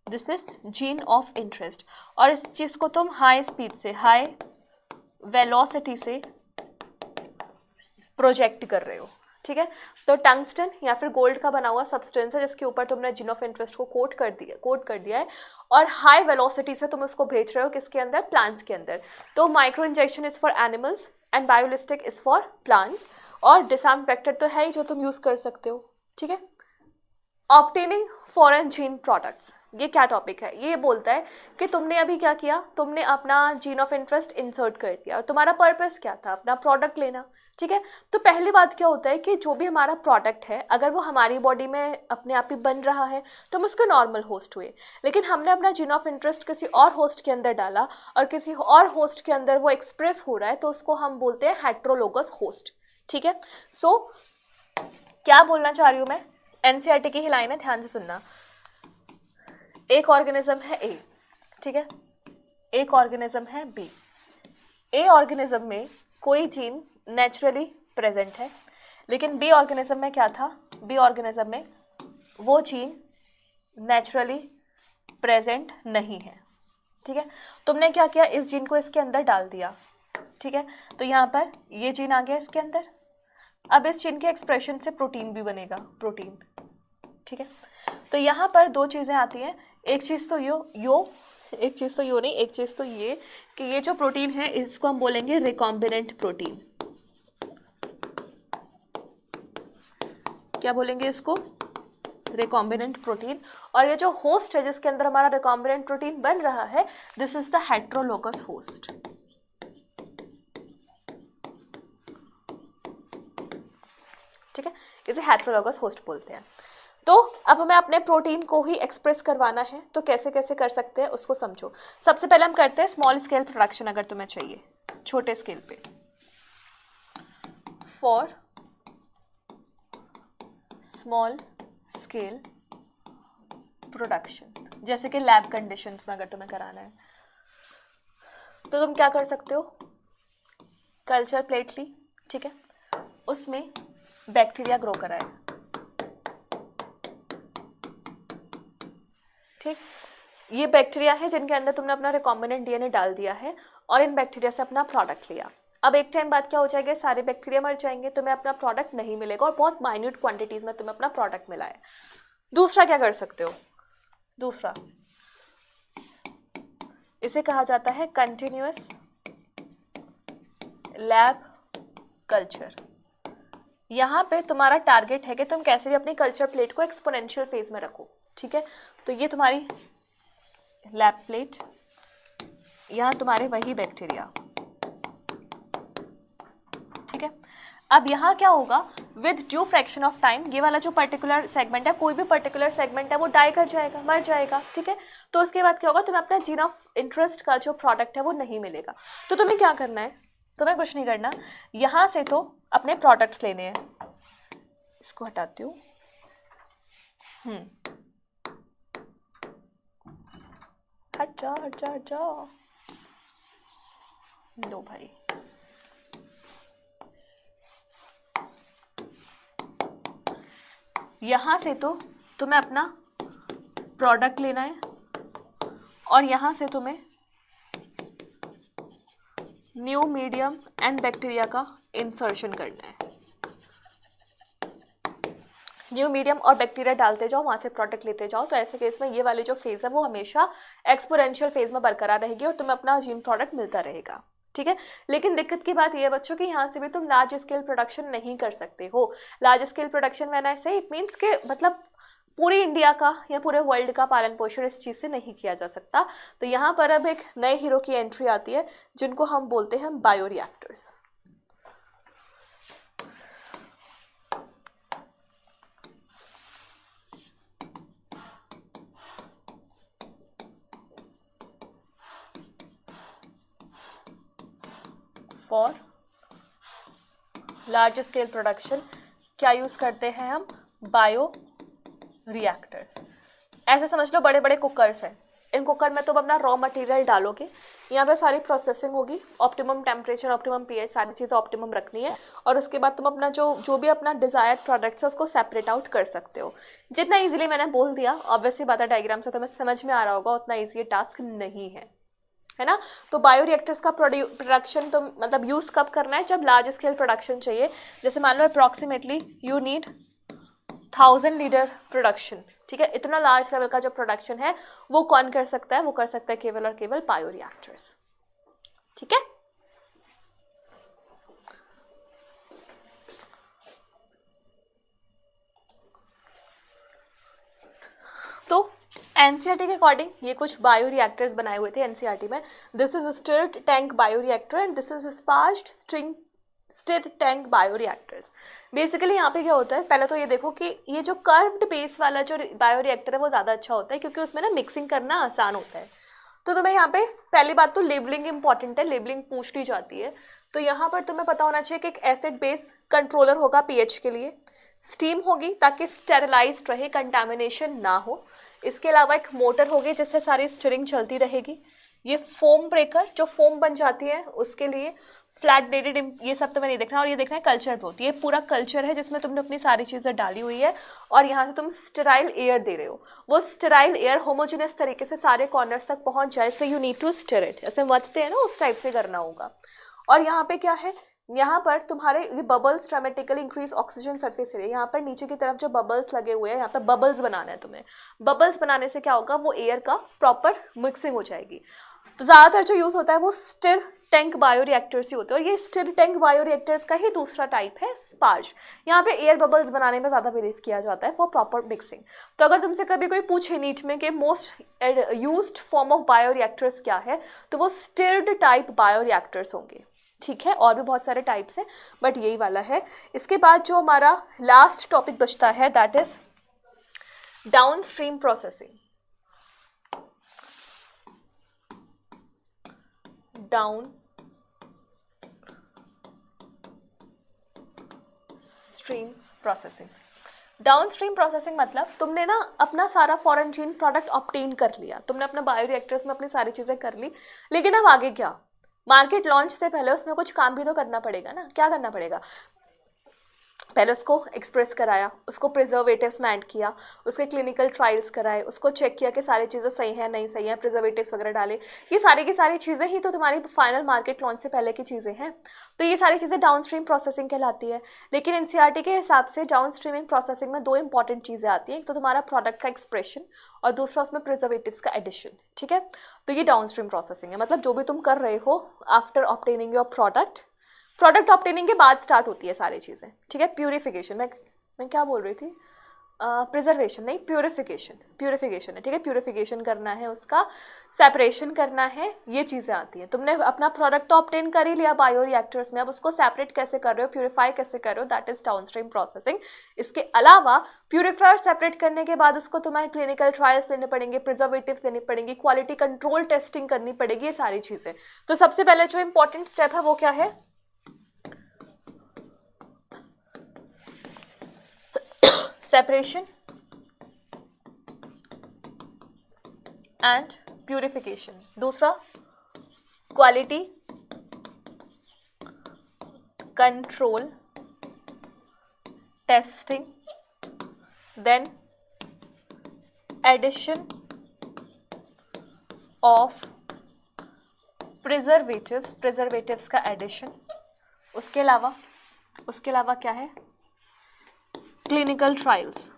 this is gene of interest. और इस चीज को तुम हाई स्पीड से, हाई वेलोसिटी से प्रोजेक्ट कर रहे हो, ठीक है। तो टंगस्टन या फिर गोल्ड का बना हुआ सब्सटेंस है, जिसके ऊपर तुमने जीन ऑफ इंटरेस्ट को कोट कर दिया है, और हाई वेलोसिटी से तुम उसको भेज रहे हो किसके अंदर, प्लांट्स के अंदर। तो micro injection is for animals and biolistic is for plants. और डिसआर्म वेक्टर तो है ही जो तुम यूज कर सकते हो, ठीक है। ऑब्टेनिंग फॉरेन जीन प्रोडक्ट्स, ये क्या टॉपिक है, ये बोलता है कि तुमने अभी क्या किया, तुमने अपना जीन ऑफ इंटरेस्ट इंसर्ट कर दिया, और तुम्हारा पर्पस क्या था, अपना प्रोडक्ट लेना, ठीक है। तो पहली बात क्या होता है कि जो भी हमारा प्रोडक्ट है, अगर वो हमारी बॉडी में अपने आप ही बन रहा है तो हम उसके नॉर्मल होस्ट हुए, लेकिन हमने अपना जीन ऑफ इंटरेस्ट किसी और होस्ट के अंदर डाला और किसी और होस्ट के अंदर वो एक्सप्रेस हो रहा है, तो उसको हम बोलते हैं हेट्रोलोगस होस्ट, ठीक है। सो क्या बोलना चाह रही हूँ मैं, एनसीईआरटी की ही लाइन है, ध्यान से सुनना। एक ऑर्गेनिज्म है ए, ठीक है, एक ऑर्गेनिज्म है बी। ए ऑर्गेनिज्म में कोई जीन नेचुरली प्रेजेंट है, लेकिन बी ऑर्गेनिज्म में क्या था, बी ऑर्गेनिज्म में वो जीन नेचुरली प्रेजेंट नहीं है, ठीक है। तुमने क्या किया, इस जीन को इसके अंदर डाल दिया, ठीक है। तो यहाँ पर ये जीन आ गया इसके अंदर। अब इस जीन के एक्सप्रेशन से प्रोटीन भी बनेगा, प्रोटीन, ठीक है। तो यहाँ पर दो चीज़ें आती हैं, एक चीज़ तो एक चीज़ तो नहीं, एक चीज़ तो ये कि ये जो प्रोटीन है इसको हम बोलेंगे रिकॉम्बिनेंट प्रोटीन। क्या बोलेंगे इसको, रिकॉम्बिनेंट प्रोटीन। और ये जो होस्ट है जिसके अंदर हमारा रिकॉम्बिनेंट प्रोटीन बन रहा है, this is the heterologous host, ठीक है, इसे हेट्रोलोगस होस्ट बोलते हैं। तो अब हमें अपने प्रोटीन को ही एक्सप्रेस करवाना है, तो कैसे कैसे कर सकते हैं उसको समझो। सबसे पहले हम करते हैं स्मॉल स्केल प्रोडक्शन, अगर तुम्हें चाहिए छोटे स्केल पे, फॉर स्मॉल स्केल प्रोडक्शन, जैसे कि लैब कंडीशंस में अगर तुम्हें कराना है, तो तुम क्या कर सकते हो, कल्चर प्लेट ली, ठीक है, उसमें बैक्टीरिया ग्रो कराए, ठीक। ये बैक्टीरिया है जिनके अंदर तुमने अपना रिकॉम्बिनेंट डीएनए डाल दिया है, और इन बैक्टीरिया से अपना प्रोडक्ट लिया। अब एक टाइम बाद क्या हो जाएगा, सारे बैक्टीरिया मर जाएंगे, तुम्हें अपना प्रोडक्ट नहीं मिलेगा, और बहुत माइन्यूट क्वांटिटीज में तुम्हें अपना प्रोडक्ट मिला है। दूसरा क्या कर सकते हो, दूसरा इसे कहा जाता है कंटिन्यूअस लैब कल्चर। यहाँ पे तुम्हारा टारगेट है कि तुम कैसे भी अपनी कल्चर प्लेट को एक्सपोनेंशियल फेज में रखो, ठीक है। तो ये तुम्हारी लैब प्लेट, यहाँ तुम्हारे वही बैक्टीरिया, ठीक है। अब यहाँ क्या होगा, with due fraction of time ये वाला जो पर्टिकुलर सेगमेंट है, कोई भी पर्टिकुलर सेगमेंट है वो डाई कर जाएगा, मर जाएगा, ठीक है। तो उसके बाद क्या होगा, तुम्हें अपना जीन ऑफ इंटरेस्ट का जो प्रोडक्ट है वो नहीं मिलेगा। तो तुम्हें क्या करना है, तुम्हें कुछ नहीं करना, यहाँ से तो अपने प्रोडक्ट्स लेने हैं। इसको हटाती हूँ। हट जा हट जा हट जा। लो भाई, यहाँ से तो तुम्हें अपना प्रोडक्ट लेना है और यहाँ से तुम्हें न्यू मीडियम एंड बैक्टीरिया का इंसर्शन करना है। न्यू मीडियम और बैक्टीरिया डालते जाओ, वहाँ से प्रोडक्ट लेते जाओ। तो ऐसे केस में ये वाली जो फेज है वो हमेशा एक्सपोनेंशियल फेज में बरकरार रहेगी और तुम्हें अपना जीन प्रोडक्ट मिलता रहेगा, ठीक है। लेकिन दिक्कत की बात यह है बच्चों कि यहाँ से भी तुम लार्ज स्केल प्रोडक्शन नहीं कर सकते हो। Large scale production when I से इट मीन्स के मतलब पूरी इंडिया का या पूरे वर्ल्ड का पालन पोषण इस चीज़ से नहीं किया जा सकता। तो यहाँ पर अब एक नए हीरो की एंट्री आती है जिनको हम बोलते हैं bioreactors. For large scale production क्या यूज करते हैं हम, बायो रिएक्टर्स। ऐसे समझ लो बड़े बड़े कुकर्स हैं, इन कुकर में तुम अपना रॉ मटेरियल डालोगे, यहाँ पे सारी प्रोसेसिंग होगी, ऑप्टिमम टेम्परेचर, ऑप्टिमम पीएच, सारी चीज़ें ऑप्टिमम रखनी है और उसके बाद तुम अपना जो भी अपना डिजायर्ड प्रोडक्ट्स है उसको सेपरेट आउट कर सकते हो। जितना इजीली मैंने बोल दिया, ऑब्वियसली बात है डायग्राम से तुम्हें समझ में आ रहा होगा, उतना ईजी टास्क नहीं है ना। तो बायोरिएक्टर्स का प्रोडक्शन तो मतलब यूज़ कब करना है, जब लार्ज स्केल प्रोडक्शन चाहिए। जैसे मान लो approximately you need 1000 litre production, ठीक है। इतना लार्ज लेवल का जो प्रोडक्शन है वो कौन कर सकता है, वो कर सकता है केवल और केवल बायोरिएक्टर्स, ठीक है। तो एनसीईआरटी के अकॉर्डिंग ये कुछ बायोरिएक्टर्स बनाए हुए थे एनसीईआरटी में। This is stirred tank bioreactor and this is sparged stirred tank bioreactors. Basically यहाँ पे क्या होता है, पहले तो ये देखो कि ये जो कर्व्ड बेस वाला जो बायोरिएक्टर है वो ज़्यादा अच्छा होता है क्योंकि उसमें ना मिक्सिंग करना आसान होता है। तो तुम्हें यहाँ पे पहली बात तो लेबलिंग इंपॉर्टेंट है, लेबलिंग पूछ ली जाती है। तो यहाँ पर तुम्हें पता होना चाहिए कि एक एसिड बेस कंट्रोलर होगा पीएच के लिए, स्टीम होगी ताकि स्टेरिलाइज्ड रहे, कंटामिनेशन ना हो। इसके अलावा एक मोटर होगी जिससे सारी स्टिरिंग चलती रहेगी। ये फोम ब्रेकर, जो फोम बन जाती है उसके लिए, फ्लैट डेडेड, ये सब तुम्हें नहीं देखना। और ये देखना है कल्चर बहुत, ये पूरा कल्चर है जिसमें तुमने अपनी सारी चीज़ें डाली हुई है और यहाँ से तुम स्टेराइल एयर दे रहे हो। वो स्टेराइल एयर होमोजेनियस तरीके से सारे कॉर्नर्स तक पहुँच जाए, इसलिए you need to stir it. ऐसे मथते हैं ना, उस टाइप से करना होगा। और यहाँ पे क्या है, यहाँ पर तुम्हारे ये bubbles dramatically increase oxygen surface area. यहाँ पर नीचे की तरफ जो बबल्स लगे हुए हैं, यहाँ पर बबल्स बनाना है तुम्हें। बबल्स बनाने से क्या होगा, वो एयर का प्रॉपर मिक्सिंग हो जाएगी। तो ज़्यादातर जो यूज़ होता है वो स्टिर टैंक बायोरिएक्टर्स ही होते हैं और ये स्टिर टैंक बायोरिएक्टर्स का ही दूसरा टाइप है स्पार्ज। यहाँ पे एयर बबल्स बनाने में ज़्यादा बिलीव किया जाता है फॉर प्रॉपर मिक्सिंग। तो अगर तुमसे कभी कोई पूछे नीट में कि most used form of bioreactors क्या है, तो वो स्टिर्ड टाइप बायोरिएक्टर्स होंगे, ठीक है। और भी बहुत सारे टाइप्स हैं बट यही वाला है। इसके बाद जो हमारा लास्ट टॉपिक बचता है that is down stream processing. Down stream processing. Down stream processing मतलब तुमने ना अपना सारा फॉरेन जीन प्रोडक्ट ऑब्टेन कर लिया, तुमने अपने बायोरिएक्टर्स में अपनी सारी चीज़ें कर ली, लेकिन अब आगे क्या, मार्केट लॉन्च से पहले उसमें कुछ काम भी तो करना पड़ेगा ना। क्या करना पड़ेगा, पहले उसको एक्सप्रेस कराया, उसको प्रिजर्वेटिव्स में ऐड किया, उसके क्लिनिकल ट्रायल्स कराए, उसको चेक किया कि सारी चीज़ें सही है नहीं सही है, प्रिजर्वेटिव्स वगैरह डाले। ये सारी की सारी चीज़ें ही तो तुम्हारी फाइनल मार्केट लॉन्च से पहले की चीज़ें हैं। तो ये सारी चीज़ें डाउन स्ट्रीम प्रोसेसिंग कहलाती है। लेकिन एनसीईआरटी के हिसाब से डाउन स्ट्रीमिंग प्रोसेसिंग में दो इंपॉर्टेंट चीज़ें आती हैं, एक तो तुम्हारा प्रोडक्ट का एक्सप्रेशन और दूसरा उसमें प्रिजर्वेटिव्स का एडिशन, ठीक है। तो ये डाउन स्ट्रीम प्रोसेसिंग है, मतलब जो भी तुम कर रहे हो after obtaining your product obtaining के बाद स्टार्ट होती है सारी चीज़ें, ठीक है। प्यूरिफिकेशन, मैं क्या बोल रही थी, प्रिजर्वेशन नहीं, प्यूरिफिकेशन है, ठीक है। प्यूरिफिकेशन करना है उसका, सेपरेशन करना है, ये चीज़ें आती हैं। तुमने अपना प्रोडक्ट तो ऑब्टेन कर ही लिया बायो रिएक्टर्स में, अब उसको सेपरेट कैसे कर रहे हो, प्यूरिफाई कैसे कर रहे हो, दैट इज डाउनस्ट्रीम प्रोसेसिंग। इसके अलावा प्यूरिफायर सेपरेट करने के बाद उसको तुम्हें क्लिनिकल ट्रायल्स लेने पड़ेंगे, प्रिजर्वेटिव्स लेनी पड़ेंगी, क्वालिटी कंट्रोल टेस्टिंग करनी पड़ेगी, ये सारी चीज़ें। तो सबसे पहले जो इंपॉर्टेंट स्टेप है वो क्या है, सेपरेशन एंड प्यूरिफिकेशन। दूसरा quality control testing, then addition of preservatives का एडिशन। उसके अलावा क्या है, क्लिनिकल ट्रायल्स,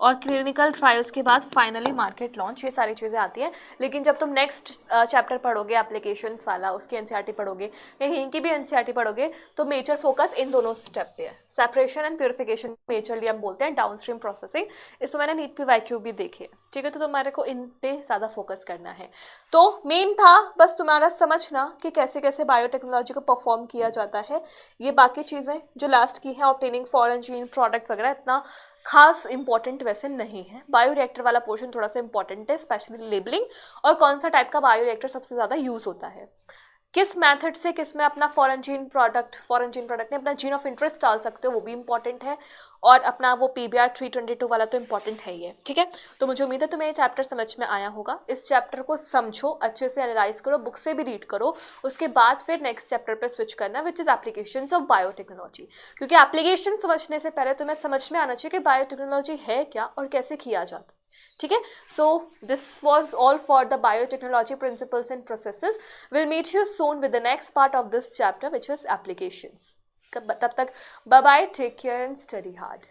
और क्लिनिकल ट्रायल्स के बाद फाइनली मार्केट लॉन्च, ये सारी चीज़ें आती हैं। लेकिन जब तुम नेक्स्ट चैप्टर पढ़ोगे एप्लीकेशंस वाला, उसकी एनसीईआरटी पढ़ोगे या यहीं की भी एनसीईआरटी पढ़ोगे, तो मेजर फोकस इन दोनों स्टेप पे है, सेपरेशन एंड प्यूरिफिकेशन मेजरली हम बोलते हैं, डाउनस्ट्रीम प्रोसेसिंग। इसमें मैंने नीट PYQ भी देखे, ठीक है। तो तुम्हारे को इन पे ज़्यादा फोकस करना है। तो मेन था बस तुम्हारा समझना कि कैसे कैसे बायोटेक्नोलॉजी को परफॉर्म किया जाता है। ये बाकी चीज़ें जो लास्ट की हैं, ऑब्टेनिंग फॉरेन जीन प्रोडक्ट वगैरह, इतना खास इंपॉर्टेंट वैसे नहीं है। बायो रिएक्टर वाला पोर्शन थोड़ा सा इंपॉर्टेंट है, स्पेशली लेबलिंग और कौन सा टाइप का बायो रिएक्टर सबसे ज़्यादा यूज़ होता है, किस मेथड से किस में अपना फॉरेन जीन प्रोडक्ट ने अपना जीन ऑफ इंटरेस्ट डाल सकते हो, वो भी इंपॉर्टेंट है। और अपना वो PBR 322 वाला तो इंपॉर्टेंट है ही है, ठीक है। तो मुझे उम्मीद है तुम्हें ये चैप्टर समझ में आया होगा। इस चैप्टर को समझो, अच्छे से एनालाइज करो, बुक से भी रीड करो, उसके बाद फिर नेक्स्ट चैप्टर पे स्विच करना, which is applications of biotechnology. क्योंकि एप्लीकेशन समझने से पहले तुम्हें समझ में आना चाहिए कि बायोटेक्नोलॉजी है क्या और कैसे किया जाता है, ठीक है। So this was all for the biotechnology principles and processes. Will meet you soon with the next part of this chapter which is applications. तब तक bye bye, take care and study hard.